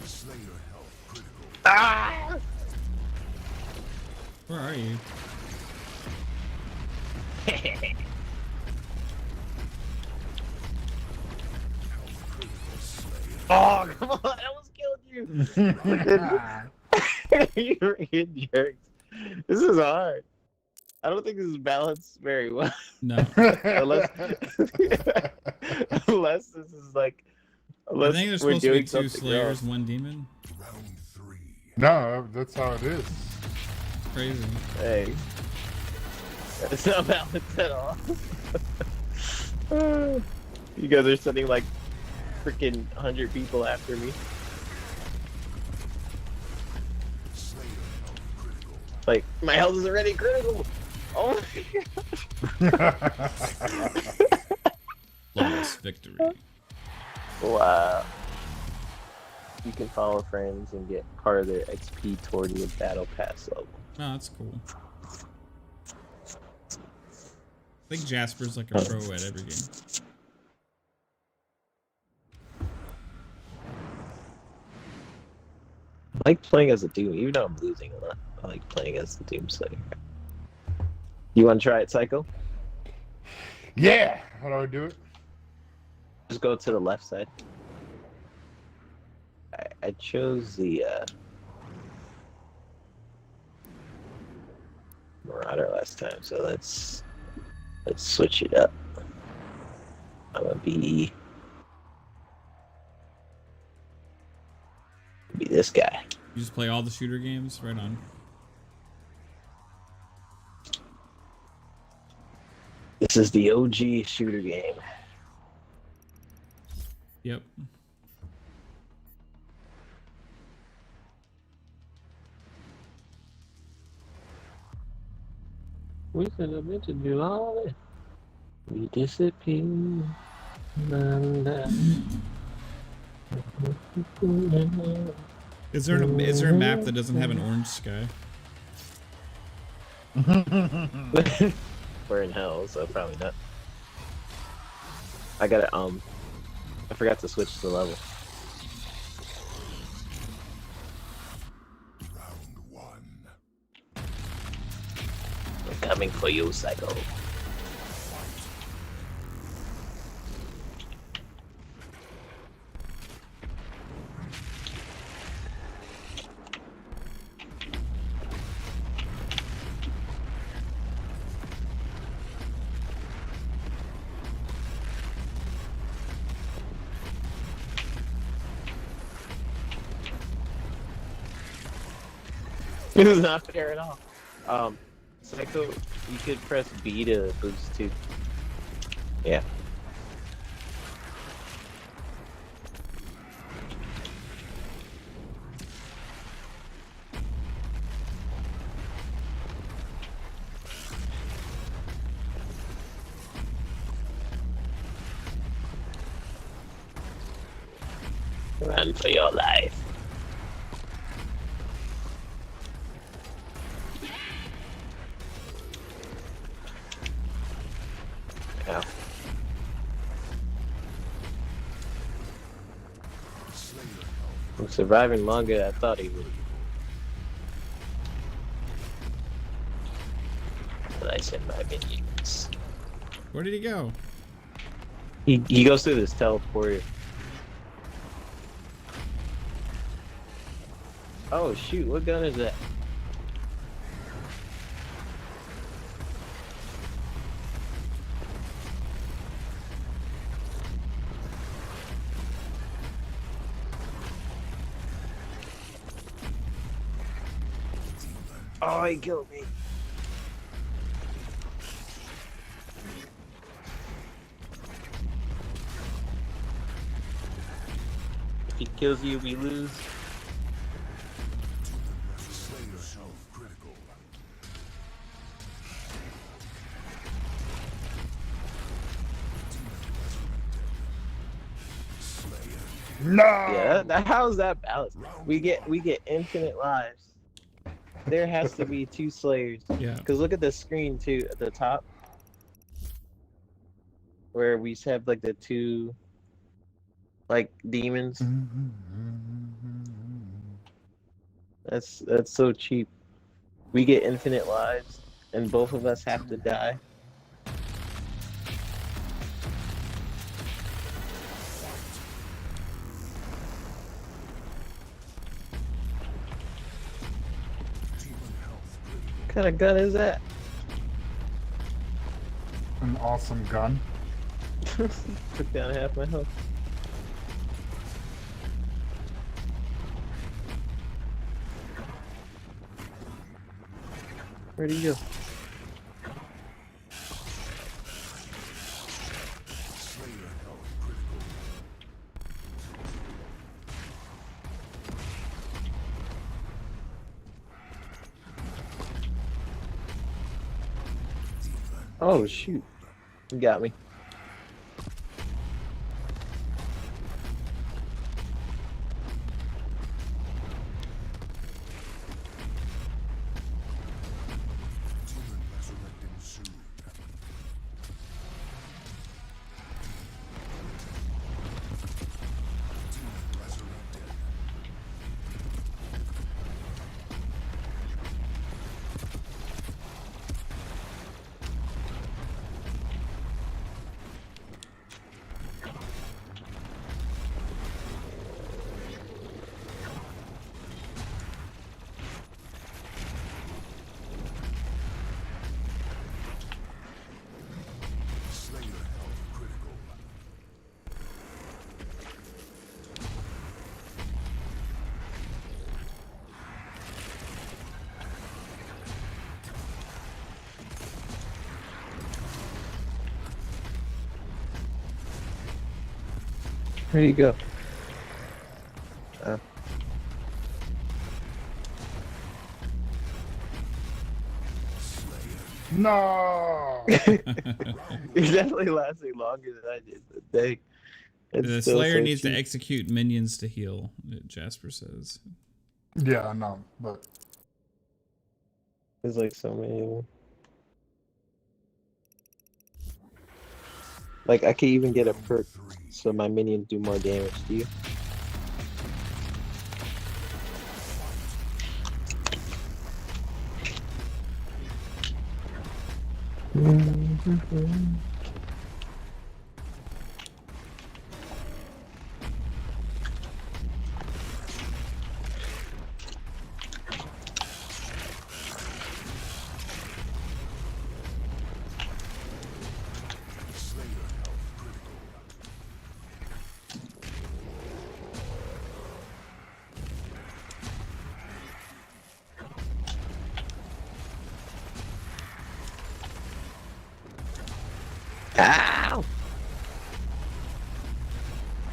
Speaker 5: Slayer health critical.
Speaker 3: Ah!
Speaker 1: Where are you?
Speaker 5: Health critical Slayer.
Speaker 3: Oh, come on! I almost killed you. You jerks. This is hard. I don't think this is balanced very well.
Speaker 1: No,
Speaker 3: unless, unless this is like.
Speaker 1: I
Speaker 3: Unless
Speaker 1: think there's
Speaker 3: we're
Speaker 1: supposed to be
Speaker 3: doing
Speaker 1: two
Speaker 3: something
Speaker 1: Slayers,
Speaker 3: wrong.
Speaker 1: one demon.
Speaker 5: Round 3.
Speaker 2: No, that's how it is.
Speaker 1: Crazy.
Speaker 3: Hey. It's not balanced at all. You guys are sending like freaking 100 people after me.
Speaker 5: Slayer health critical.
Speaker 3: Like, my health is already critical. Oh my god.
Speaker 1: Flawless victory.
Speaker 3: Wow. You can follow friends and get part of their XP toward your battle pass level.
Speaker 1: Oh, that's cool. I think Jasper's like a pro at every game.
Speaker 3: I like playing as a Doom, even though I'm losing a lot. I like playing as the Doom Slayer. You want to try it, Psycho?
Speaker 2: Yeah! How do I do it?
Speaker 3: Just go to the left side. I chose the Marauder last time, so let's switch it up. I'm gonna be this guy.
Speaker 1: You just play all the shooter games, right on.
Speaker 3: This is the OG shooter game.
Speaker 1: Yep.
Speaker 3: We could have meant to do all this. We disappeared.
Speaker 1: Is there a map that doesn't have an orange sky?
Speaker 3: We're in hell, so probably not. I gotta I forgot to switch the level.
Speaker 5: Round one.
Speaker 3: I'm coming for you, Psycho. This is not fair at all. Psycho, you could press B to boost too. Yeah. Run for your life. Yeah. I'm surviving longer than I thought he would. But I send my minions.
Speaker 1: Where did he go?
Speaker 3: He goes through this teleporter. Oh shoot, what gun is that? Oh, he killed me. If he kills you, we lose.
Speaker 5: Self-critical.
Speaker 2: No.
Speaker 3: Yeah, how's that balanced? We get infinite lives. There has to be 2 slayers.
Speaker 1: Yeah.
Speaker 3: Cause look at the screen too at the top, where we have like the 2 like demons. That's so cheap. We get infinite lives, and both of us have to die. What kind of gun is that?
Speaker 2: An awesome gun.
Speaker 3: Took down half my health. Where'd he go? Oh shoot. You got me. There you go.
Speaker 2: No.
Speaker 3: You're definitely lasting longer than I did. But dang, it's
Speaker 1: The
Speaker 3: still
Speaker 1: Slayer
Speaker 3: so
Speaker 1: needs to
Speaker 3: cheap.
Speaker 1: execute minions to heal, Jasper says.
Speaker 2: Yeah, no, but
Speaker 3: There's like so many. Like I could even get a perk so my minions do more damage to you. Ow!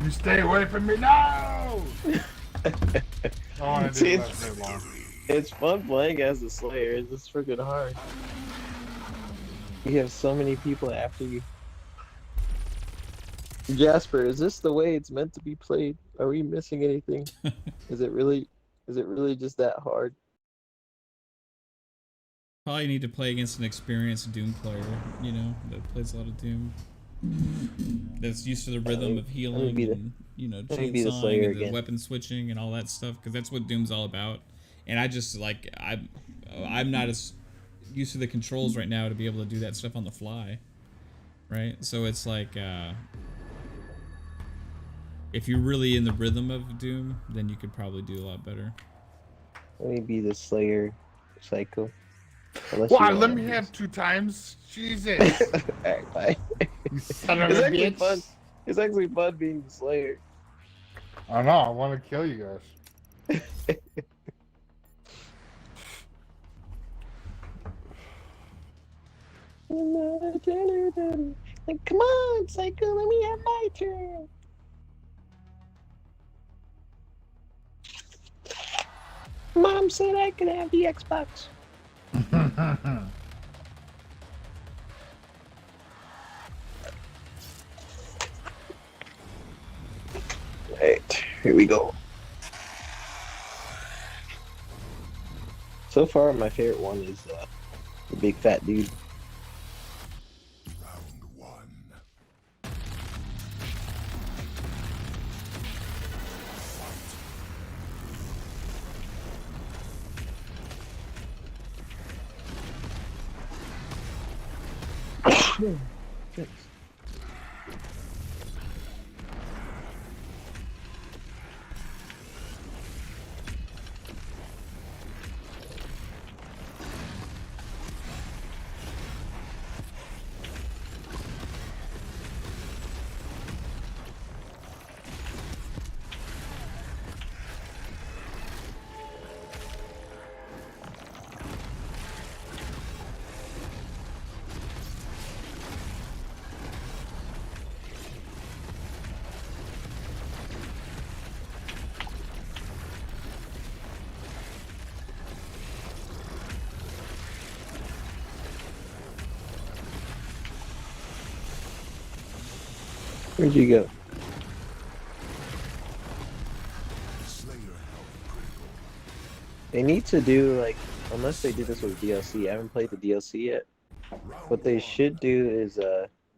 Speaker 2: you stay away from me now. I want to do that very long.
Speaker 3: It's fun playing as the Slayer. It's just freaking hard. You have so many people after you. Jasper, is this the way it's meant to be played? Are we missing anything? Is it really just that hard?
Speaker 1: Probably need to play against an experienced Doom player, you know, that plays a lot of Doom. That's used to the rhythm of healing and, you know, chainsawing and the weapon switching and all that stuff, because that's what Doom's all about. And I just, like, I'm not as used to the controls right now to be able to do that stuff on the fly, right? So it's like, if you're really in the rhythm of Doom, then you could probably do a lot better.
Speaker 3: Let me be the Slayer Psycho.
Speaker 2: Why? Let me have 2 times. Jesus.
Speaker 3: Alright, bye.
Speaker 2: You son of
Speaker 3: It's
Speaker 2: a
Speaker 3: actually
Speaker 2: bitch.
Speaker 3: fun. It's actually fun being the Slayer.
Speaker 2: I know. I want to kill you guys.
Speaker 3: Like, come on, Psycho, let me have my turn. Mom said I could have the Xbox. Alright, here we go. So far, my favorite one is the big fat dude.
Speaker 5: Round 1.
Speaker 3: Thanks. Where'd you go?
Speaker 5: Slayer health critical.
Speaker 3: They need to do, like, unless they did this with DLC. I haven't played the DLC yet. What they should do is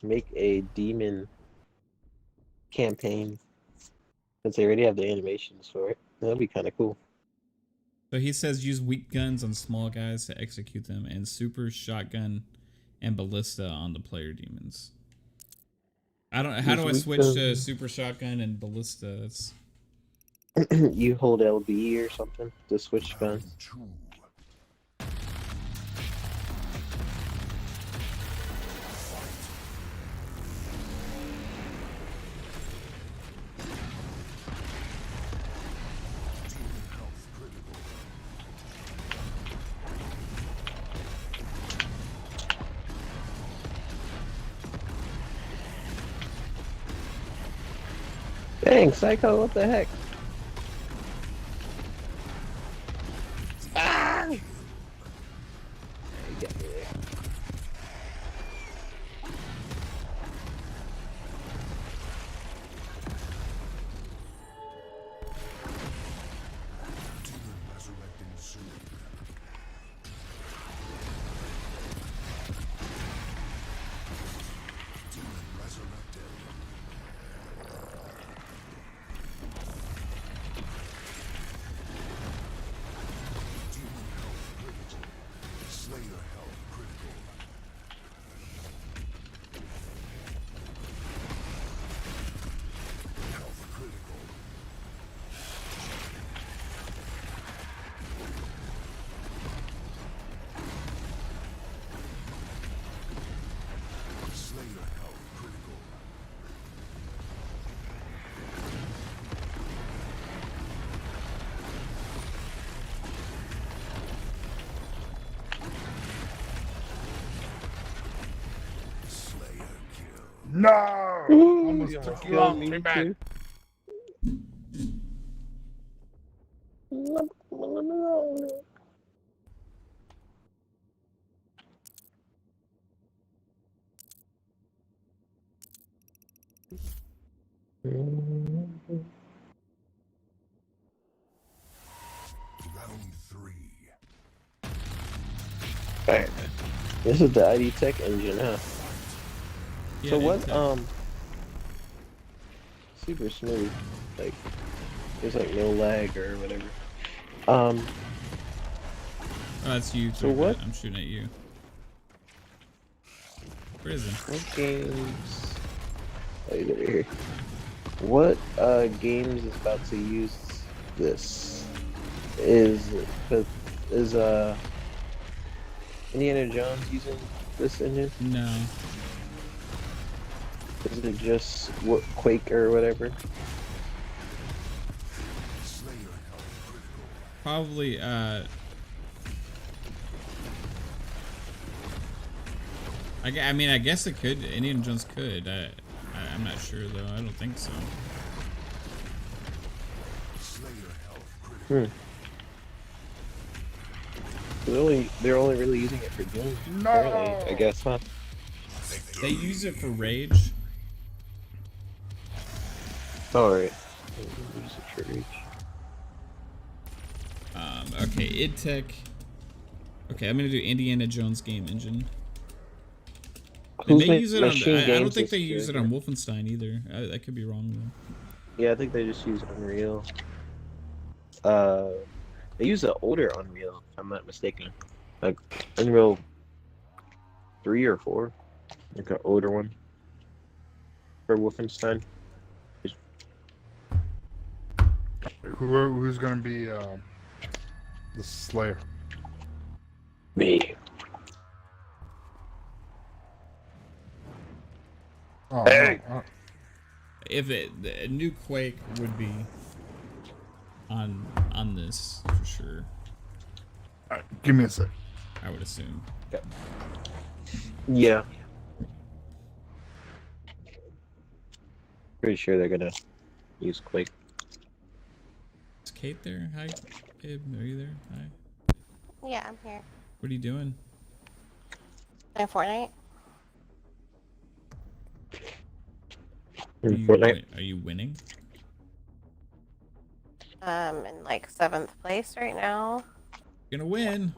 Speaker 3: make a demon campaign, since they already have the animations for it. That'd be kind of cool.
Speaker 1: So he says use weak guns on small guys to execute them, and super shotgun and ballista on the player demons. I don't. How do I switch to super shotgun and ballista? That's
Speaker 3: You hold LB or something to switch guns.
Speaker 5: Round 2. Demon health critical.
Speaker 3: Dang, Psycho, what the heck? Ah! You got me there.
Speaker 5: Demon resurrecting soon. Demon resurrected. Demon health critical. Slayer health critical. Health critical. Slayer health critical. Slayer kill.
Speaker 2: No!
Speaker 3: Ooh,
Speaker 2: Almost
Speaker 3: you
Speaker 2: took
Speaker 3: almost
Speaker 2: you
Speaker 3: killed
Speaker 2: out.
Speaker 3: me
Speaker 2: Too bad.
Speaker 3: too.
Speaker 5: Round 3.
Speaker 3: Alright. This is the ID Tech engine, huh?
Speaker 1: Yeah,
Speaker 3: So what?
Speaker 1: it's,
Speaker 3: Super smooth. Like, there's like no lag or whatever.
Speaker 1: oh, that's you.
Speaker 3: So what?
Speaker 1: I'm shooting at you. Prison.
Speaker 3: What games? Oh, he's over here. What games is about to use this? Is Indiana Jones using this engine?
Speaker 1: No.
Speaker 3: Is it just what Quake or whatever?
Speaker 5: Slayer health critical.
Speaker 1: Probably, I mean, I guess it could. Indiana Jones could. I'm not sure, though. I don't think so.
Speaker 5: Slayer health critical.
Speaker 3: They're only really using it for Doom.
Speaker 2: No!
Speaker 3: Apparently, I guess, huh?
Speaker 1: They use it for Rage.
Speaker 3: Alright. Use it for Reach.
Speaker 1: Okay, id Tech. Okay, I'm gonna do Indiana Jones game engine. They
Speaker 3: Who's
Speaker 1: may
Speaker 3: made
Speaker 1: use it on.
Speaker 3: Machine
Speaker 1: I don't
Speaker 3: Games
Speaker 1: think they
Speaker 3: this
Speaker 1: use it
Speaker 3: year?
Speaker 1: on Wolfenstein either. I could be wrong though.
Speaker 3: Yeah, I think they just use Unreal. They use an older Unreal, if I'm not mistaken. Like Unreal 3 or 4. Like an older one. For Wolfenstein.
Speaker 2: Who's gonna be the Slayer?
Speaker 3: Me.
Speaker 2: Oh,
Speaker 3: Hey!
Speaker 2: no.
Speaker 1: If the new Quake would be on this for sure,
Speaker 2: Alright, give me a sec.
Speaker 1: I would assume.
Speaker 3: Yeah. Pretty sure they're gonna use Quake.
Speaker 1: Is Kate there? Hi, babe. Are you there? Hi.
Speaker 4: Yeah, I'm here.
Speaker 1: What are you doing?
Speaker 4: In Fortnite?
Speaker 1: Are
Speaker 3: In
Speaker 1: you,
Speaker 3: Fortnite?
Speaker 1: are you winning?
Speaker 4: In like 7th place right now.
Speaker 1: You're gonna win.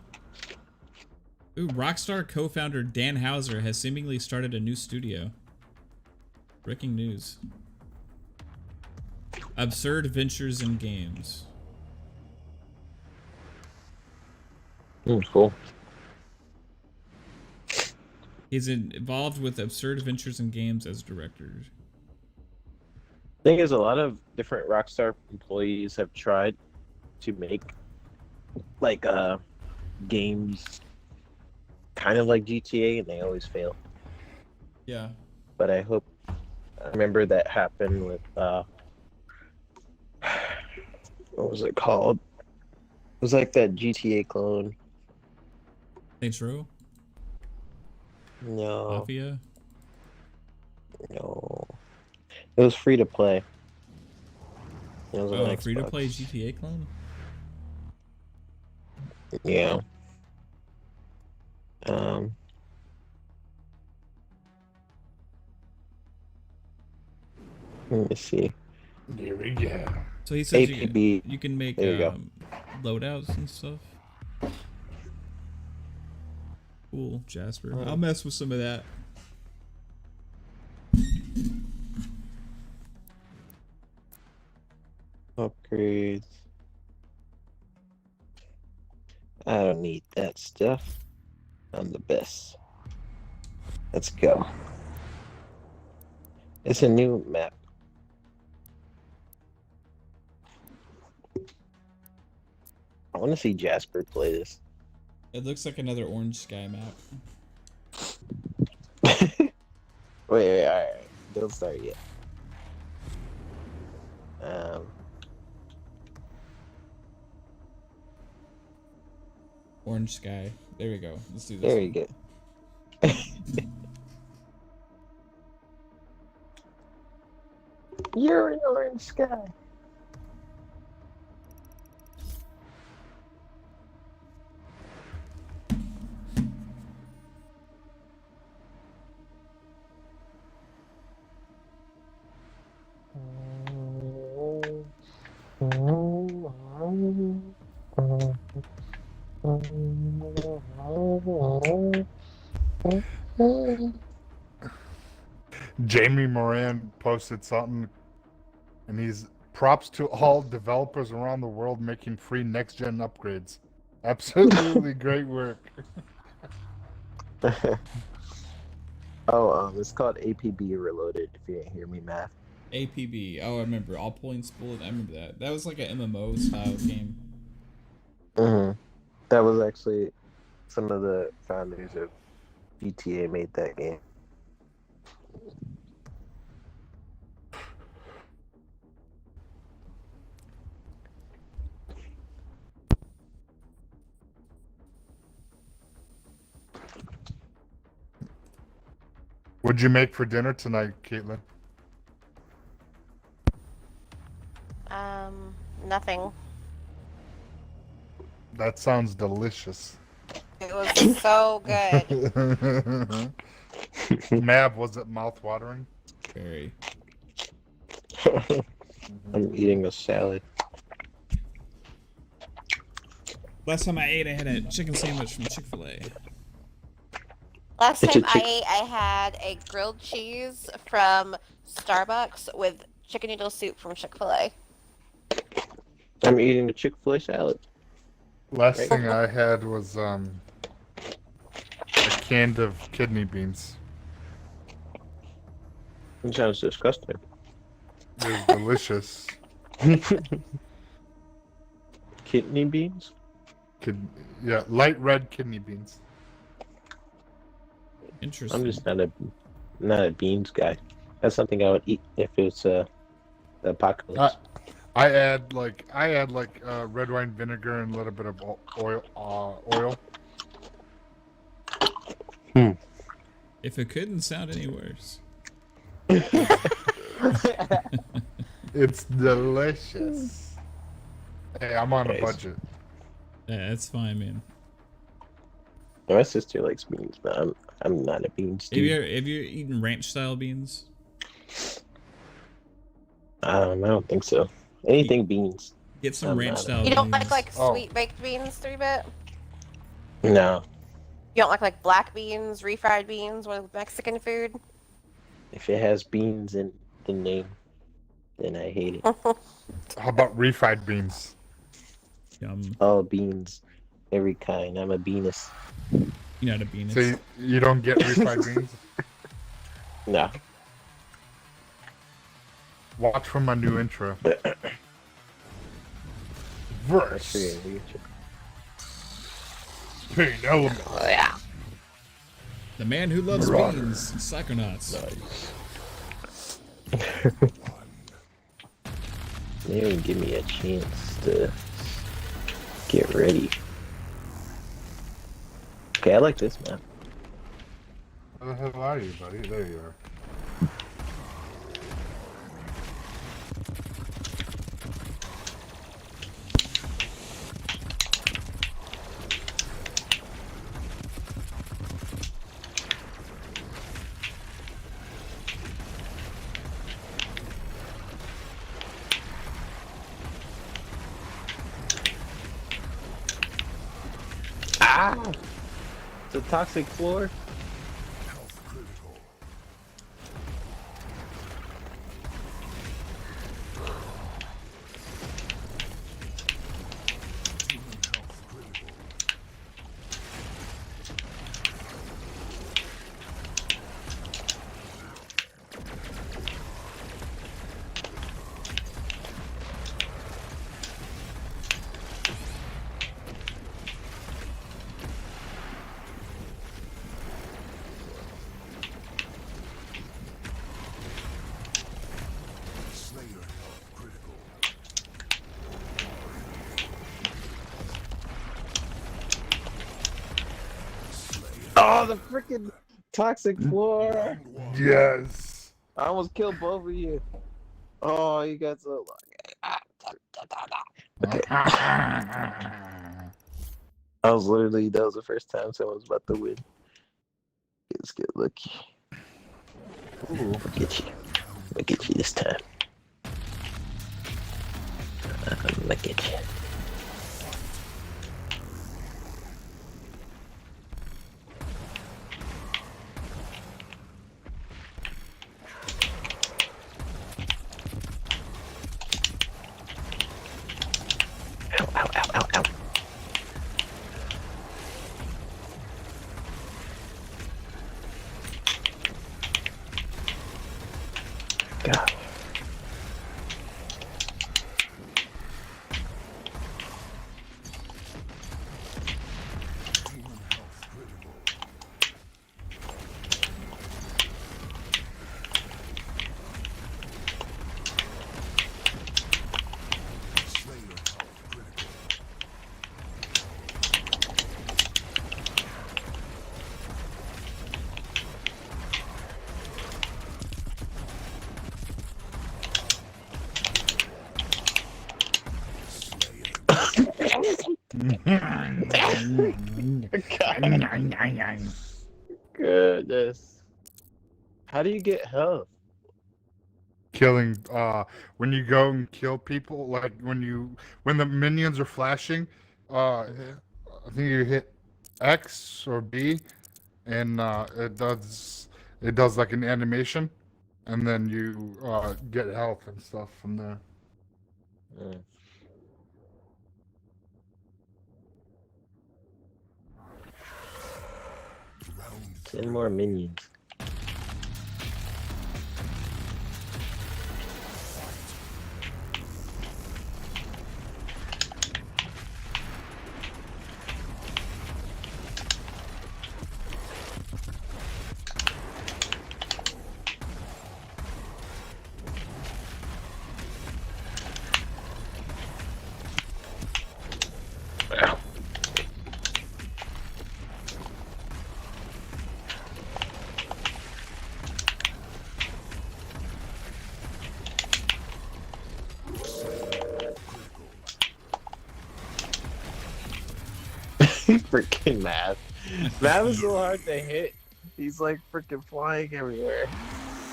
Speaker 1: Ooh, Rockstar co-founder Dan Houser has seemingly started a new studio. Breaking news. Absurd Ventures in Games.
Speaker 3: Cool.
Speaker 1: He's involved with Absurd Ventures in Games as director.
Speaker 3: Thing is, a lot of different Rockstar employees have tried to make like games kind of like GTA, and they always fail.
Speaker 1: Yeah.
Speaker 3: But I hope. I remember that happened with what was it called? It was like that GTA clone.
Speaker 1: Saints Row?
Speaker 3: No,
Speaker 1: Mafia?
Speaker 3: no. It was free to play. It was on
Speaker 1: Oh,
Speaker 3: Xbox.
Speaker 1: free to play GTA clone?
Speaker 3: Yeah. Let me see.
Speaker 2: Here we go.
Speaker 1: So he says
Speaker 3: APB.
Speaker 1: you can make
Speaker 3: There you go.
Speaker 1: loadouts and stuff. Cool, Jasper. I'll mess with some of that.
Speaker 3: Upgrades. I don't need that stuff. I'm the best. Let's go. It's a new map. I want to see Jasper play this.
Speaker 1: It looks like another Orange Sky map.
Speaker 3: Wait, alright. Don't start yet.
Speaker 1: Orange Sky. There we go. Let's do this.
Speaker 3: There you go. You're in orange sky.
Speaker 2: Jamie Moran posted something, and he's props to all developers around the world making free next-gen upgrades. Absolutely great work.
Speaker 3: It's called APB Reloaded, if you didn't hear me, math.
Speaker 1: APB. Oh, I remember. All Points Bullet. I remember that. That was like an MMO style game.
Speaker 3: That was actually some of the founders of GTA made that game.
Speaker 2: What'd you make for dinner tonight, Kaitlin?
Speaker 4: Nothing.
Speaker 2: That sounds delicious.
Speaker 4: It was so good.
Speaker 2: Mab, was it mouth-watering?
Speaker 1: Very.
Speaker 3: I'm eating a salad.
Speaker 1: Last time I ate, I had a chicken sandwich from Chick-fil-A.
Speaker 4: Last
Speaker 3: It's a
Speaker 4: time I ate, I had a grilled cheese from Starbucks with chicken noodle soup from Chick-fil-A.
Speaker 3: I'm eating a Chick-fil-A salad.
Speaker 2: Last
Speaker 3: Right.
Speaker 2: thing I had was a can of kidney beans.
Speaker 3: It sounds disgusting.
Speaker 2: It was delicious.
Speaker 3: Kidney beans?
Speaker 2: Yeah, light red kidney beans.
Speaker 1: Interesting.
Speaker 3: I'm just not a beans guy. That's something I would eat if it's the apocalypse.
Speaker 2: I add like red wine vinegar and a little bit of oil.
Speaker 1: If it couldn't sound any worse.
Speaker 2: It's delicious. Hey, I'm on a
Speaker 3: Nice.
Speaker 2: budget.
Speaker 1: Yeah, that's fine, man.
Speaker 3: My sister likes beans, but I'm not a beans
Speaker 1: Have
Speaker 3: dude.
Speaker 1: you eaten ranch style beans?
Speaker 3: I don't think so. Anything beans.
Speaker 1: Get some
Speaker 3: I'm
Speaker 1: ranch
Speaker 3: not a-
Speaker 1: style
Speaker 4: You don't
Speaker 1: beans.
Speaker 4: like
Speaker 2: Oh.
Speaker 4: sweet baked beans, 3-bit?
Speaker 3: No.
Speaker 4: You don't like black beans, refried beans, with Mexican food?
Speaker 3: If it has beans in the name, then I hate it.
Speaker 2: How about refried beans?
Speaker 1: Yum.
Speaker 3: All beans, every kind. I'm a beanist.
Speaker 1: You're not a bean.
Speaker 2: So you don't get refried beans?
Speaker 3: No.
Speaker 2: Watch for my new intro.
Speaker 3: That's
Speaker 2: Verse.
Speaker 3: true.
Speaker 2: Pain element.
Speaker 3: Oh, yeah.
Speaker 1: The man who loves beans. Psychonauts.
Speaker 3: They didn't give me a chance to get ready. Okay, I like this map.
Speaker 2: Where the hell are you, buddy? There you are.
Speaker 3: Ah! It's a toxic floor.
Speaker 5: Health critical. Human health critical. Slayer health critical. Slayer
Speaker 3: Oh, the freaking toxic floor.
Speaker 5: round one.
Speaker 2: Yes.
Speaker 3: I almost killed both of you. Oh, you got so lucky. Okay. I was literally, that was the first time someone was about to win. Let's get lucky. Ooh, look at you. Look at you this time. Look at you. Ow, ow, ow, ow, ow. God.
Speaker 5: Human health critical. Slayer health critical.
Speaker 3: Goodness. How do you get health?
Speaker 2: Killing when you go and kill people, like when the minions are flashing, I think you hit X or B, and it does like an animation, and then you get health and stuff from there.
Speaker 3: Mm. 10 more minions. Freaking Mav. Mav is so hard to hit. He's like freaking flying everywhere.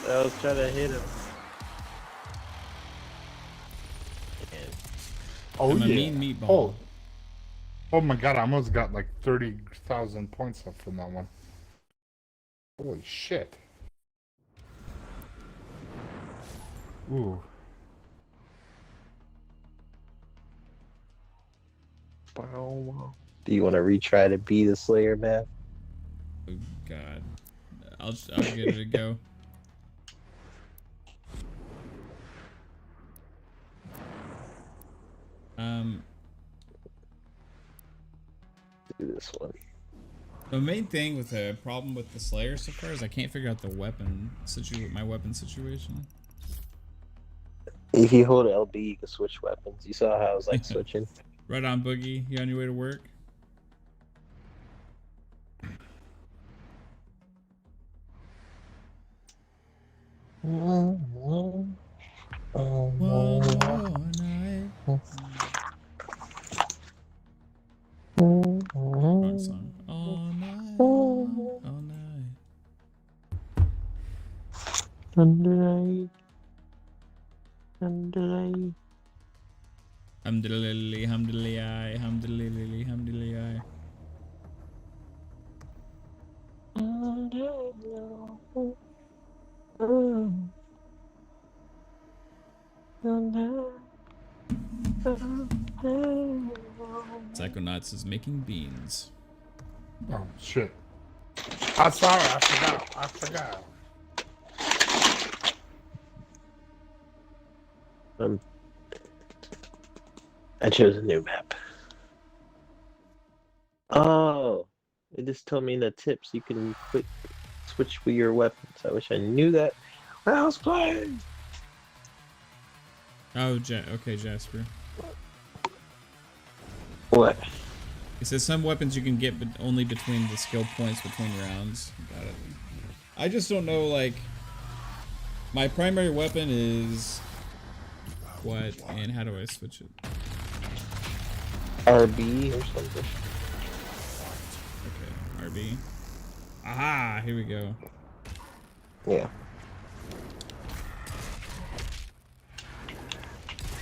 Speaker 3: I was trying to hit him.
Speaker 2: Oh
Speaker 1: I'm a
Speaker 2: yeah.
Speaker 1: mean meatball.
Speaker 2: Oh my god! I almost got like 30,000 points up from that one. Holy shit! Ooh.
Speaker 3: Do you want to retry to be the Slayer, Mav?
Speaker 1: Oh god. I'll give it a go.
Speaker 3: Do this one.
Speaker 1: The main thing with the problem with the Slayer so far is I can't figure out the weapon my weapon situation.
Speaker 3: If you hold LB, you can switch weapons. You saw how I was like switching.
Speaker 1: Right on, Boogie. You on your way to work? One more night. Wrong song. All night, all night.
Speaker 3: Alhamdulillah.
Speaker 1: Alhamdulillah, alhamdulillah, alhamdulillah, alhamdulillah. Psychonauts is making beans.
Speaker 2: Oh shit! I'm sorry. I forgot.
Speaker 3: I chose a new map. Oh, it just told me in the tips you can switch with your weapons. I wish I knew that when I was playing.
Speaker 1: Oh, okay, Jasper.
Speaker 3: What?
Speaker 1: It says some weapons you can get, but only between the skill points between rounds. Got it. I just don't know, like, my primary weapon is what, and how do I switch it?
Speaker 3: RB or something.
Speaker 1: Okay, RB. Aha, here we go.
Speaker 3: Yeah.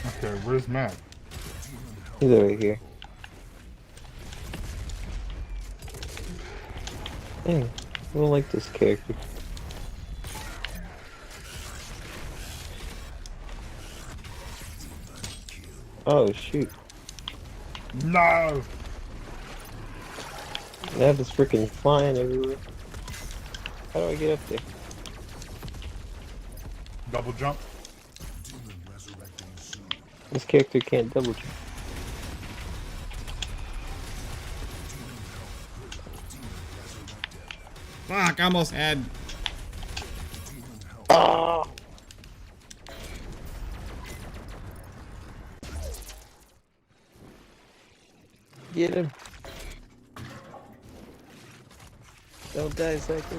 Speaker 2: Okay, where's Matt?
Speaker 3: He's over here. Dang, I don't like this character. Oh shoot.
Speaker 2: No!
Speaker 3: That is freaking flying everywhere. How do I get up there?
Speaker 2: Double jump.
Speaker 3: This character can't double jump.
Speaker 1: Fuck, I almost had...
Speaker 3: Oh! Get him. Don't die, Psycho.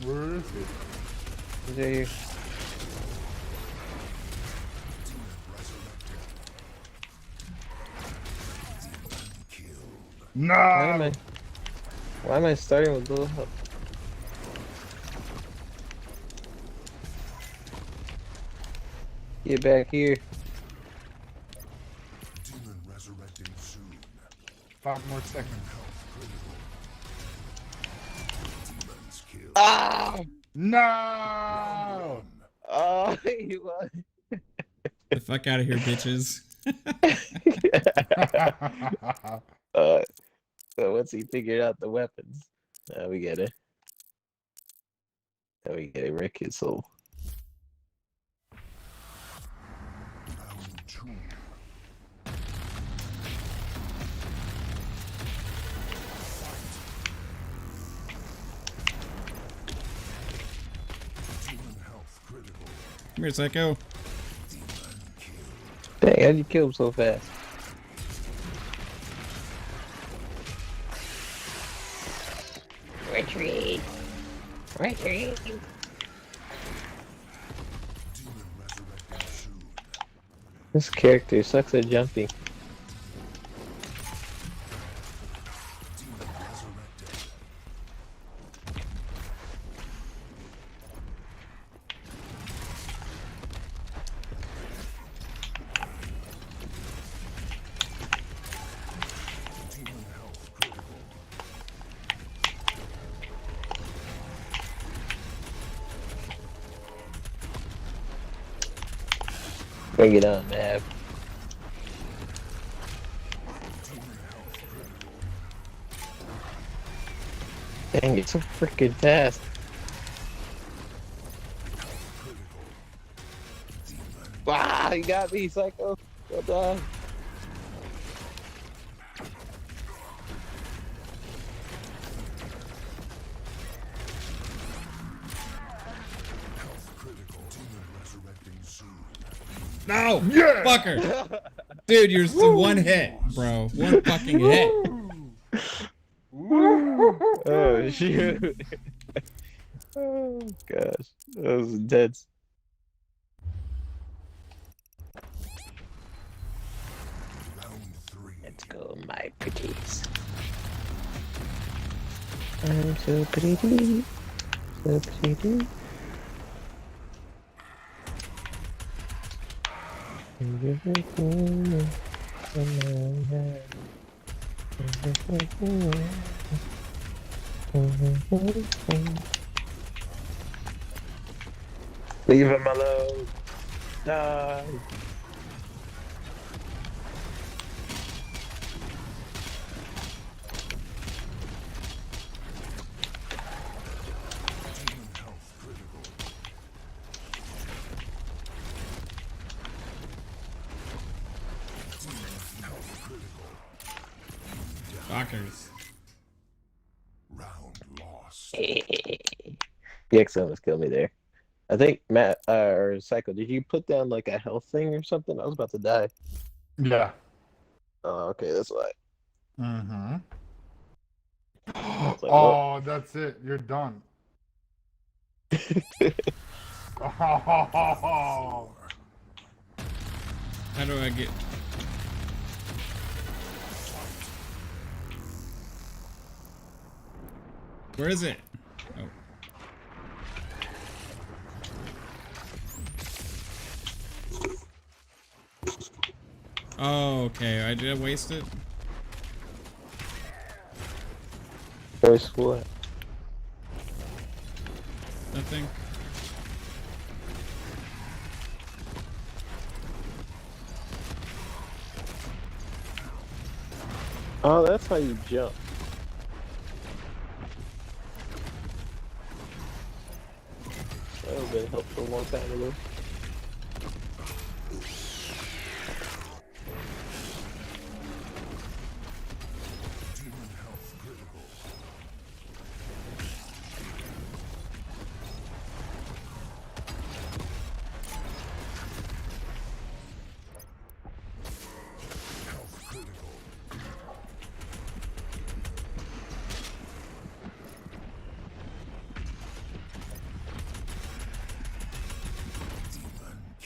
Speaker 2: Where is he?
Speaker 3: He's right here.
Speaker 2: No!
Speaker 3: Why am I starting with low health? Get back here.
Speaker 2: 5 more seconds.
Speaker 3: Ah!
Speaker 2: No!
Speaker 3: Oh, he won.
Speaker 1: The fuck out of here, bitches.
Speaker 3: So once he figured out the weapons, now we get it. Now we get to wreck his soul.
Speaker 1: Come here, Psycho.
Speaker 3: Dang, how'd you kill him so fast? Retreat! Retreat! This character sucks at jumping. Bring it on, man. Dang, it's so freaking fast. Wow, you got me, Psycho. Well done.
Speaker 1: No!
Speaker 2: Yeah!
Speaker 1: Fucker! Dude, you're one hit, bro. One fucking hit.
Speaker 3: Oh, shoot. Oh, gosh. That was intense. Let's go, my pretties. I'm so pretty. So pretty. Leave him alone. Die.
Speaker 5: Human health critical. Human health critical.
Speaker 1: Doctors.
Speaker 5: Round lost.
Speaker 3: EX almost killed me there. I think Matt or Psycho, did you put down like a health thing or something? I was about to die.
Speaker 2: Yeah.
Speaker 3: Oh, okay, that's why.
Speaker 2: Mm-hmm.
Speaker 3: Like,
Speaker 2: Oh, that's it. You're done. Oh.
Speaker 1: How do I get? Where is it? Oh. Oh, okay. I did waste it.
Speaker 3: First what?
Speaker 1: Nothing.
Speaker 3: Oh, that's how you jump. That would have been helpful a long time ago.
Speaker 5: Human health critical. Health critical.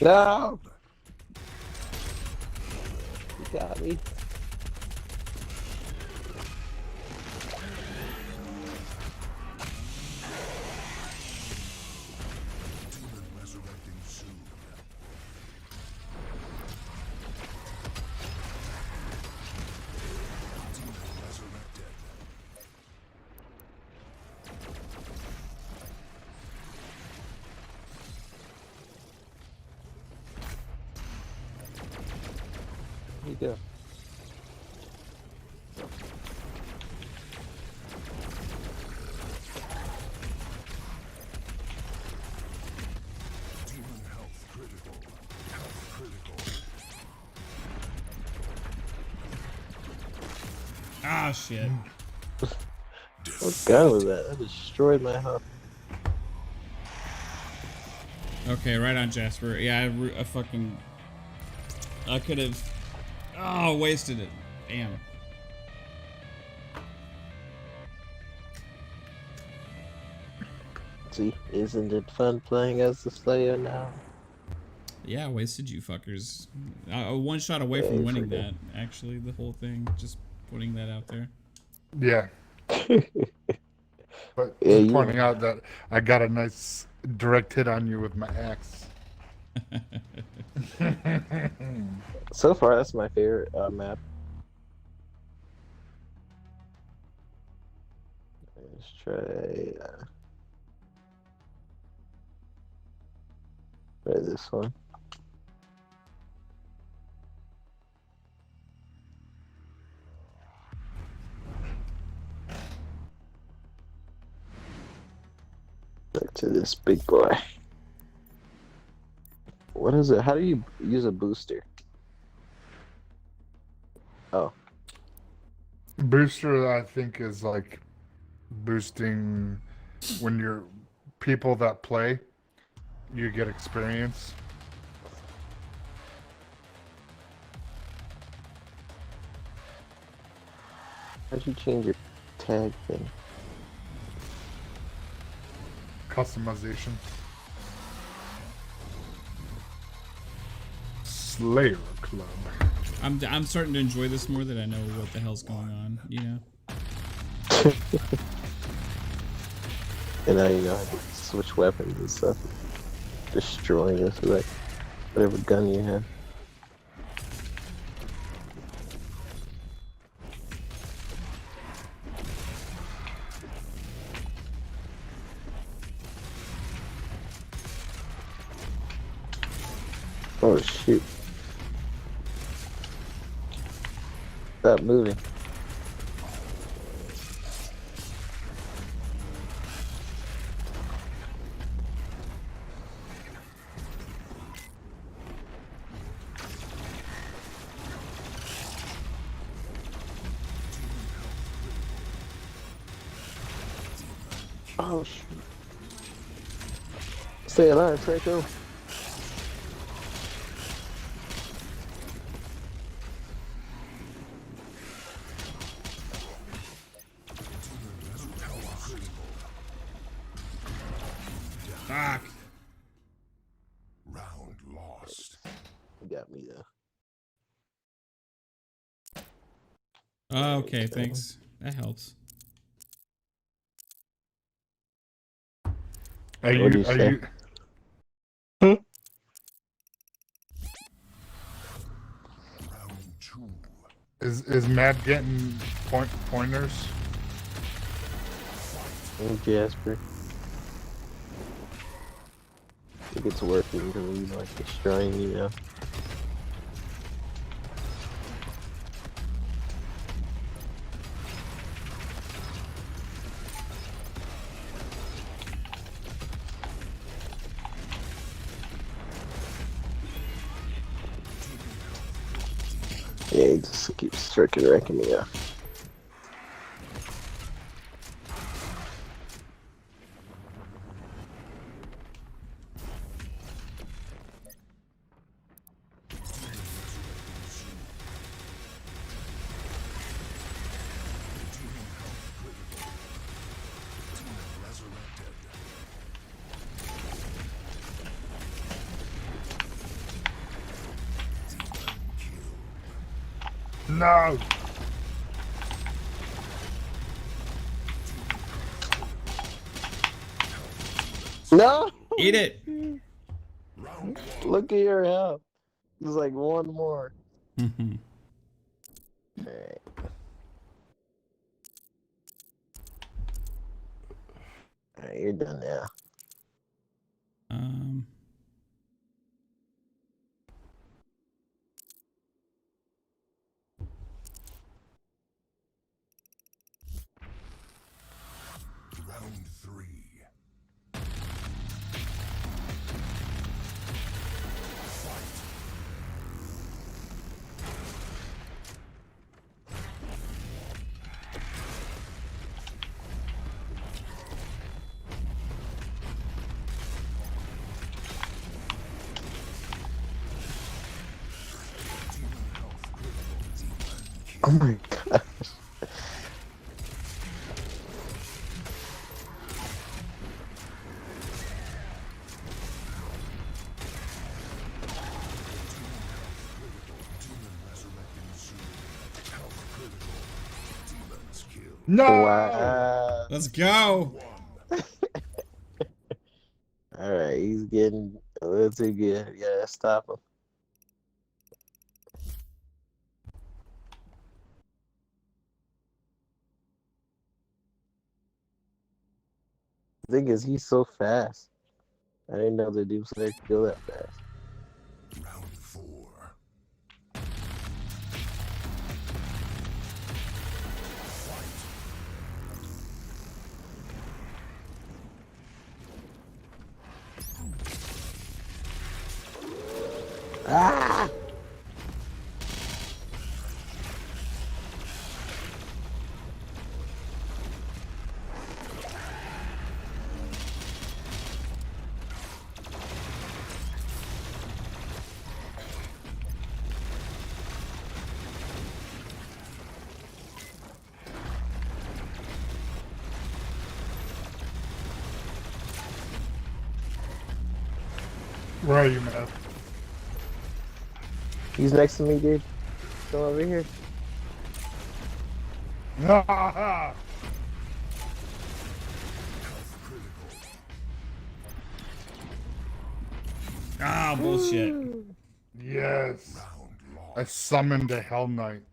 Speaker 3: No! You got me.
Speaker 5: Demon resurrecting soon. Demon resurrected.
Speaker 3: Here you go.
Speaker 5: Demon health critical. Health critical.
Speaker 1: Ah, shit.
Speaker 3: What gun was that? That destroyed my health.
Speaker 1: Okay, right on, Jasper. Yeah, I fucking. I could have. Oh, wasted it. Damn.
Speaker 3: See, isn't it fun playing as the Slayer now?
Speaker 1: Yeah, I wasted you fuckers. One shot away
Speaker 3: Yeah,
Speaker 1: from
Speaker 3: you
Speaker 1: winning
Speaker 3: forgot.
Speaker 1: that. Actually, the whole thing. Just putting that out there.
Speaker 2: Yeah. But
Speaker 3: Yeah,
Speaker 2: just
Speaker 3: you-
Speaker 2: pointing out that I got a nice direct hit on you with my axe.
Speaker 3: So far, that's my favorite map. Let's try. Try this one. Back to this big boy. What is it? How do you use a booster? Oh,
Speaker 2: Booster, I think, is like boosting when you're people that play, you get experience.
Speaker 3: how'd you change your tag thing?
Speaker 2: Customization. Slayer Club.
Speaker 1: I'm starting to enjoy this more that I know what the hell's going on. You know.
Speaker 3: And now you know how to switch weapons and stuff. Destroying us with like whatever gun you have. Oh shoot. Stop moving. Oh shoot. Stay alive, Psycho.
Speaker 1: Fuck.
Speaker 5: Round lost.
Speaker 3: You got me though.
Speaker 1: Okay, thanks. That helps.
Speaker 2: Are
Speaker 3: What do
Speaker 2: you?
Speaker 3: you
Speaker 2: Are
Speaker 3: say?
Speaker 2: you?
Speaker 5: Round 2.
Speaker 2: Is Matt getting pointers?
Speaker 3: Oh, Jasper. I think it's working because he's like destroying you now. Yeah, he just keeps freaking wrecking me up.
Speaker 2: No.
Speaker 3: No!
Speaker 1: Eat it.
Speaker 3: Look at your health. There's like one more.
Speaker 1: Mhm.
Speaker 3: Alright. Alright, you're done now.
Speaker 1: um.
Speaker 5: Round 3.
Speaker 3: Oh my god.
Speaker 2: No.
Speaker 3: Wow.
Speaker 1: Let's go.
Speaker 3: Alright, he's getting a little too good. Yeah, stop him. The thing is, he's so fast. I didn't know the Doom Slayer could go that fast.
Speaker 5: Round 4.
Speaker 3: Ah!
Speaker 2: Where are you, Matt?
Speaker 3: He's next to me, dude. Come over here.
Speaker 2: Ah,
Speaker 1: Ah, bullshit.
Speaker 2: yes.
Speaker 5: Round
Speaker 2: I
Speaker 5: lost.
Speaker 2: summoned a Hell Knight.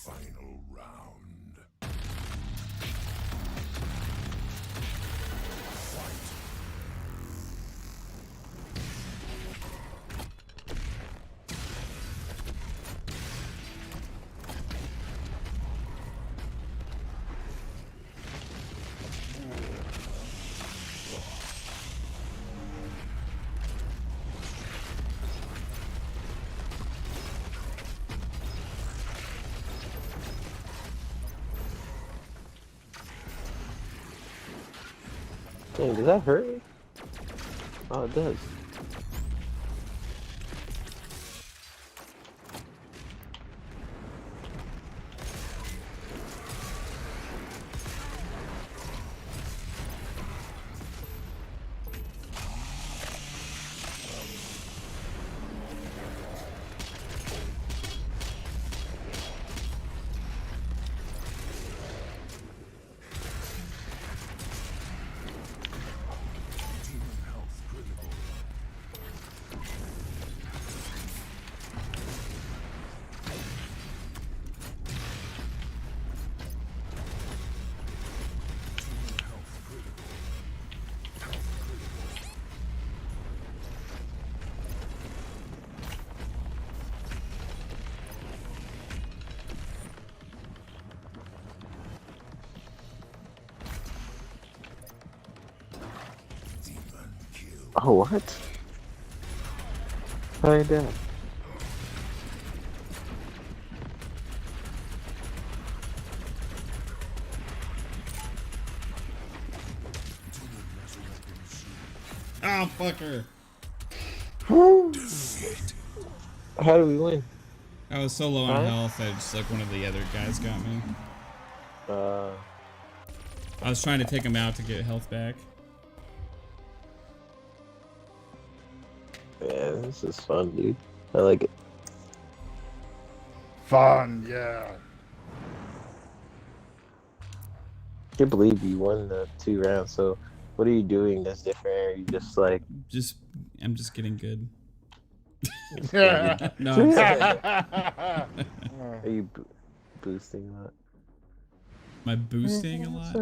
Speaker 5: Final round. Fight.
Speaker 3: Dang, does that hurt me? Oh, it does.
Speaker 5: Health critical. Health critical. Health critical. Demon kill.
Speaker 3: Oh, what? How did that?
Speaker 5: Demon resurrecting soon.
Speaker 1: Oh, fucker.
Speaker 5: Defeat.
Speaker 3: How do we win?
Speaker 1: I was so low on
Speaker 3: Huh?
Speaker 1: health, I just like one of the other guys got me. I was trying to take him out to get health back.
Speaker 3: Yeah, this is fun, dude. I like it.
Speaker 2: Fun, yeah.
Speaker 3: Can't believe you won the 2 rounds. So, what are you doing that's different? Are you just like?
Speaker 1: I'm just getting good.
Speaker 2: Yeah.
Speaker 1: No, I'm sorry.
Speaker 3: Are you boosting a lot?
Speaker 1: Am I boosting a lot?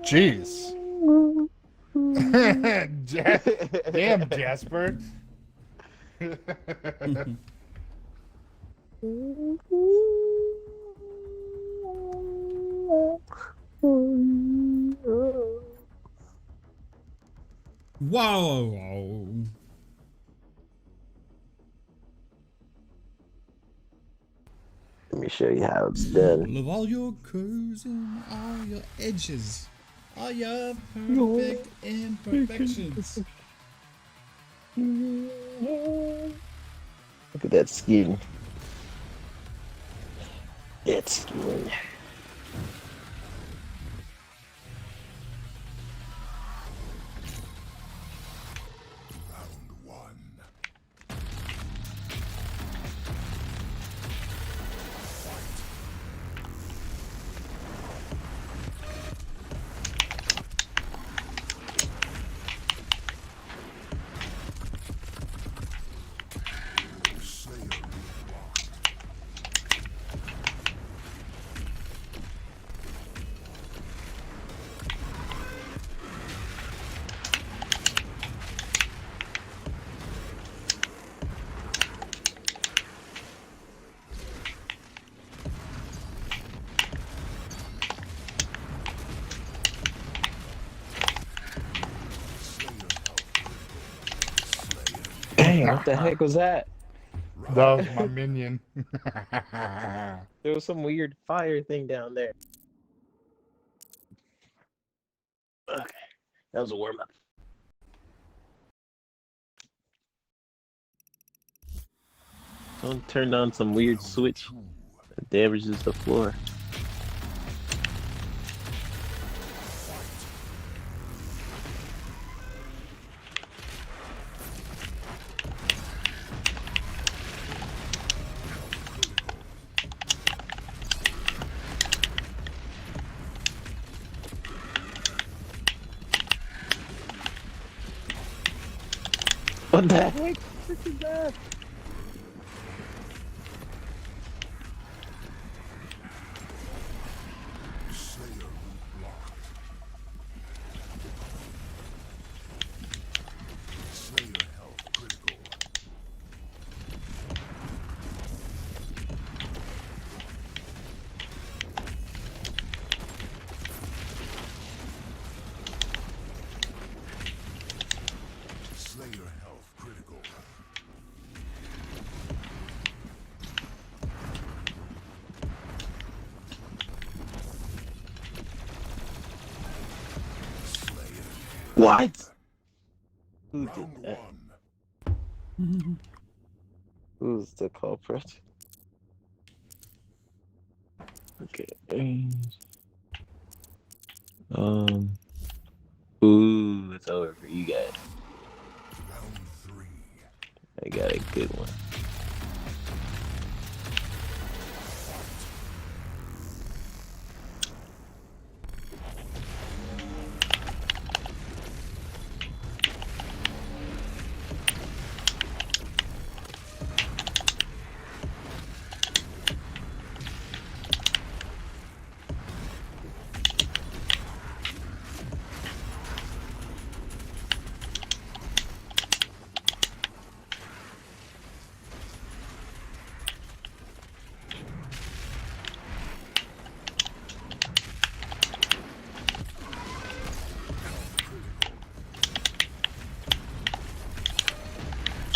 Speaker 2: Jeez. Damn, Jasper.
Speaker 1: Whoa!
Speaker 3: Let me show you how it's done.
Speaker 1: Love all your curves and all your edges, all your perfect imperfections.
Speaker 3: Look at that skin. It's skin.
Speaker 5: Round one. Slayer locked.
Speaker 3: Dang, what the heck was that?
Speaker 2: That was my minion.
Speaker 3: There was some weird fire thing down there. Okay, that was a warm up. Someone turned on some weird switch that damages the floor. What the heck? What is that?
Speaker 5: Slayer blocked. Slayer health critical. Slayer health critical. Slayer.
Speaker 3: What? Who did
Speaker 5: Round
Speaker 3: that?
Speaker 5: one.
Speaker 3: Who's the culprit? Okay. Ooh, it's over for you guys.
Speaker 5: Round three.
Speaker 3: I got a good one.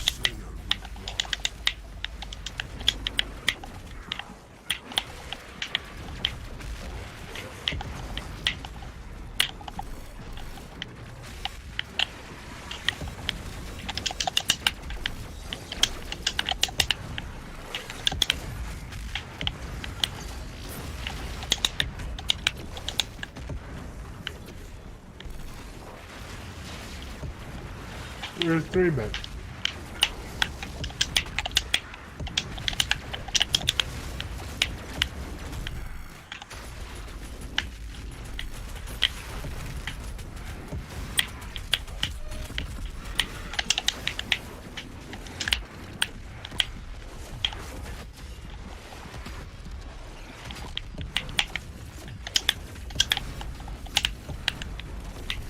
Speaker 5: Slayer blocked.
Speaker 2: Where's 3-bit?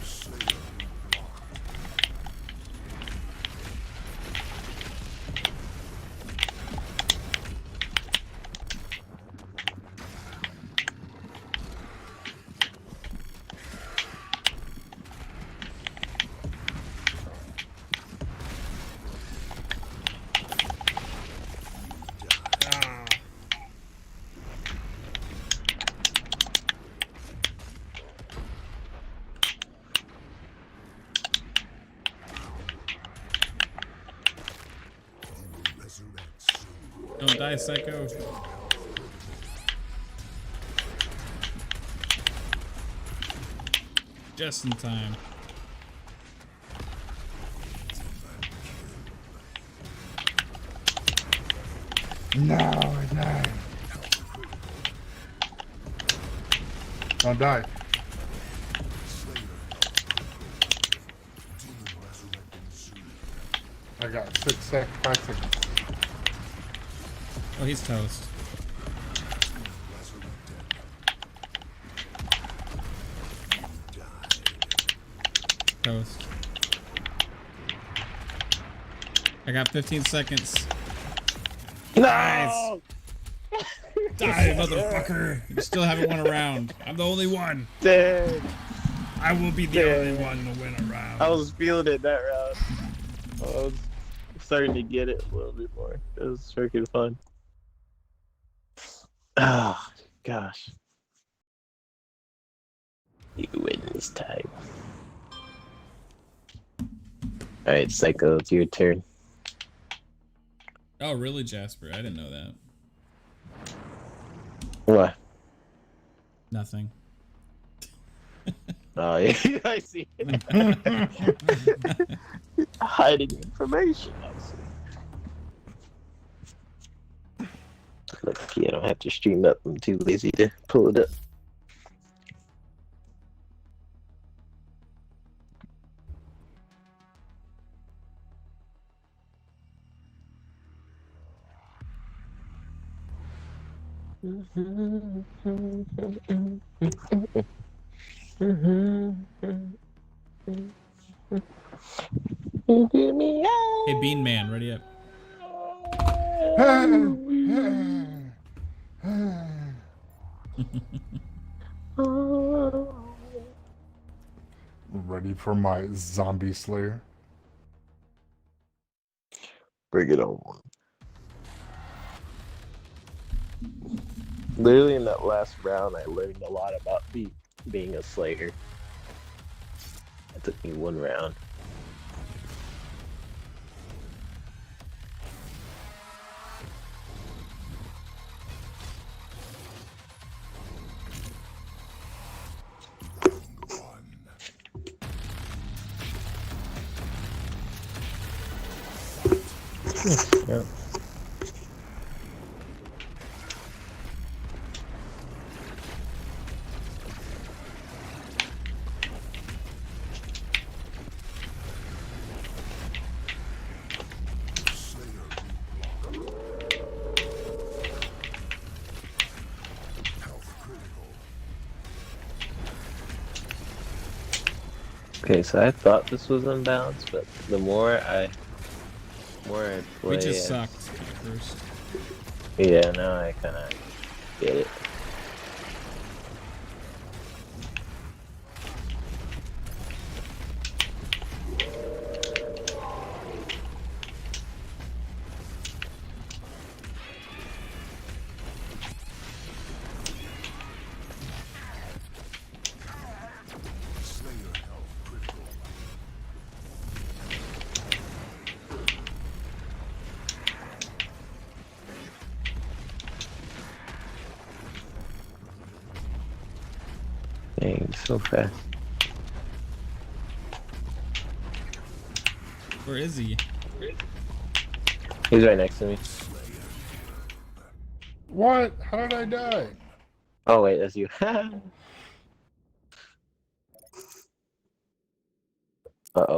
Speaker 5: Slayer blocked. You will resurrect soon.
Speaker 1: Don't die, Psycho. Just in time.
Speaker 2: No, no. Don't die.
Speaker 5: Slayer demon resurrecting soon.
Speaker 2: I got 5 seconds.
Speaker 1: Oh, he's toast.
Speaker 5: Resurrected. You died.
Speaker 1: Toast. I got 15 seconds.
Speaker 3: No!
Speaker 1: Die, motherfucker! You still haven't won a round. I'm the only one.
Speaker 3: Dang.
Speaker 1: I will be the
Speaker 3: Damn.
Speaker 1: only one to win a round.
Speaker 3: I was feeling it that round. I was starting to get it a little bit more. It was freaking fun. Oh, gosh. You win this time. Alright, Psycho, it's your turn.
Speaker 1: Oh, really, Jasper? I didn't know that.
Speaker 3: What?
Speaker 1: Nothing.
Speaker 3: Oh, yeah, I see. Hiding information, I see. Lucky I don't have to stream up. I'm too lazy to pull it up. Give me
Speaker 1: Hey, Bean Man, ready up.
Speaker 2: Ready for my zombie slayer?
Speaker 3: Bring it on. Literally in that last round, I learned a lot about being a slayer. It took me one round. Yep. Okay, so I thought this was unbalanced, but the more I play,
Speaker 1: We just sucked at first.
Speaker 3: yeah, now I kind of get it. Dang, so fast.
Speaker 1: Where is he?
Speaker 3: He's right next to me.
Speaker 2: What? How did I die?
Speaker 3: Oh wait, that's you. Uh-oh,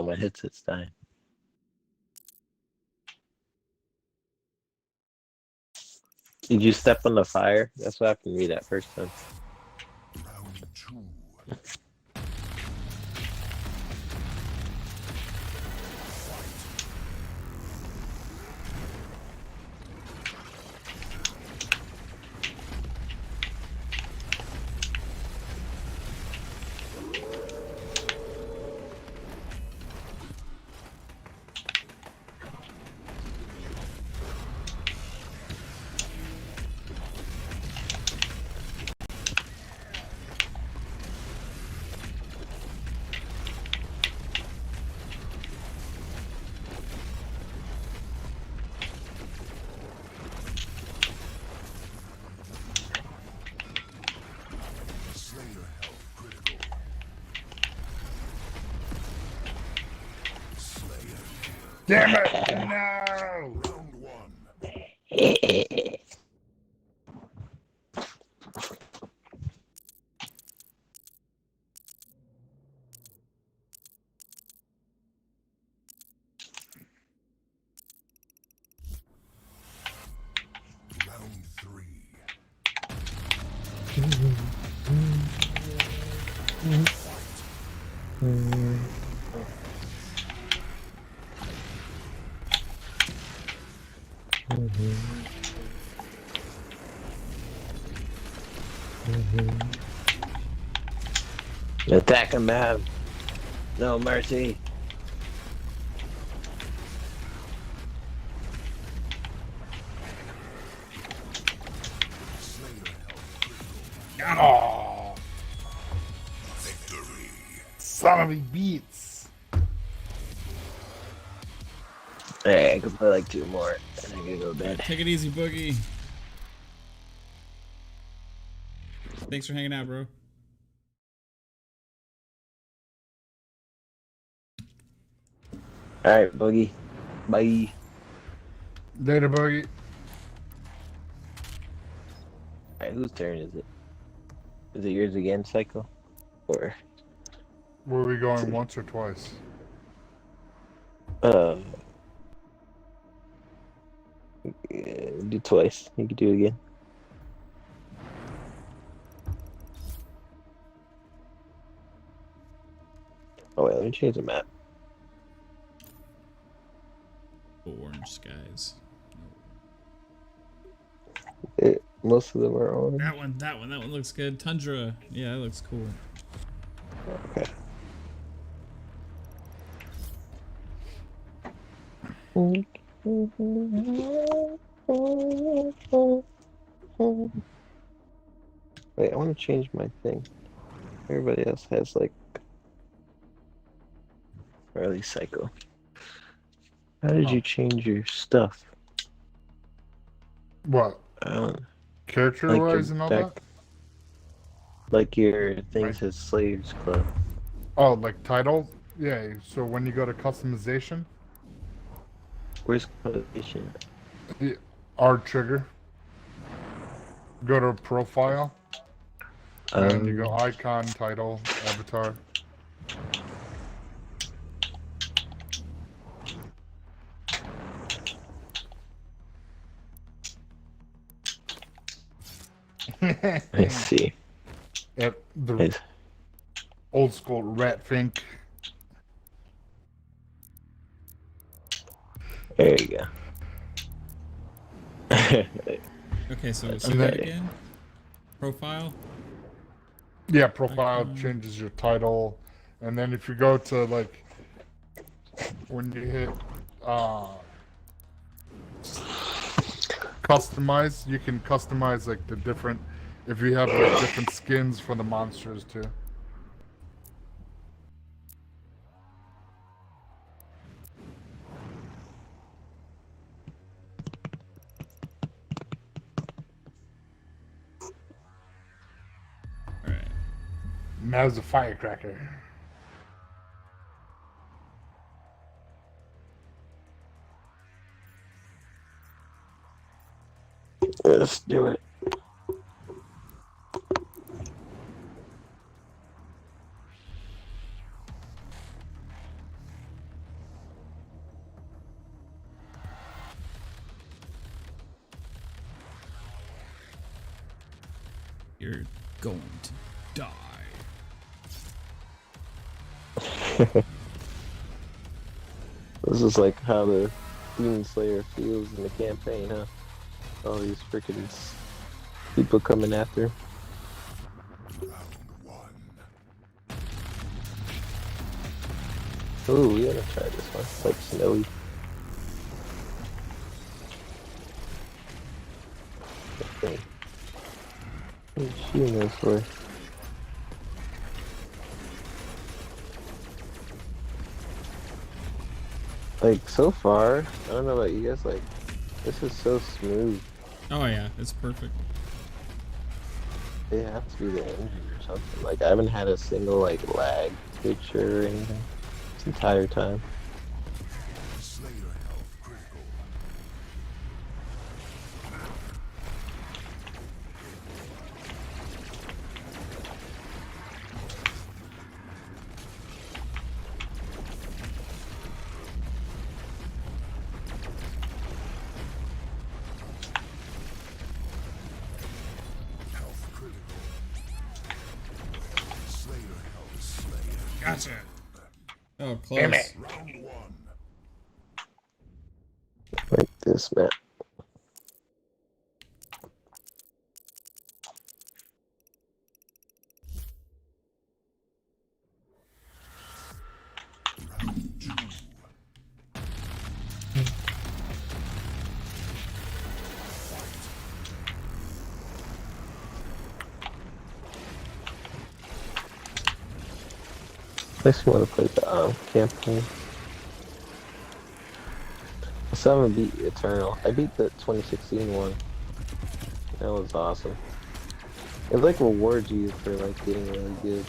Speaker 3: my headset's dying. Did you step on the fire? That's what happened to me that first time.
Speaker 5: Round 2.
Speaker 2: Damn it! No!
Speaker 5: Round 1. Round 3.
Speaker 3: Attack him, man. No mercy.
Speaker 2: Oh,
Speaker 5: Victory.
Speaker 2: son of a beats.
Speaker 3: Hey, I could play like 2 more, and I can go to bed.
Speaker 1: Take it easy, Boogie. Thanks for hanging out, bro.
Speaker 3: Alright, Boogie. Bye.
Speaker 2: Later, Boogie.
Speaker 3: Alright, whose turn is it? Is it yours again, Psycho? Or
Speaker 2: Were we going once or twice?
Speaker 3: yeah, do twice. You can do it again. Oh wait, let me change the map.
Speaker 1: Orange skies.
Speaker 3: Most of them are orange.
Speaker 1: That one looks good. Tundra. Yeah, that looks cool.
Speaker 3: Okay. Wait, I want to change my thing. Everybody else has like, or at least Psycho. How did you change your stuff?
Speaker 2: What?
Speaker 3: Like
Speaker 2: Character-wise and all that?
Speaker 3: Like your thing
Speaker 2: Right.
Speaker 3: says Slaves Club.
Speaker 2: Oh, like title? Yeah, so when you go to customization,
Speaker 3: Where's customization?
Speaker 2: the R trigger, go to profile, and you go icon, title, avatar.
Speaker 3: I see.
Speaker 2: At the
Speaker 3: Nice.
Speaker 2: old school rat fink.
Speaker 3: There you go.
Speaker 1: Okay, so
Speaker 3: That's
Speaker 1: say that
Speaker 3: okay.
Speaker 1: again. Profile.
Speaker 2: Yeah, profile
Speaker 1: Icon.
Speaker 2: changes your title, and then if you go to like when you hit customize, you can customize like the different, if you have like different skins for the monsters too.
Speaker 1: All right.
Speaker 2: And that was a firecracker.
Speaker 3: Let's do it.
Speaker 1: You're going to die.
Speaker 3: This is like how the Demon Slayer feels in the campaign, huh? All these freaking people coming after.
Speaker 5: Round one.
Speaker 3: Ooh, we gotta try this one. It's like snowy. Okay. What are you shooting this for? Like, so far, I don't know about you guys, like, this is so smooth.
Speaker 1: Oh yeah, it's perfect.
Speaker 3: It has to be the engine or something. Like, I haven't had a single, like, lag picture or anything this entire time.
Speaker 5: Slayer health critical. Health critical. Slayer health slayer.
Speaker 1: Gotcha. Oh, close.
Speaker 2: Damn it.
Speaker 5: Round one.
Speaker 3: Like this map.
Speaker 5: Round two.
Speaker 3: Makes me want to play the campaign. I still haven't beat Eternal. I beat the 2016 one. That was awesome. It like rewards you for like getting really good.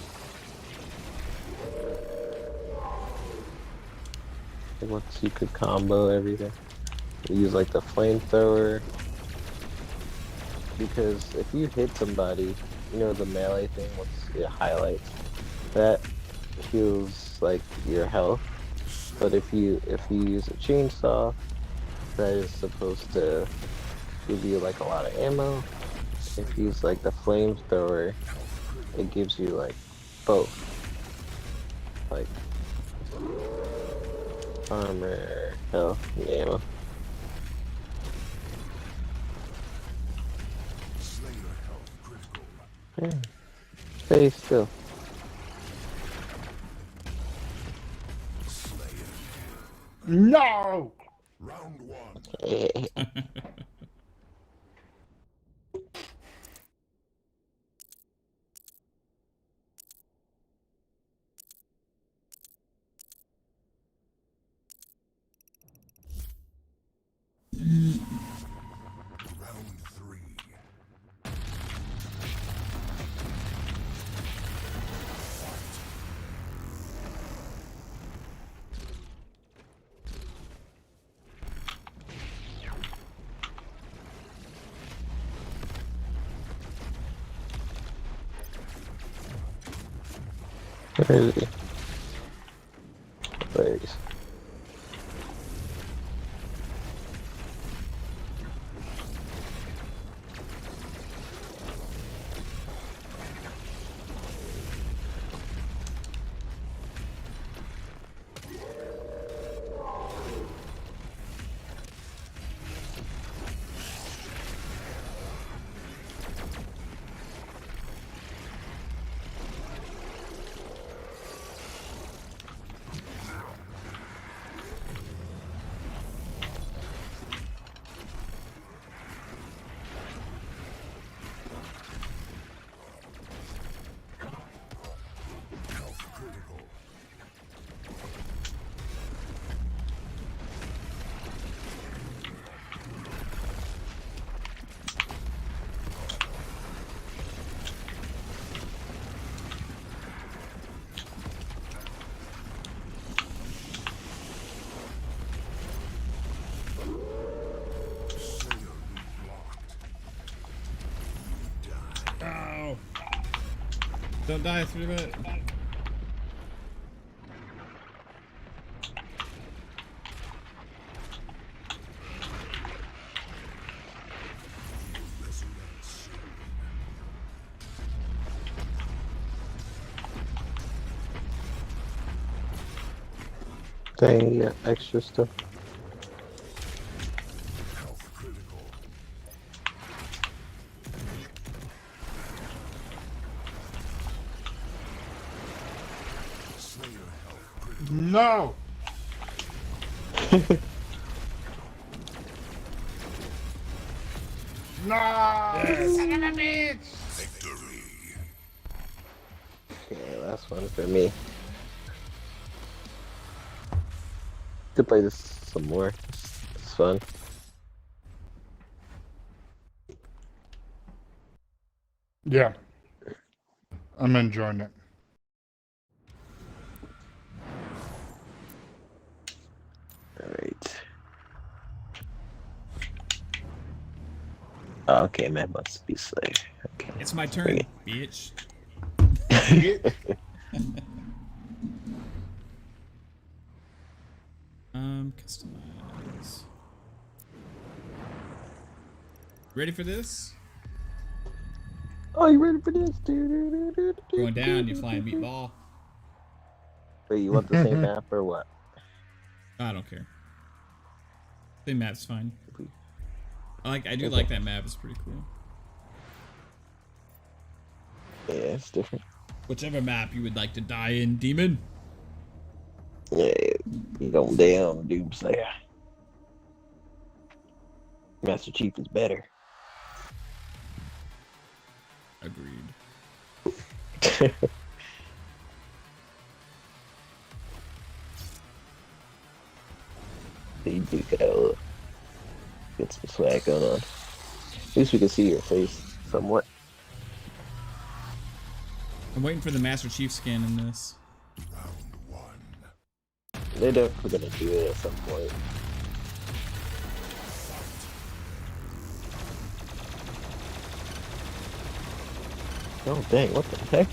Speaker 3: Like once you could combo everything. You use like the flamethrower. Because if you hit somebody, you know the melee thing, once it highlights, that heals like your health. But if you use a chainsaw, that is supposed to give you like a lot of ammo. If you use like the flamethrower, it gives you like both. Like Armor, health, ammo.
Speaker 5: Slayer health critical.
Speaker 3: Yeah. Stay still.
Speaker 5: Slayer.
Speaker 2: No!
Speaker 5: Round one. Round three.
Speaker 3: Where is he? There he is.
Speaker 5: Health critical. Slayer blocked.
Speaker 1: Oh. Don't die, 3-bit.
Speaker 5: Resurrect.
Speaker 3: Dang, yeah, extra stuff.
Speaker 5: Health critical. Slayer health critical.
Speaker 2: No! No! Son of a bitch!
Speaker 5: Victory.
Speaker 3: Okay, last one for me. To play this some more. It's fun.
Speaker 2: Yeah. I'm enjoying it.
Speaker 3: Alright. Oh, okay, man, must be Slayer. Okay.
Speaker 1: It's my turn,
Speaker 3: Bring it.
Speaker 1: bitch. Customize. Ready for this?
Speaker 3: Oh, you ready for this?
Speaker 1: Going down, you flying meatball.
Speaker 3: Wait, you want the same map or what?
Speaker 1: I don't care. The map's fine. I do like that map. It's pretty cool.
Speaker 3: Yeah, it's different.
Speaker 1: Whichever map you would like to die in, demon.
Speaker 3: Yeah, you don't damn Doomslayer. Master Chief is better.
Speaker 1: Agreed.
Speaker 3: You do gotta get some swag going on. At least we can see your face somewhat.
Speaker 1: I'm waiting for the Master Chief skin in this.
Speaker 5: Round one.
Speaker 3: They're definitely gonna do it at some point. Oh dang, what the heck?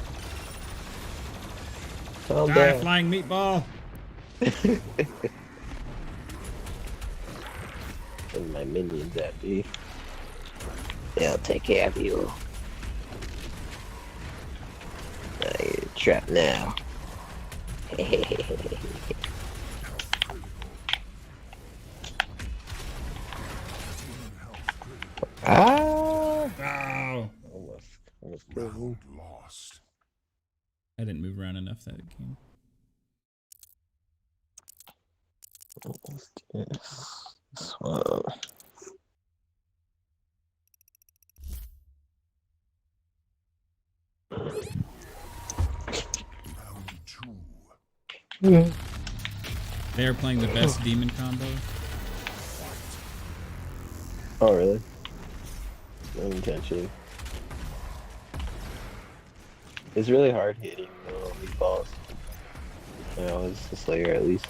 Speaker 3: Calm
Speaker 1: Die,
Speaker 3: down.
Speaker 1: flying meatball.
Speaker 3: And my minions at me. They'll take care of you. You're trapped now. Ah!
Speaker 1: Oh,
Speaker 3: Almost killed me.
Speaker 5: Lost.
Speaker 1: I didn't move around enough that game.
Speaker 3: Swallow.
Speaker 5: Round 2.
Speaker 1: They are playing the best demon combo.
Speaker 3: Oh, really? Unintentionally. It's really hard hitting these balls. You know, it's the Slayer at least.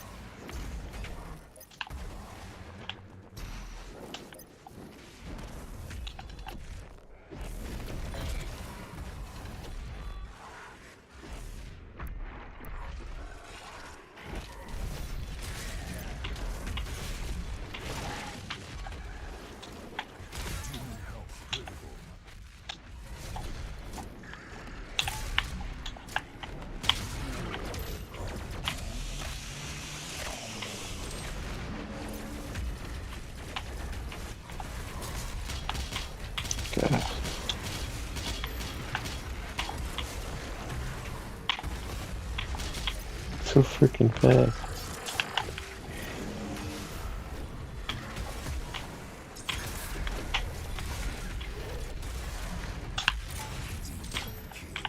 Speaker 3: God. So freaking fast.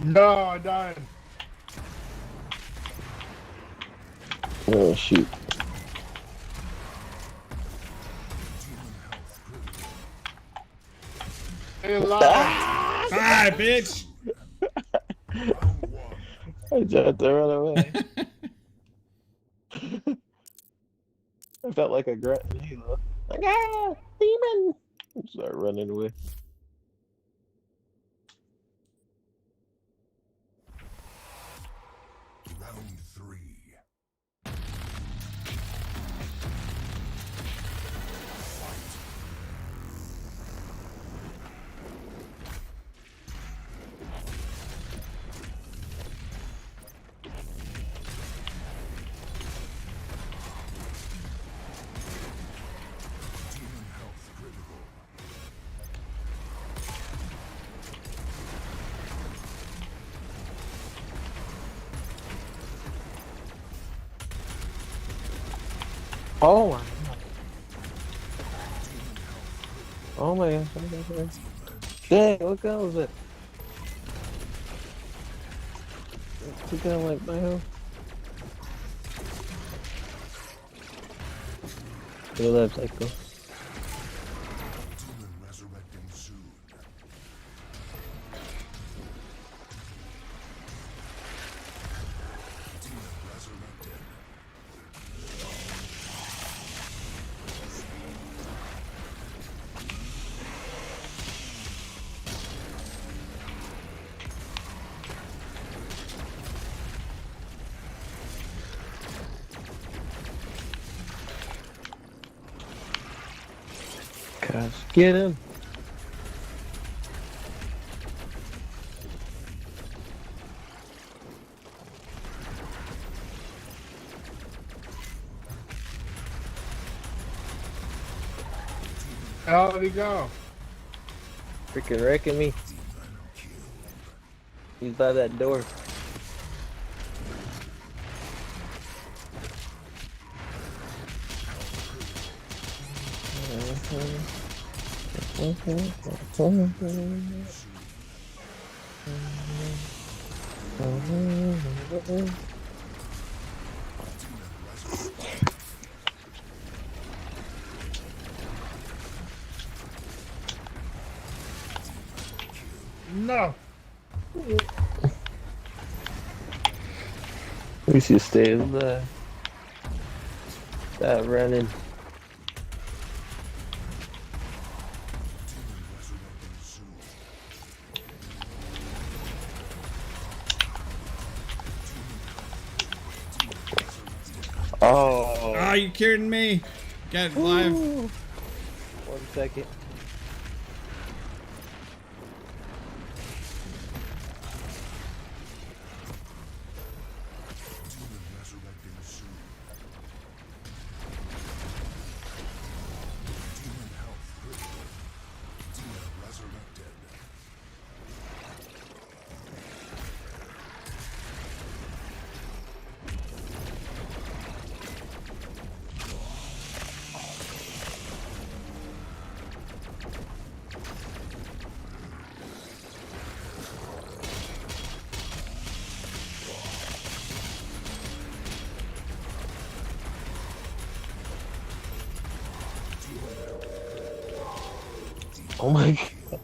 Speaker 2: No, I died.
Speaker 3: Oh shoot.
Speaker 2: Stay alive.
Speaker 1: Hi, bitch!
Speaker 3: I tried to run away. I felt like a grunt in Halo. Like, ah, demon! Start running away.
Speaker 5: Round 3. Demon health critical.
Speaker 3: Oh my god. Oh my gosh. Dang, what gun was it? It's a gun like my health. To the left, Psycho.
Speaker 5: Demon resurrecting soon. Demon resurrected.
Speaker 3: Gosh, get him.
Speaker 2: How did he go?
Speaker 3: Freaking wrecking me. He's by that door.
Speaker 2: No.
Speaker 3: At least you stay alive. Stop running. Oh.
Speaker 1: Oh, you kidding me? Got it live.
Speaker 3: 1 second. Oh my god.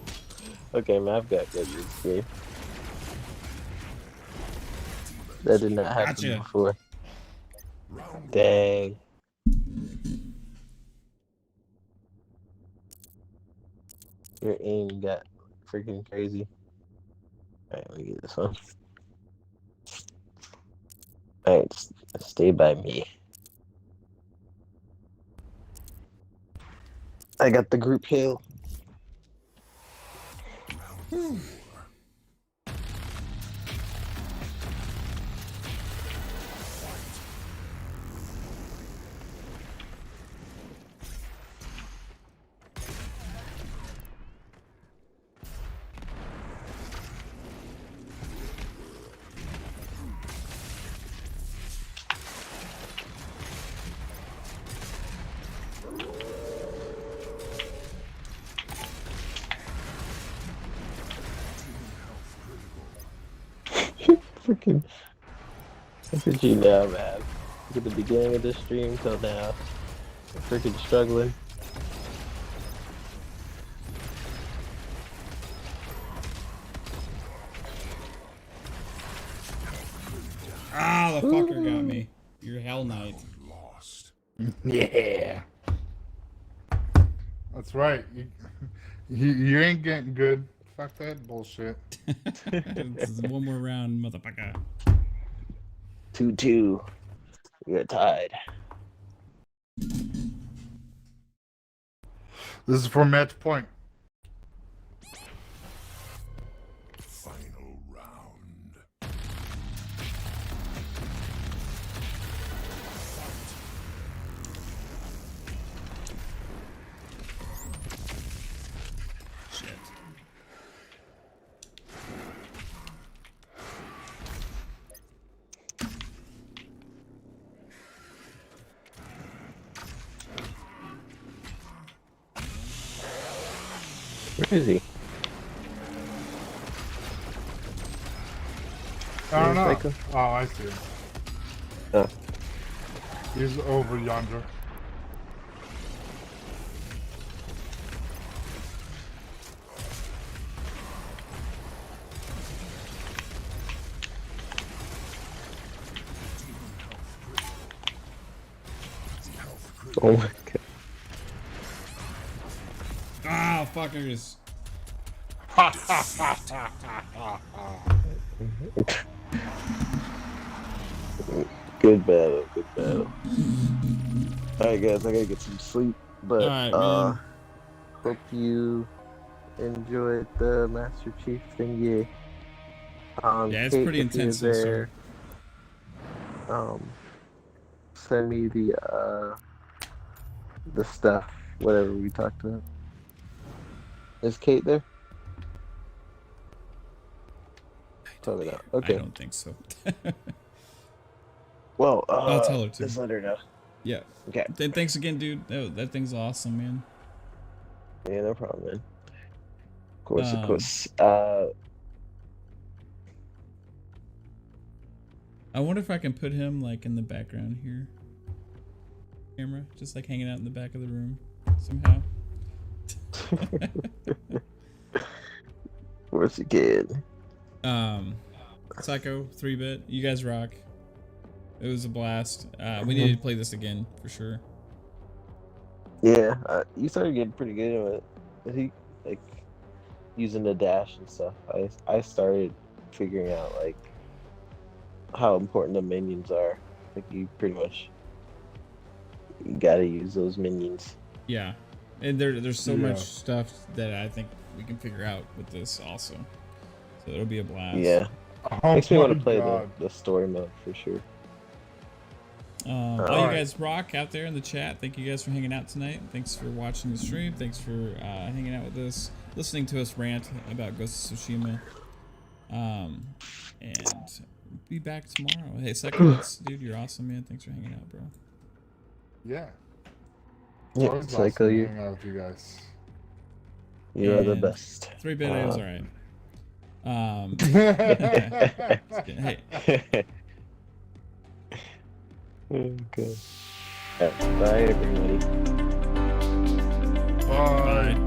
Speaker 3: Okay, man, I've got good this game. That did not happen
Speaker 1: Gotcha.
Speaker 3: before.
Speaker 5: Round
Speaker 3: Dang. Your aim got freaking crazy. Alright, let me get this one. Alright, just stay by me. I got the group heal. Freaking. Look at you now, man. Look at the beginning of this stream till now. I'm freaking struggling.
Speaker 1: Ah, the fucker got me. You're Hell Knight.
Speaker 5: lost.
Speaker 2: Yeah. That's right. You ain't getting good. Fuck that bullshit.
Speaker 1: This is one more round, motherfucker.
Speaker 3: 2-2. We're tied.
Speaker 2: This is for match point.
Speaker 5: Final round.
Speaker 1: Shit.
Speaker 3: Where is he?
Speaker 2: I don't know.
Speaker 3: Psycho?
Speaker 2: Oh, I see him.
Speaker 3: Oh.
Speaker 2: He's over yonder.
Speaker 3: Oh my god.
Speaker 1: Ah, fuckers.
Speaker 3: Good battle, good battle. Alright guys, I gotta get some sleep. But
Speaker 1: Alright, man.
Speaker 3: hope you enjoyed the Master Chief thingy.
Speaker 1: Yeah, it's
Speaker 3: Kate,
Speaker 1: pretty
Speaker 3: if you're
Speaker 1: intense so
Speaker 3: there, send me the stuff, whatever we talked about. Is Kate there? Probably not. Okay.
Speaker 1: I don't think so.
Speaker 3: Well,
Speaker 1: I'll tell her to.
Speaker 3: just let her know.
Speaker 1: Yeah.
Speaker 3: Okay.
Speaker 1: Then thanks again, dude. That thing's awesome, man.
Speaker 3: Yeah, no problem, man. Of course, of
Speaker 1: Um,
Speaker 3: course.
Speaker 1: I wonder if I can put him like in the background here. Camera, just like hanging out in the back of the room somehow.
Speaker 3: Of course you can.
Speaker 1: Psycho 3-bit, you guys rock. It was a blast. We need to play this again for sure.
Speaker 3: Yeah, you started getting pretty good at it. I think, like, using the dash and stuff. I started figuring out, like, how important the minions are. Like, you pretty much you gotta use those minions.
Speaker 1: Yeah, and there's so much
Speaker 2: Yeah.
Speaker 1: stuff that I think we can figure out with this also. So it'll be a blast.
Speaker 3: Yeah,
Speaker 2: Oh
Speaker 3: makes me want to
Speaker 2: my
Speaker 3: play
Speaker 2: God.
Speaker 3: the story mode for sure.
Speaker 1: All you
Speaker 2: Alright.
Speaker 1: guys rock out there in the chat. Thank you guys for hanging out tonight. Thanks for watching the stream. Thanks for hanging out with us, listening to us rant about Ghost of Tsushima. And be back tomorrow. Hey, Psychonauts, dude, you're awesome, man. Thanks for hanging out, bro.
Speaker 2: Yeah. It's
Speaker 3: Yeah,
Speaker 2: always
Speaker 3: Psycho,
Speaker 2: awesome
Speaker 3: you
Speaker 2: hanging out with you guys.
Speaker 3: are the
Speaker 1: And
Speaker 3: best.
Speaker 1: 3-bit, it was alright. Hey,
Speaker 3: Okay. Bye, everybody.
Speaker 2: Bye.
Speaker 1: bye.